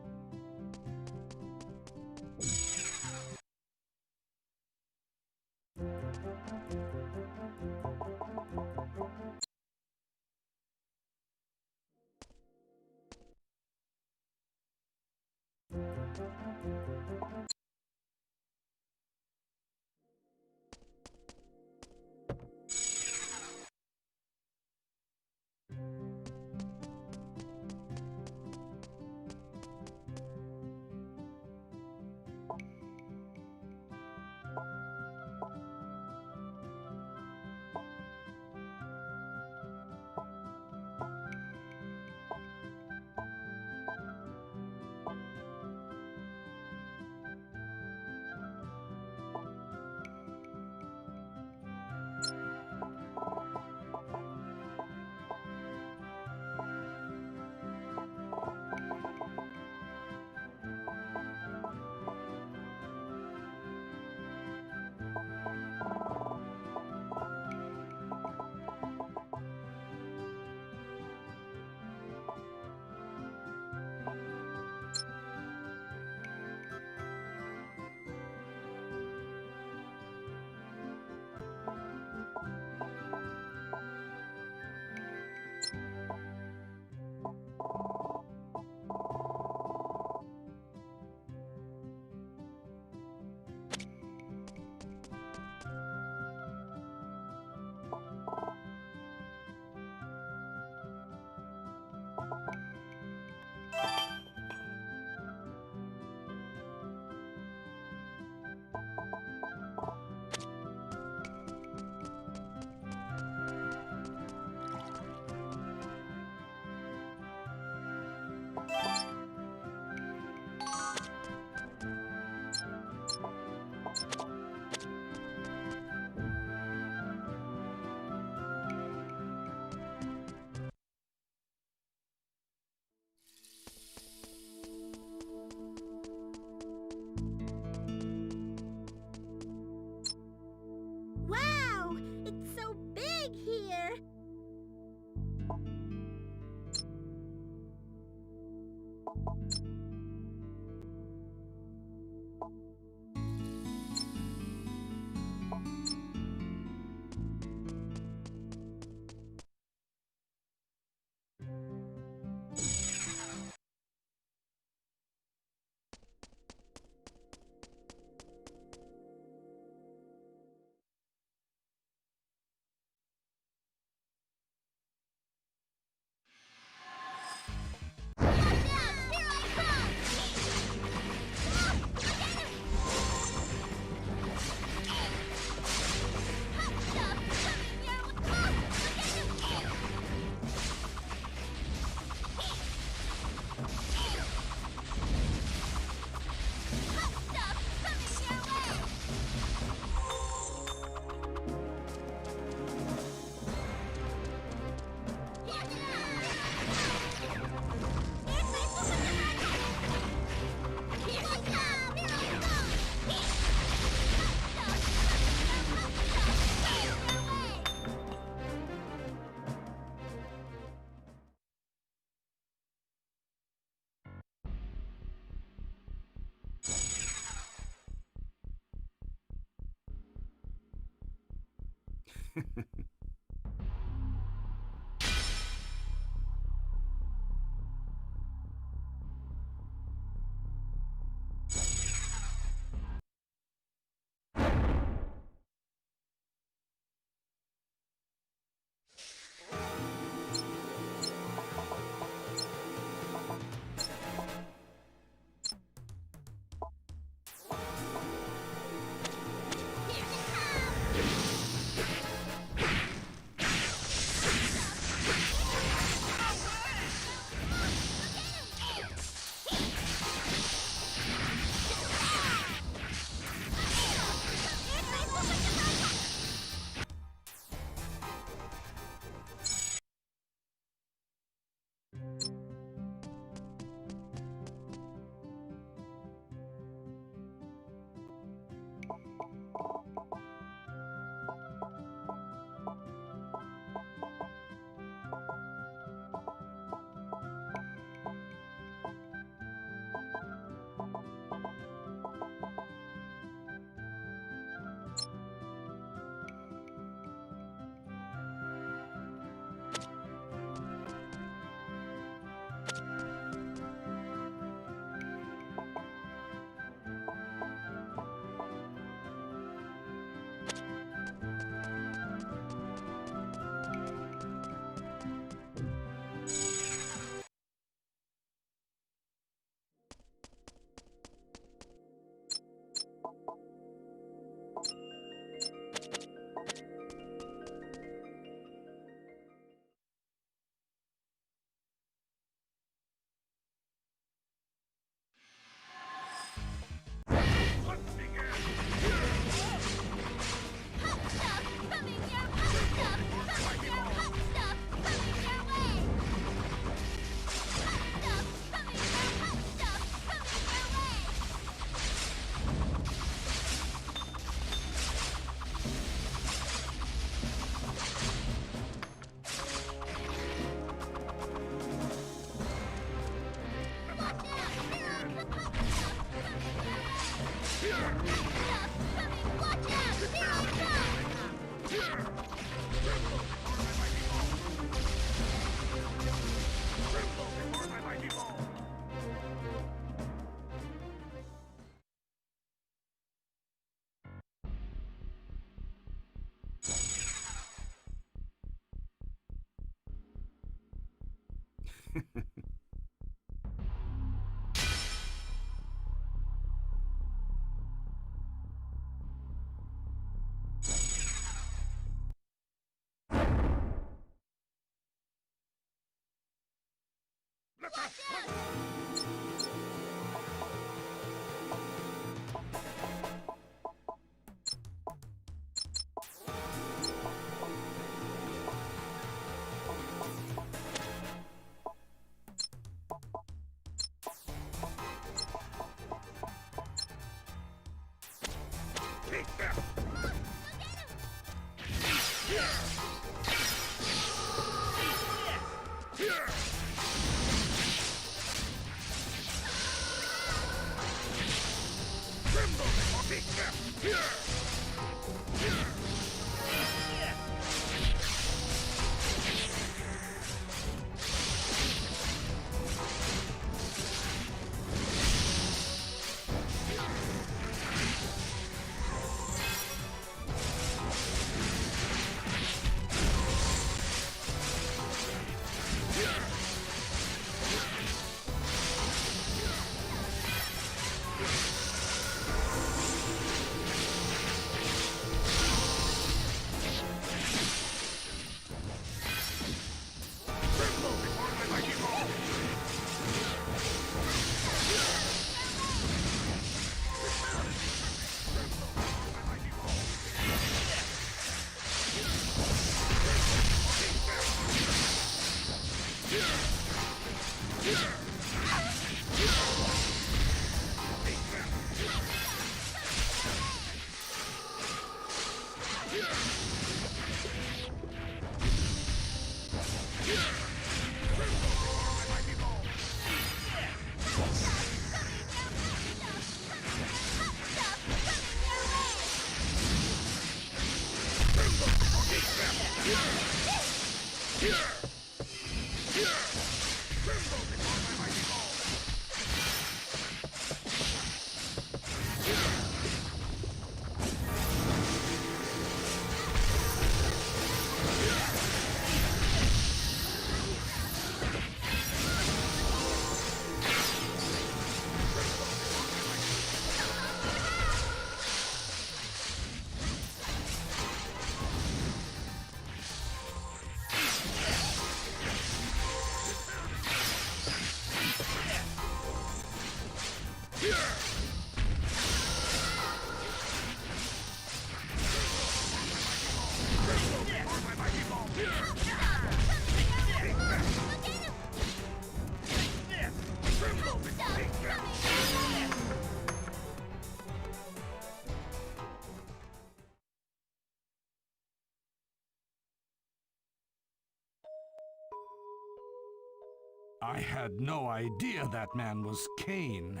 I had no idea that man was Cain.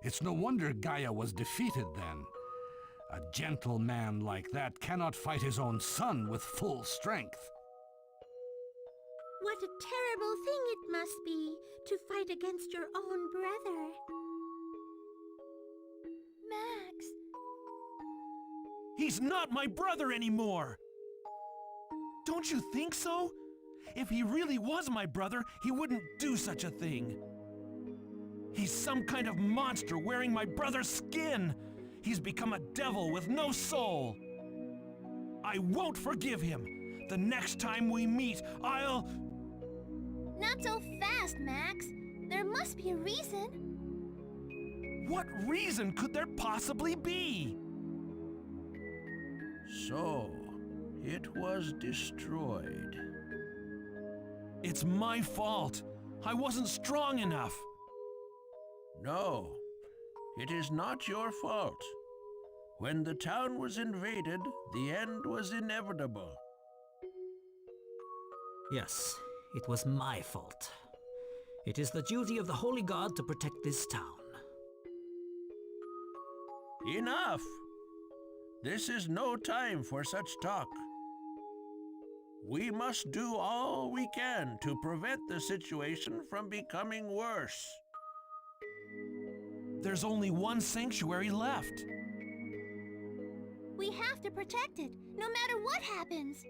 It's no wonder Gaia was defeated then. A gentle man like that cannot fight his own son with full strength. What a terrible thing it must be to fight against your own brother. Max, He's not my brother anymore! Don't you think so? If he really was my brother, he wouldn't do such a thing. He's some kind of monster wearing my brother's skin. He's become a devil with no soul. I won't forgive him. The next time we meet, I'll... not so fast, Max. There must be a reason. What reason could there possibly be? So, it was destroyed. It's my fault. I wasn't strong enough. No, it is not your fault. When the town was invaded, the end was inevitable. Yes, it was my fault. It is the duty of the Holy God to protect this town. Enough! This is no time for such talk. We must do all we can to prevent the situation from becoming worse. There's only one sanctuary left. We have to protect it, no matter what happens.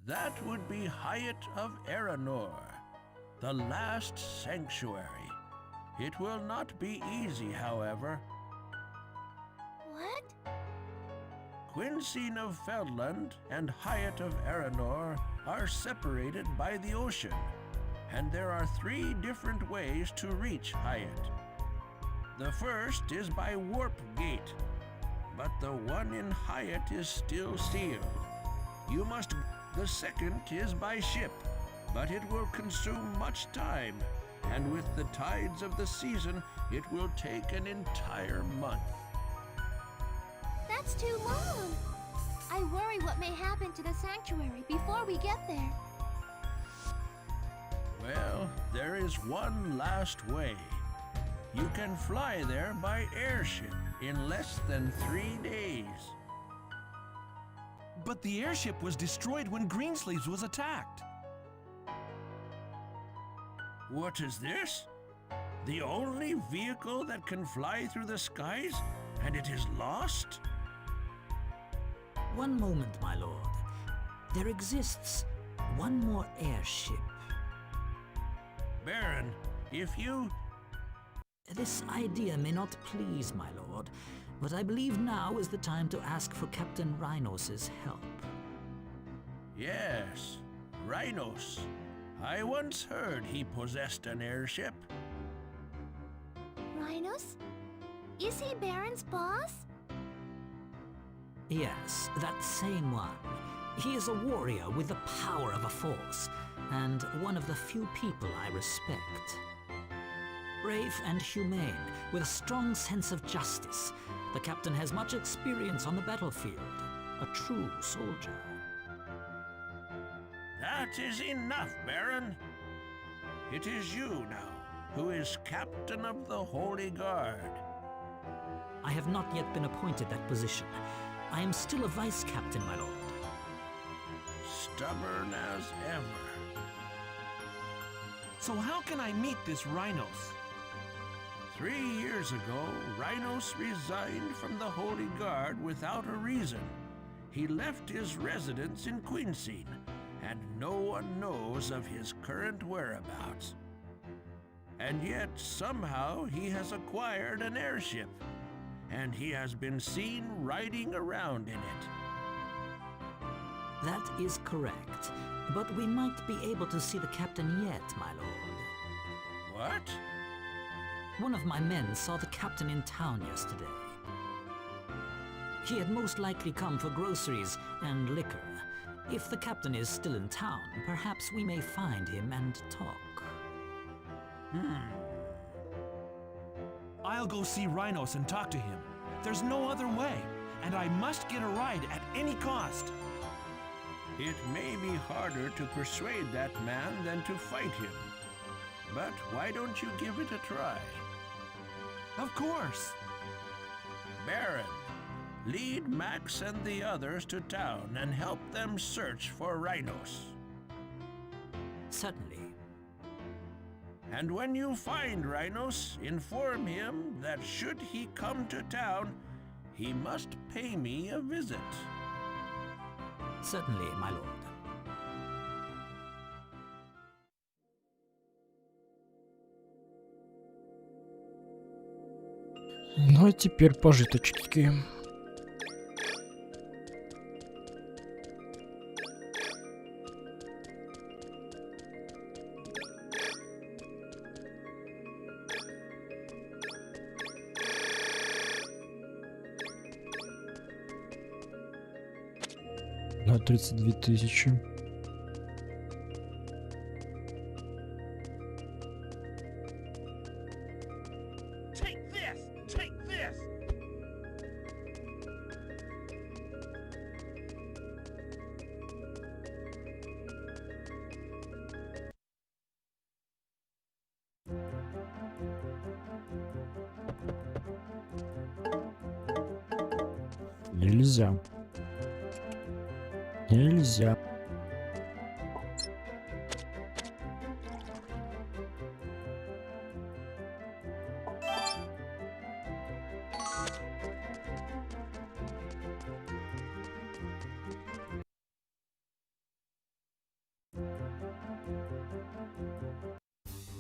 That would be Hyatt of Aranor, the last sanctuary. It will not be easy, however. What? Quincy of Feldland and Hyatt of Aranor are separated by the ocean, and there are 3 different ways to reach Hyatt. The first is by Warp Gate, but the one in Hyatt is still sealed. You must... The second is by ship, but it will consume much time, and with the tides of the season, it will take an entire month. That's too long. I worry what may happen to the sanctuary before we get there. Well, there is one last way. You can fly there by airship in less than 3 days. But the airship was destroyed when Greensleeves was attacked. What is this? The only vehicle that can fly through the skies, and it is lost? One moment, my lord. There exists one more airship. Baron, if you... This idea may not please my lord, but I believe now is the time to ask for Captain Rhinos' help. Yes, Rhinos. I once heard he possessed an airship. Rhinos? Is he Baron's boss? Yes, that same one. He is a warrior with the power of a force, and one of the few people I respect. Brave and humane, with a strong sense of justice, the captain has much experience on the battlefield. A true soldier. That is enough, Baron. It is you now who is captain of the Holy Guard. I have not yet been appointed that position. I am still a vice captain, my lord. Stubborn as ever. So how can I meet this Rhinos? 3 years ago, Rhinos resigned from the Holy Guard without a reason. He left his residence in Quincy, and no one knows of his current whereabouts. And yet, somehow, he has acquired an airship, and he has been seen riding around in it. That is correct, but we might be able to see the captain yet, my lord. What? One of my men saw the captain in town yesterday. He had most likely come for groceries and liquor. If the captain is still in town, perhaps we may find him and talk. I'll go see Rhinos and talk to him. There's no other way, and I must get a ride at any cost. It may be harder to persuade that man than to fight him. but why don't you give it a try? Of course. Baron, lead Max and the others to town and help them search for rhinos. Certainly. And when you find Rhinos, inform him that should he come to town, he must pay me a visit. Certainly, my lord. Ну а теперь пожиточки. На 32 тысячи. Take this! Take this! Нельзя. Нельзя.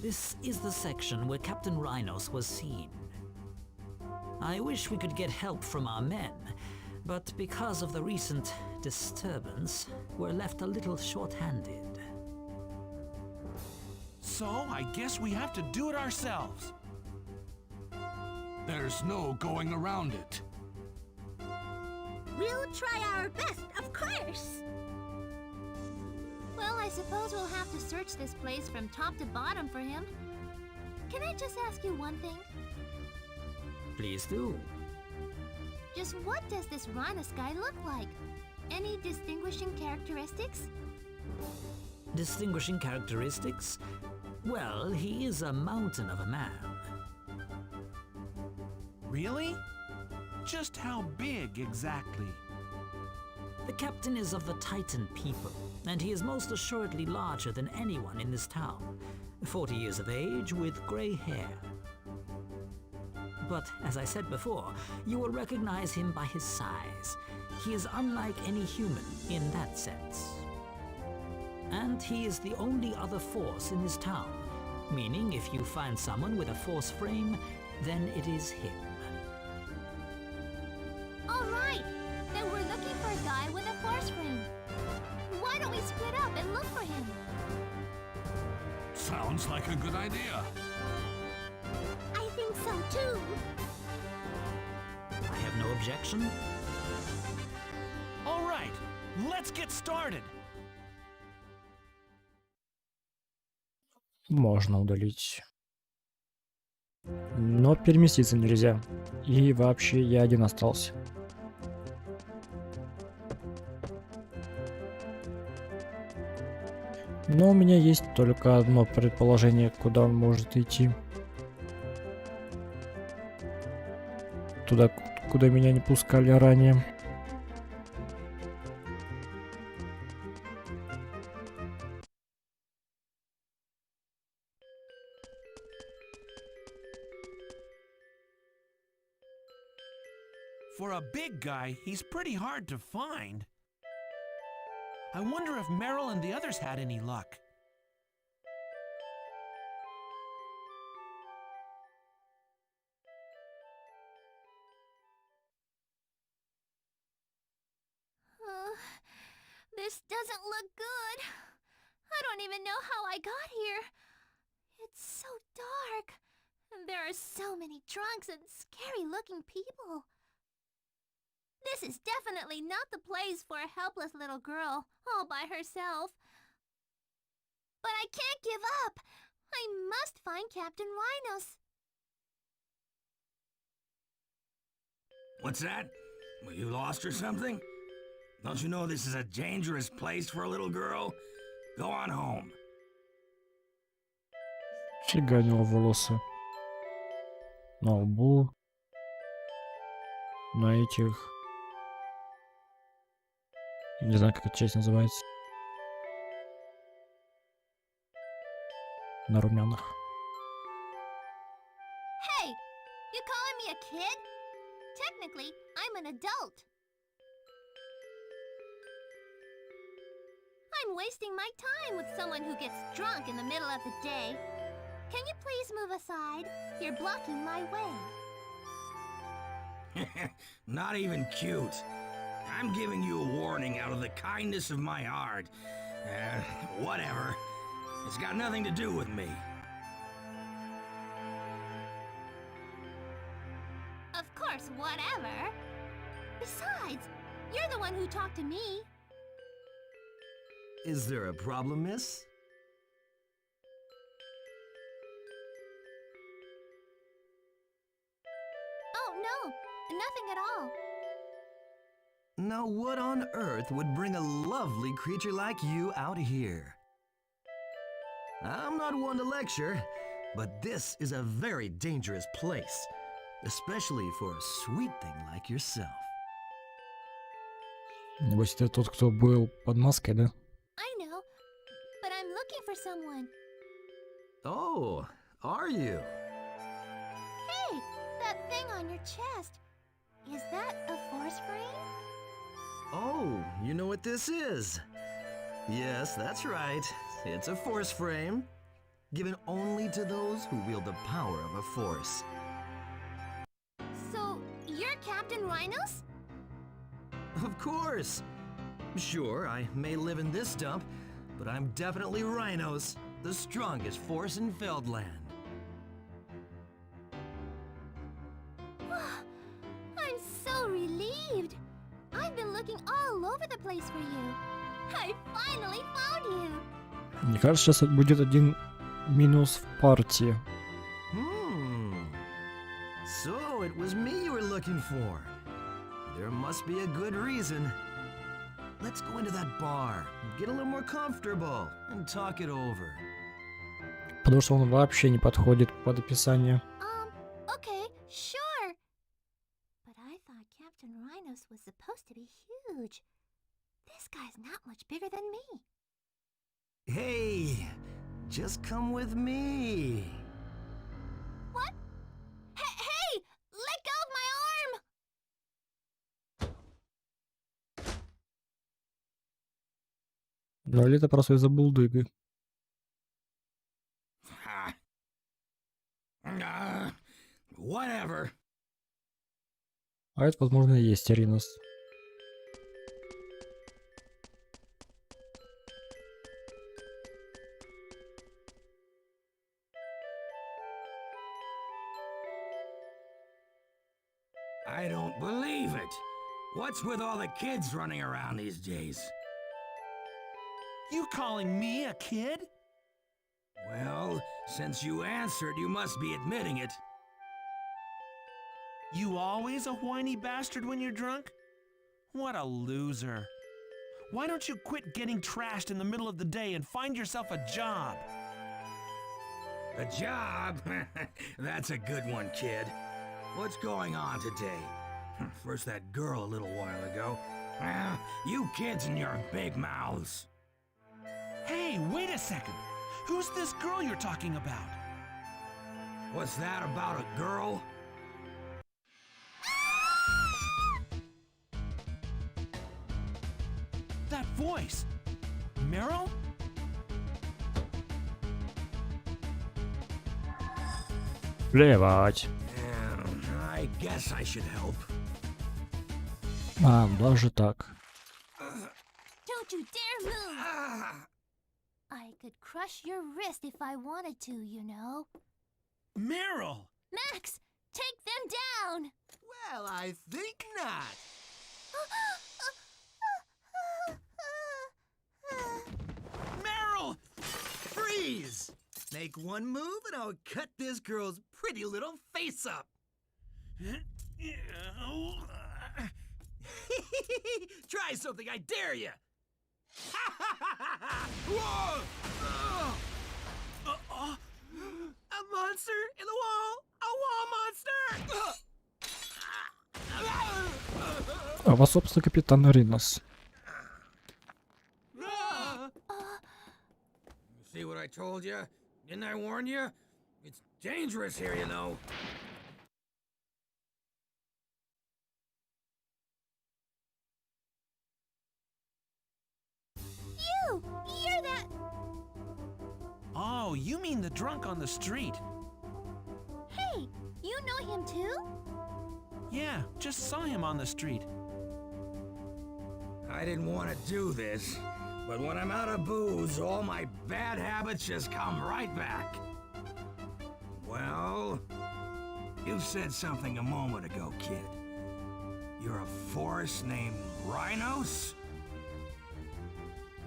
This is the section where Captain Rhinos was seen. I wish we could get help from our men, but because of the recent disturbance, we're left a little short-handed. So I guess we have to do it ourselves. There's no going around it. We'll try our best, of course. Well, I suppose we'll have to search this place from top to bottom for him. Can I just ask you one thing? Please do. Just what does this Rhinus guy look like? Any distinguishing characteristics? Distinguishing characteristics? Well, he is a mountain of a man. Really? Just how big exactly? The captain is of the Titan people, and he is most assuredly larger than anyone in this town. 40 years of age with gray hair. But, as I said before, you will recognize him by his size. He is unlike any human in that sense. And he is the only other force in this town, meaning if you find someone with a force frame, then it is him. All right! Then we're looking for a guy with a force frame. Why don't we split up and look for him? Sounds like a good idea. I think so too. I have no objection. All right, let's get started. Можно удалить. Но переместиться нельзя. И вообще я один остался. Но у меня есть только одно предположение, куда он может идти. Туда, куда меня не пускали ранее. For a big guy, he's pretty hard to find. I wonder if Meryl and the others had any luck. This doesn't look good. I don't even know how I got here. It's so dark. And there are so many trunks and scary-looking people. This is definitely not the place for a helpless little girl, all by herself. But I can't give up. I must find Captain Rhinos. What's that? Were you lost or something? Don't you know this is a dangerous place for a little girl? Go on home. Фига у него волосы. На лбу. На этих... Не знаю, как эта часть называется. На румянах. Hey, you calling me a kid? Technically, I'm an adult. I'm wasting my time with someone who gets drunk in the middle of the day. Can you please move aside? You're blocking my way. Not even cute. I'm giving you a warning out of the kindness of my heart. Whatever. It's got nothing to do with me. Of course, whatever. Besides, you're the one who talked to me. Is there a problem, miss? Oh, no, nothing at all. Now what on earth would bring a lovely creature like you out here? I'm not one to lecture, but this is a very dangerous place, especially for a sweet thing like yourself. Небось, это тот, кто был под маской, да? I know, but I'm looking for someone. Oh, are you? Hey, that thing on your chest. Is that a force frame? Oh, you know what this is? Yes, that's right. It's a force frame, given only to those who wield the power of a force. So, you're Captain Rhinos? Of course. Sure, I may live in this dump, but I'm definitely Rhinos, the strongest force in Feldland. I'm so relieved. I've been looking all over the place for you. I finally found you. Мне кажется, сейчас будет один минус в партии. So it was me you were looking for. There must be a good reason. Let's go into that bar, get a little more comfortable, and talk it over. Потому что он вообще не подходит под описание. Okay, sure. But I thought Captain Rhinos was supposed to be huge. This guy's not much bigger than me. Hey, just come with me. What? Hey! Let go of my arm! Да, или это просто из-за булдыги. Whatever. А это, возможно, и есть Аринос. I don't believe it. What's with all the kids running around these days? You calling me a kid? Well, since you answered, you must be admitting it. You always a whiny bastard when you're drunk? What a loser. Why don't you quit getting trashed in the middle of the day and find yourself a job? A job? That's a good one, kid. What's going on today? First that girl a little while ago. You kids and your big mouths. Hey, wait a second. Who's this girl you're talking about? What's that about a girl? That voice. Meryl? Плевать. I guess I should help. А, даже так. Don't you dare move! I could crush your wrist if I wanted to, you know. Meryl! Max, take them down! Well, I think not. Meryl! Freeze! Make one move and I'll cut this girl's pretty little face up. Try something, I dare you! monster in the wall! A wall monster! А вас, собственно, капитан Ринос. See what I told you? Didn't I warn you? It's dangerous here, you know. You're that... Oh, you mean the drunk on the street? Hey, you know him too? Yeah, just saw him on the street. I didn't want to do this, but when I'm out of booze, all my bad habits just come right back. Well, you said something a moment ago, kid. You're a force named Rhinos?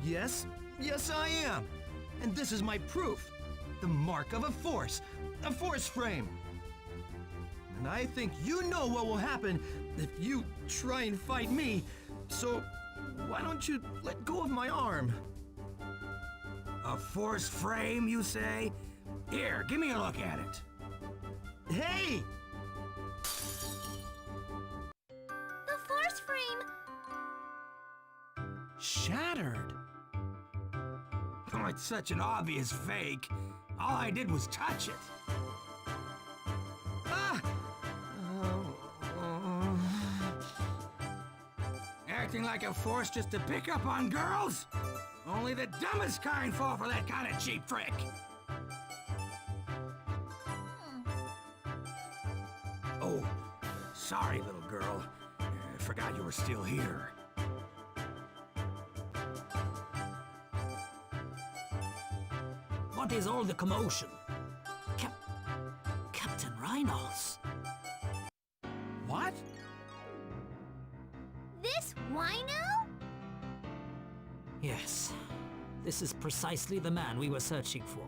Yes, yes I am. And this is my proof. The mark of a force frame. And I think you know what will happen if you try and fight me. So why don't you let go of my arm? A force frame, you say? Here, give me a look at it. Hey! The force frame! Shattered. Oh, it's such an obvious fake. All I did was touch it. Ah! Acting like a force just to pick up on girls? Only the dumbest kind fall for that kind of cheap trick. Oh, sorry, little girl. I forgot you were still here. What is all the commotion? Captain Rhinos. What? This wino? Yes, this is precisely the man we were searching for.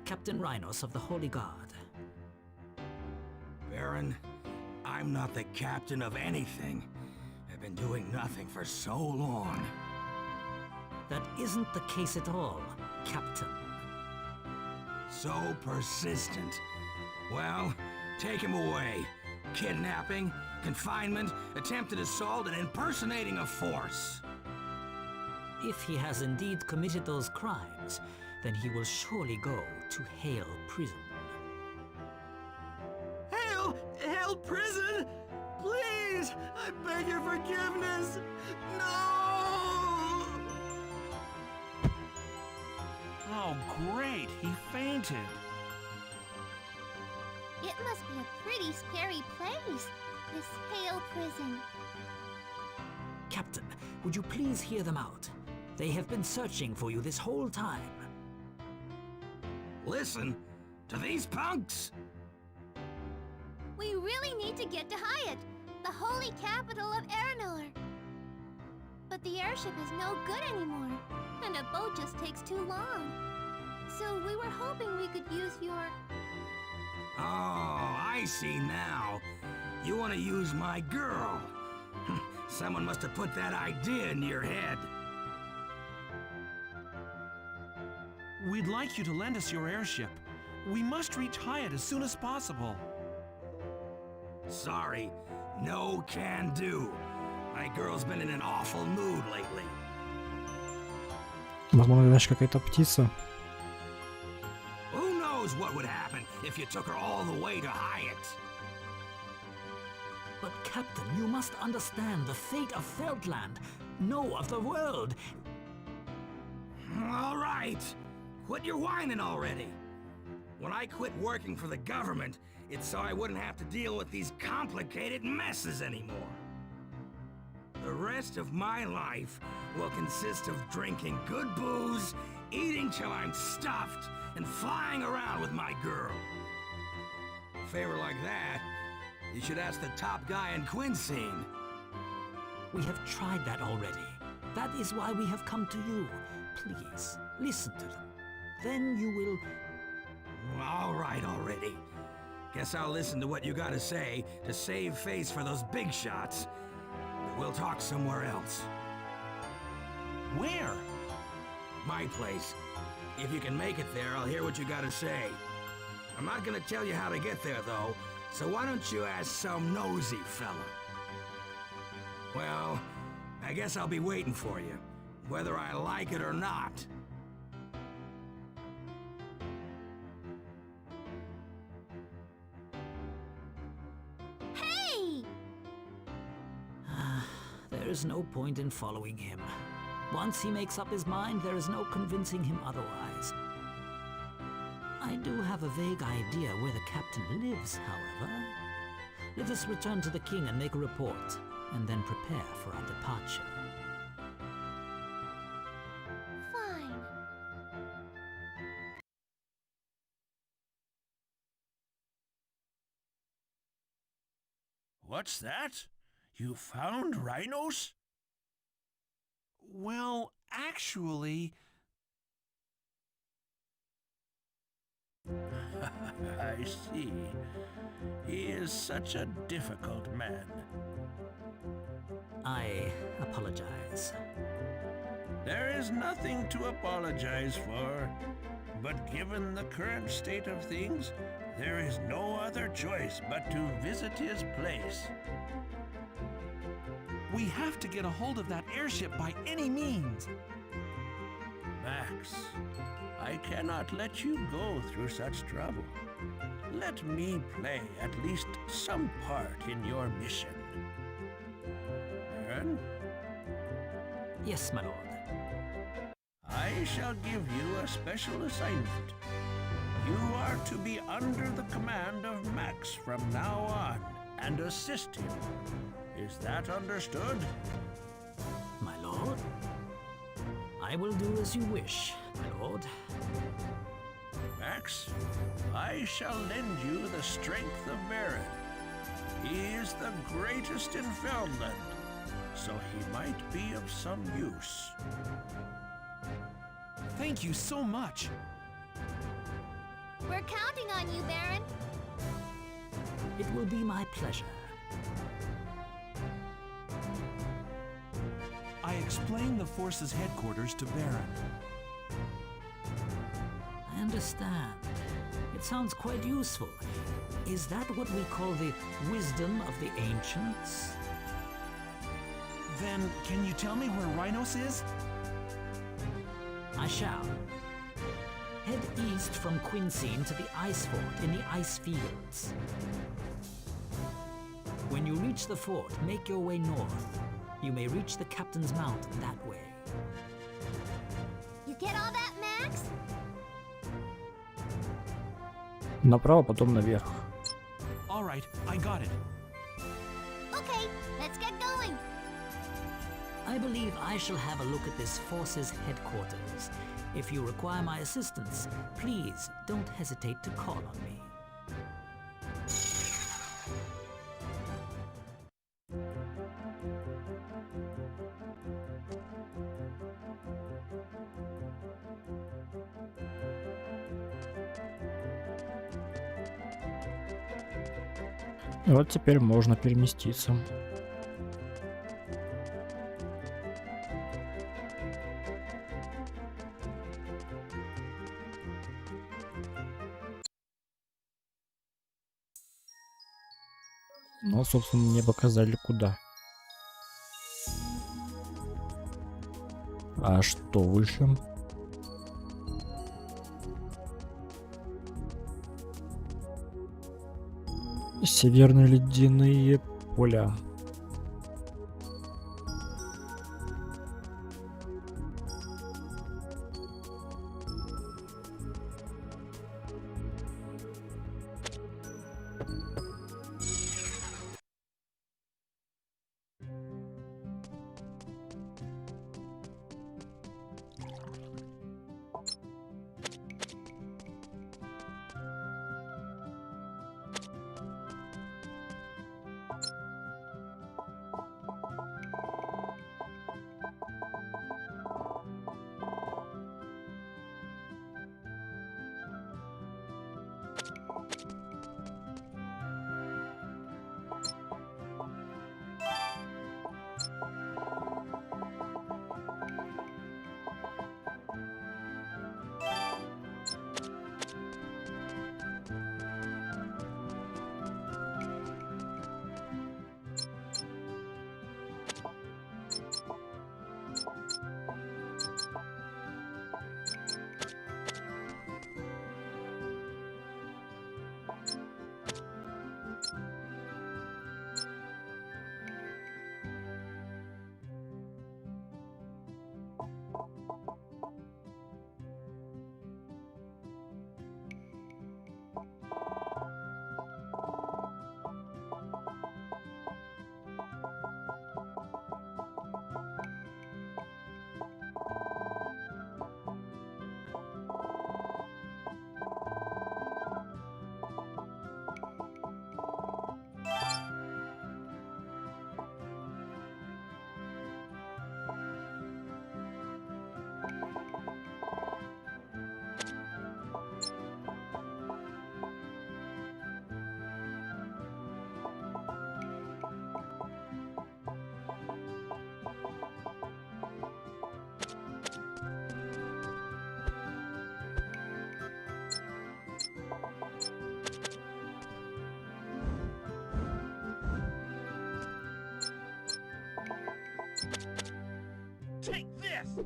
Captain Rhinos of the Holy Guard. Baron, I'm not the captain of anything. I've been doing nothing for so long. That isn't the case at all, Captain. So persistent. Well, take him away. Kidnapping, confinement, attempted assault, and impersonating a force. If he has indeed committed those crimes, then he will surely go to Hale Prison. Hell prison! Please! I beg your forgiveness! No! Oh, great, he fainted. It must be a pretty scary place, this Hale prison. Captain, would you please hear them out? They have been searching for you this whole time. Listen to these punks? We really need to get to Hyatt, the holy capital of Aranor. But the airship is no good anymore, and a boat just takes too long. So we were hoping we could use your... Oh, I see now. You want to use my girl. Someone must have put that idea in your head. We'd like you to lend us your airship. We must reach Hyatt as soon as possible. Sorry, no can do. My girl's been in an awful mood lately. Возможно, значит, какая-то птица. Who knows what would happen if you took her all the way to Hyatt? But Captain, you must understand the fate of Feldland. No, of the world. All right. Quit your whining already. When I quit working for the government, it's so I wouldn't have to deal with these complicated messes anymore. The rest of my life will consist of drinking good booze, eating till I'm stuffed, and flying around with my girl. A favor like that, you should ask the top guy in Quinscene. We have tried that already. That is why we have come to you. Please, listen to them. Then you will... All right already. Guess I'll listen to what you gotta say to save face for those big shots. But we'll talk somewhere else. Where? My place. If you can make it there, I'll hear what you gotta say. I'm not gonna tell you how to get there, though, so why don't you ask some nosy fella? Well, I guess I'll be waiting for you, whether I like it or not. Hey! There is no point in following him. Once he makes up his mind, there is no convincing him otherwise. I do have a vague idea where the captain lives, however. Let us return to the king and make a report, and then prepare for our departure. Fine. What's that? You found rhinos? Well, actually, I see. He is such a difficult man. I apologize. There is nothing to apologize for, but given the current state of things, there is no other choice but to visit his place. we have to get a hold of that airship by any means. Max, I cannot let you go through such trouble. Let me play at least some part in your mission. Aaron? Yes, my lord. I shall give you a special assignment. You are to be under the command of Max from now on and assist him. Is that understood? My lord? I will do as you wish, my lord. Max, I shall lend you the strength of Baron. He is the greatest in Feldland, so he might be of some use. Thank you so much. We're counting on you, Baron. It will be my pleasure. I explained the force's headquarters to Baron. I understand. It sounds quite useful. Is that what we call the wisdom of the ancients? Then, can you tell me where Rhinos is? I shall. Head east from Quinseen to the ice fort in the ice fields. When you reach the fort, make your way north. You may reach the captain's mount that way. You get all that, Max? Направо, потом наверх. All right, I got it. Okay, let's get going. I believe I shall have a look at this force's headquarters. If you require my assistance, please don't hesitate to call on me. Вот теперь можно переместиться. Ну, собственно, мне показали куда. А что выше? Северные ледяные поля. Take this!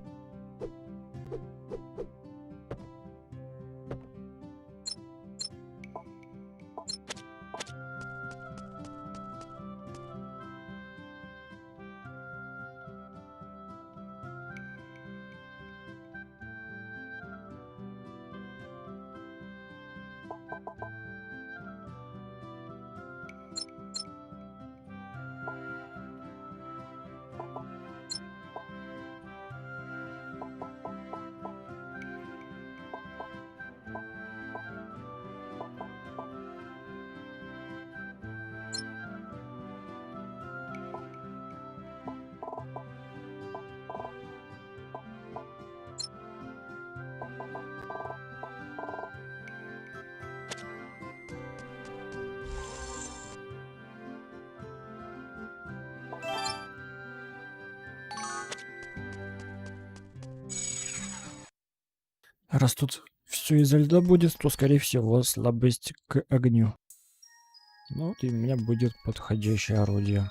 Раз тут все из-за льда будет, то, скорее всего, слабость к огню. Ну вот и у меня будет подходящее орудие.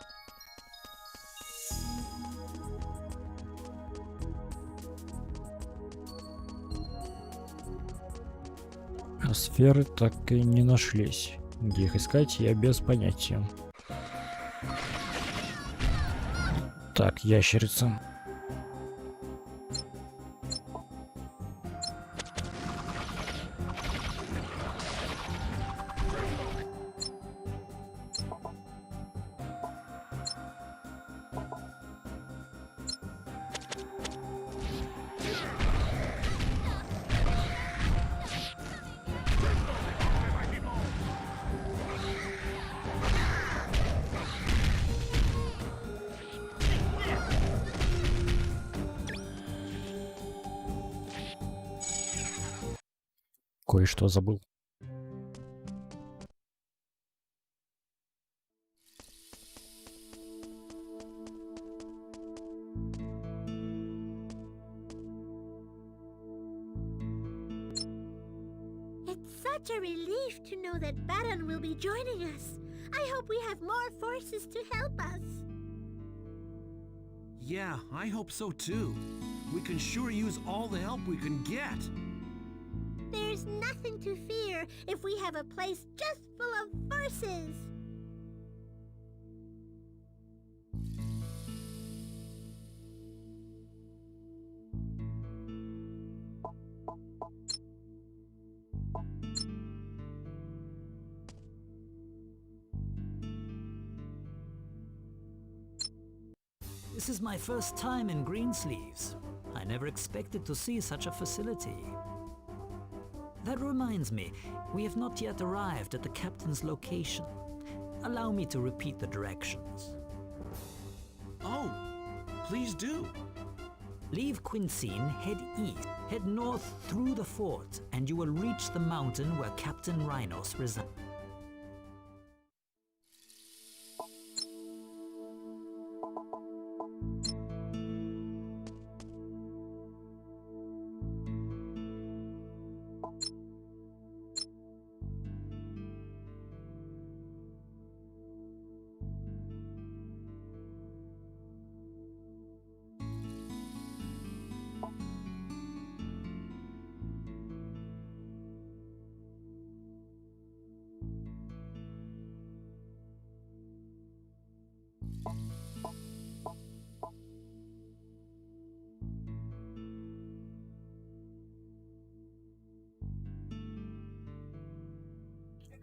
А сферы так и не нашлись. Где их искать, я без понятия. Так, ящерица. Кое-что забыл. It's such a relief to know that Baron will be joining us. I hope we have more forces to help us. Yeah, I hope so too. We can sure use all the help we can get. There's nothing to fear if we have a place just full of forces. This is my first time in Greensleeves. I never expected to see such a facility. That reminds me, we have not yet arrived at the captain's location. Allow me to repeat the directions. Oh, please do. Leave Quinseen, head east, head north through the fort, and you will reach the mountain where Captain Rhinos resides.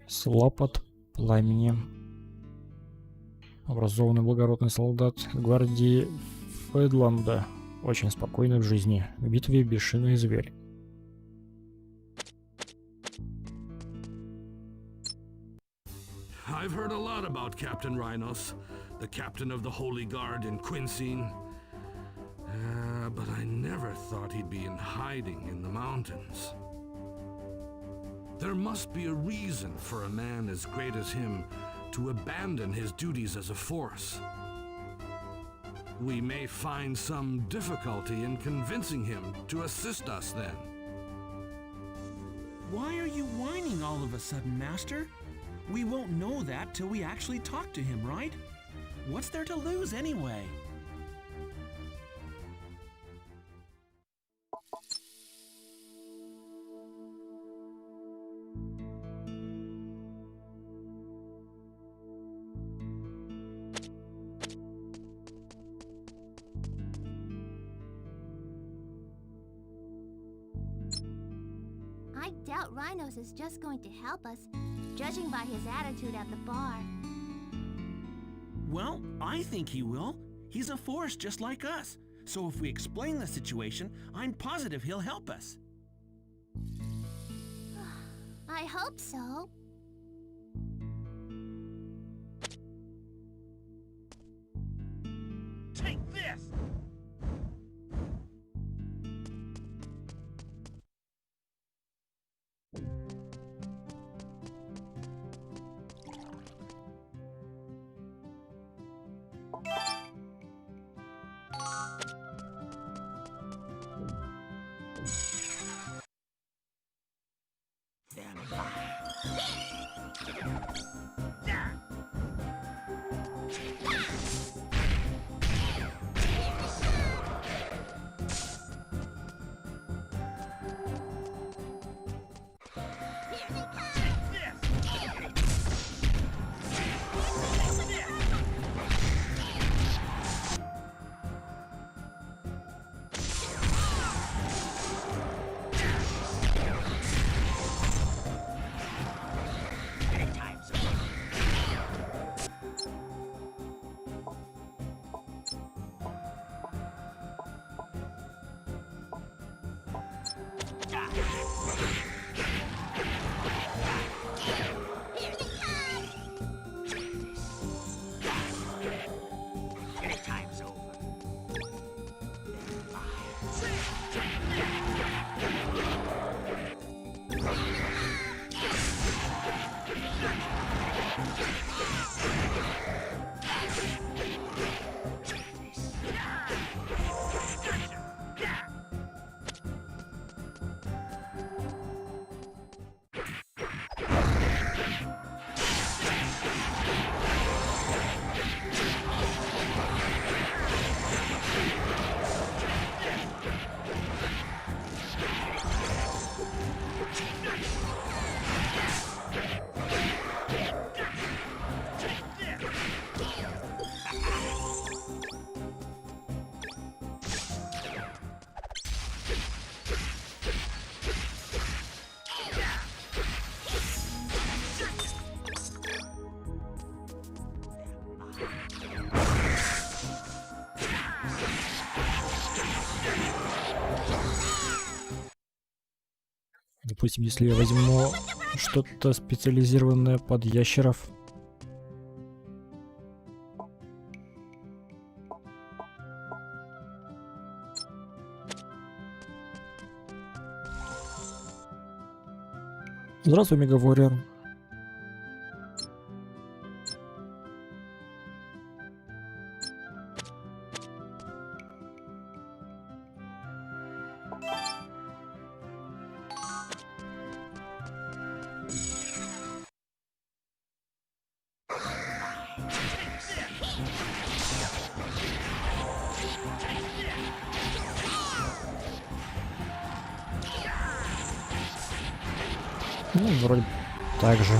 Слаб от пламени. Образованный благородный солдат гвардии Федланда. Очень спокойный в жизни. В битве бесшинный зверь. I've heard a lot about Captain Rhinos, the captain of the Holy Guard in Quinseen. But I never thought he'd be in hiding in the mountains. There must be a reason for a man as great as him to abandon his duties as a force. We may find some difficulty in convincing him to assist us then. Why are you whining all of a sudden, Master? We won't know that till we actually talk to him, right? What's there to lose anyway? doubt Rhinos is just going to help us, judging by his attitude at the bar. Well, I think he will. He's a force just like us. So if we explain the situation, I'm positive he'll help us. I hope so. Take this! Допустим, если я возьму что-то специализированное под ящеров. Здравствуй, Мегаворер. Ну, вроде так же.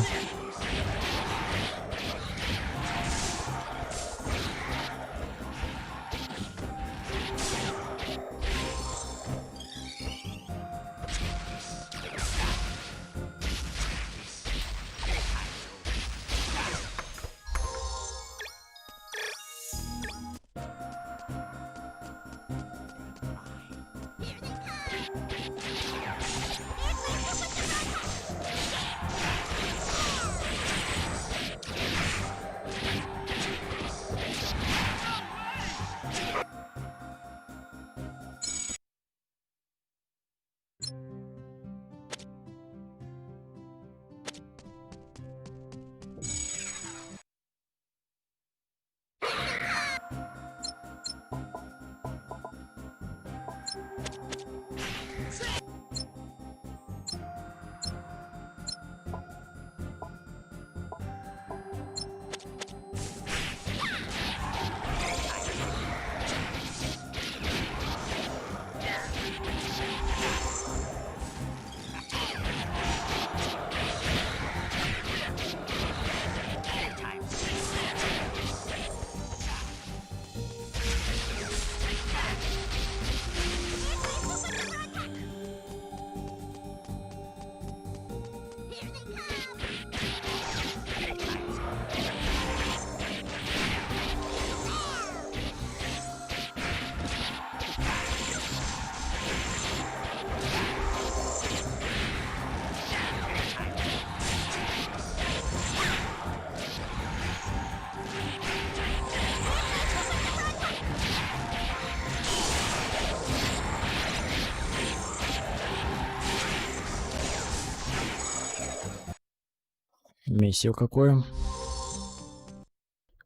Месиво какое.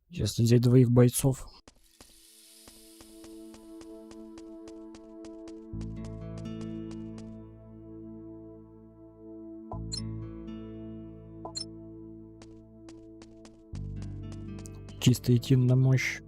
Если взять двоих бойцов. Чисто идти на мощь.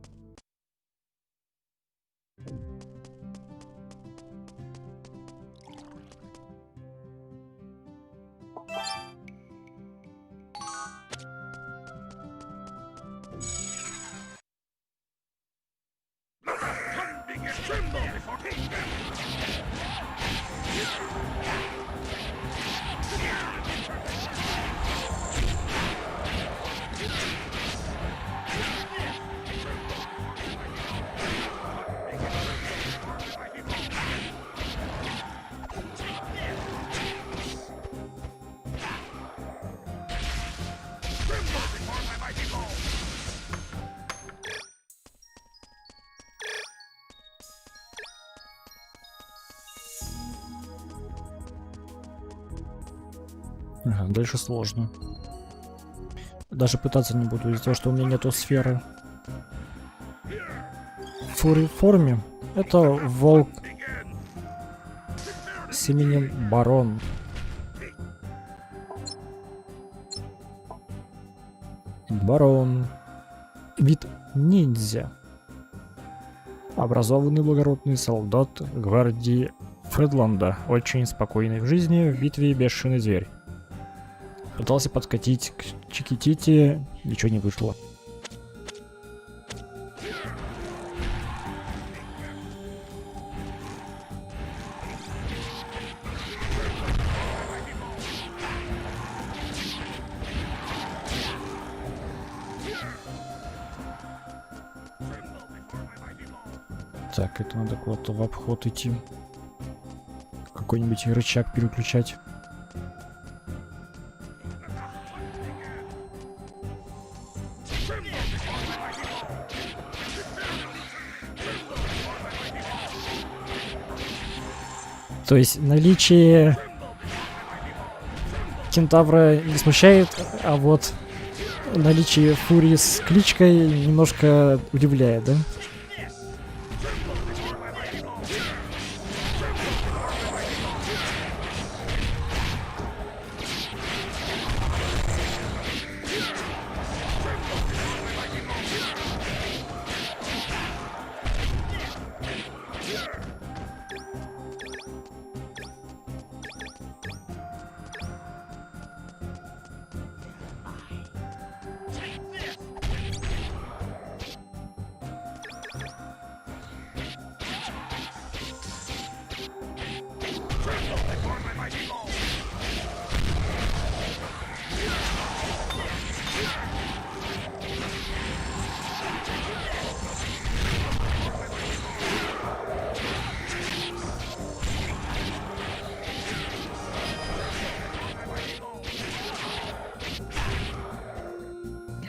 Ага, дальше сложно. Даже пытаться не буду из-за того, что у меня нету сферы. Фури в форме. Это волк с именем Барон. Барон. Вид ниндзя. Образованный благородный солдат гвардии Фредланда. Очень спокойный в жизни, в битве бешеный зверь. Пытался подкатить к Чикитите, ничего не вышло. Так, это надо куда-то в обход идти. Какой-нибудь рычаг переключать. То есть наличие кентавра не смущает, а вот наличие фурии с кличкой немножко удивляет, да?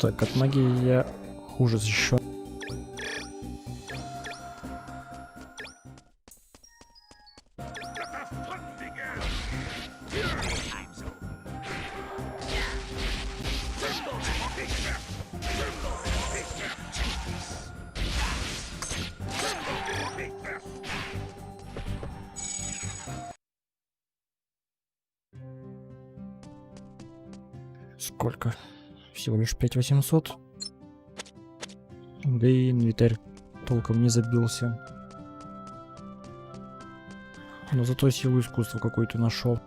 Так, от магии я хуже защищен. Сколько? Всего лишь 5800. Да и инвентарь толком не забился. Но зато силу искусства какую-то нашел.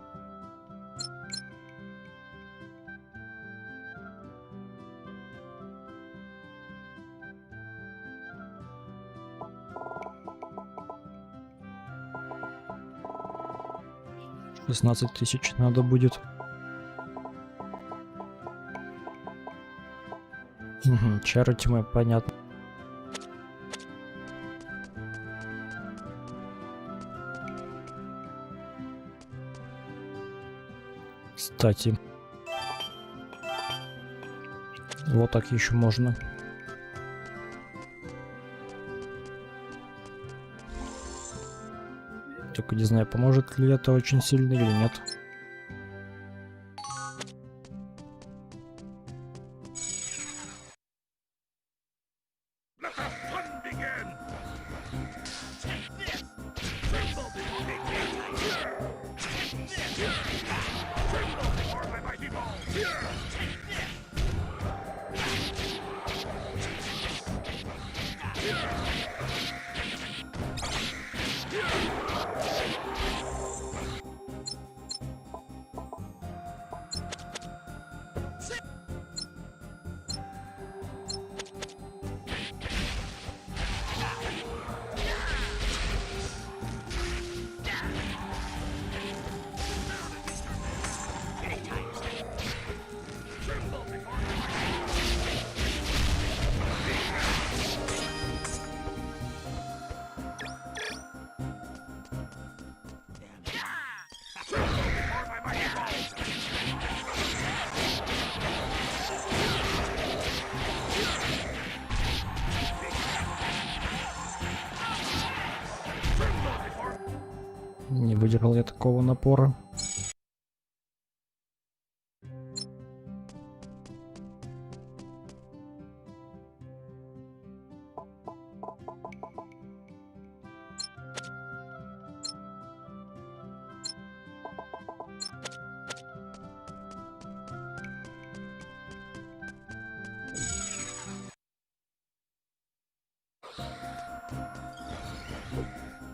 $16 000 надо будет. Угу, чары тьмы, понятно. Кстати, вот так еще можно. Только не знаю, поможет ли это очень сильно или нет. Не выдержал я такого напора.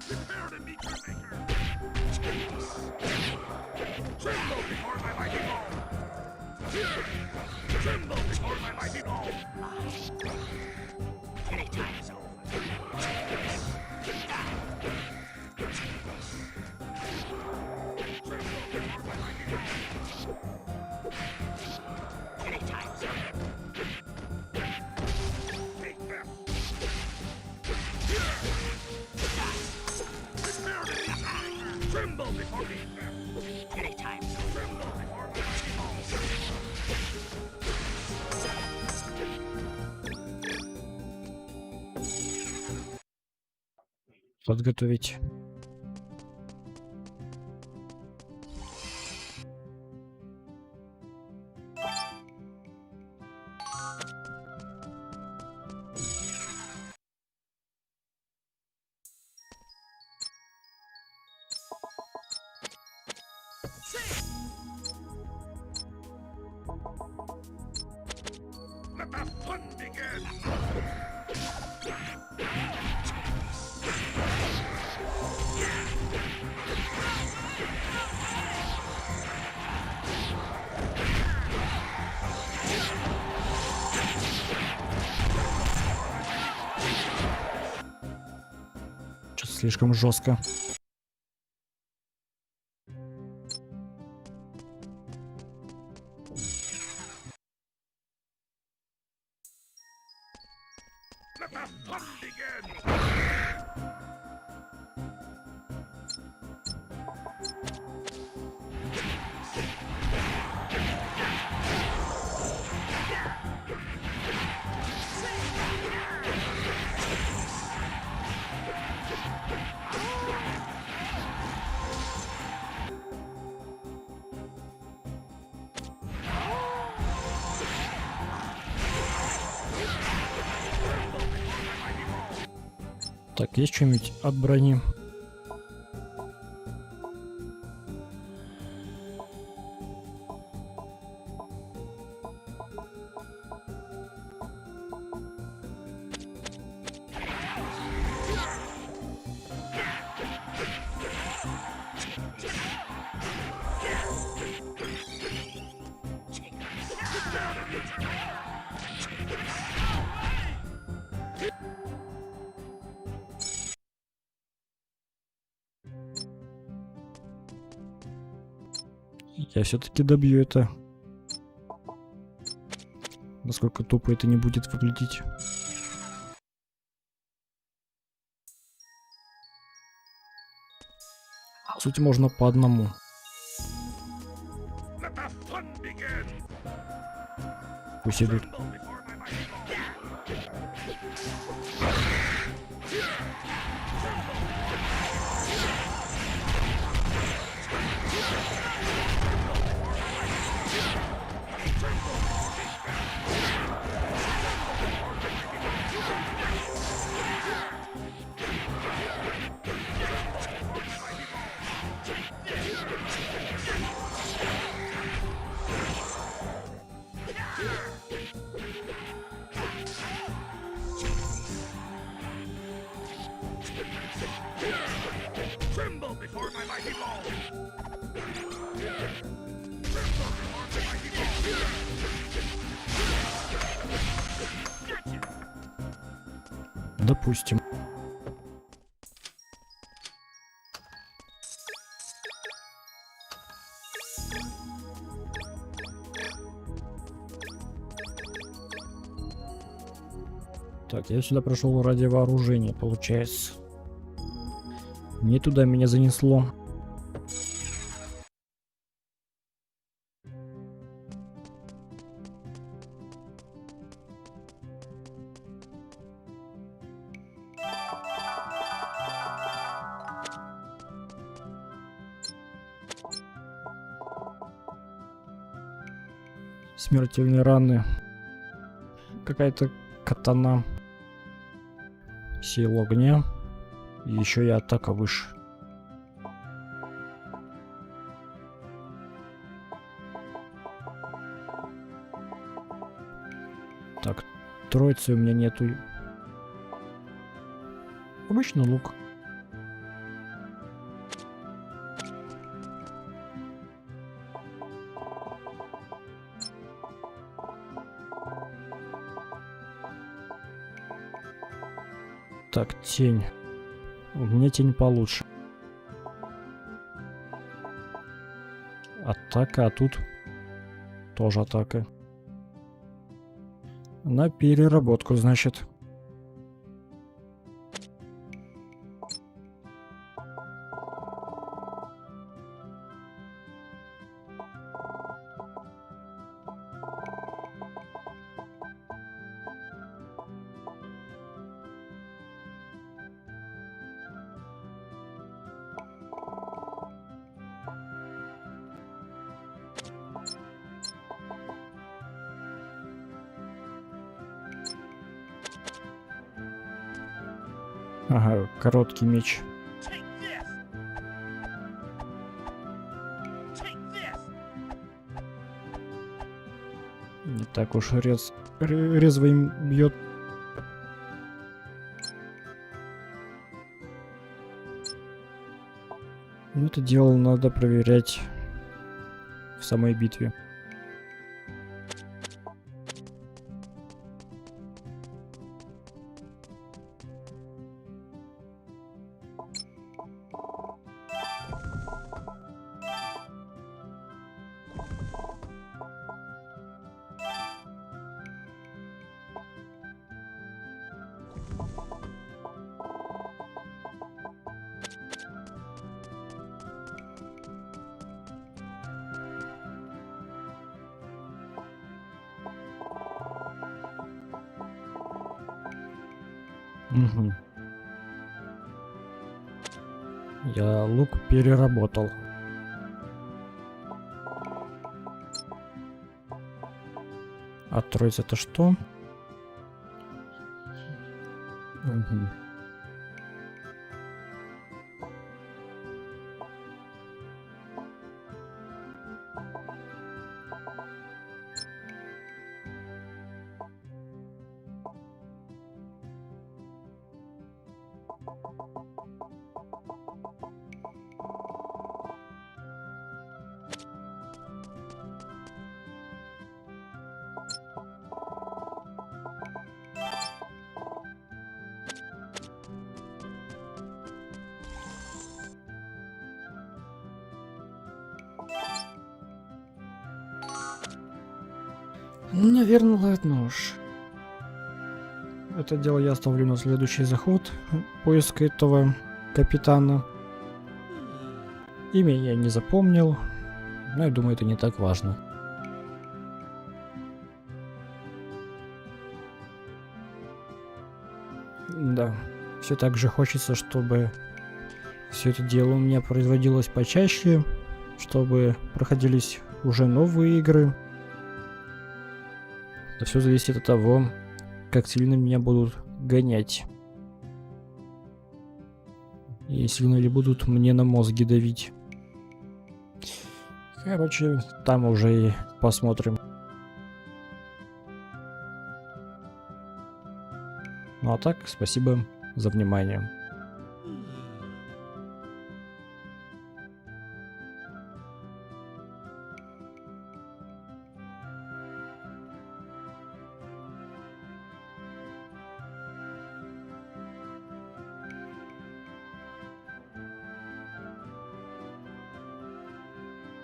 Prepare to meet your maker. Tremble before my mighty ball. Tremble before my mighty ball. Any time is over. Any time is over. Take this. Prepare to meet your maker. Tremble before me. Any time is over. Tremble before my mighty ball. Подготовить. Let the fun begin. Что-то слишком жестко. Let the fun begin. Так, есть что-нибудь от брони? Я все-таки добью это. Насколько тупо это не будет выглядеть. По сути, можно по одному. Let the fun begin. Пусть идут. Tremble before my mighty ball. Tremble before my mighty ball. Tremble before my mighty ball. Допустим. Так, я сюда пришел ради вооружения, получается. Не туда меня занесло. Смертельные раны. Какая-то катана. Сила огня. И еще и атака выше. Так, троицы у меня нету. Обычный лук. Так, тень. У меня тень получше. Атака, а тут тоже атака. На переработку, значит. Ага, короткий меч. Не так уж резво им бьет. Ну, это дело надо проверять в самой битве. Угу. Я лук переработал. А троица это что? Угу. Наверное, ладно уж. Это дело я оставлю на следующий заход. Поиск этого капитана. Имя я не запомнил. Но я думаю, это не так важно. Да. Все так же хочется, чтобы все это дело у меня производилось почаще. Чтобы проходились уже новые игры. Все зависит от того, как сильно меня будут гонять. И сильно ли будут мне на мозги давить. Короче, там уже и посмотрим. Ну а так, спасибо за внимание.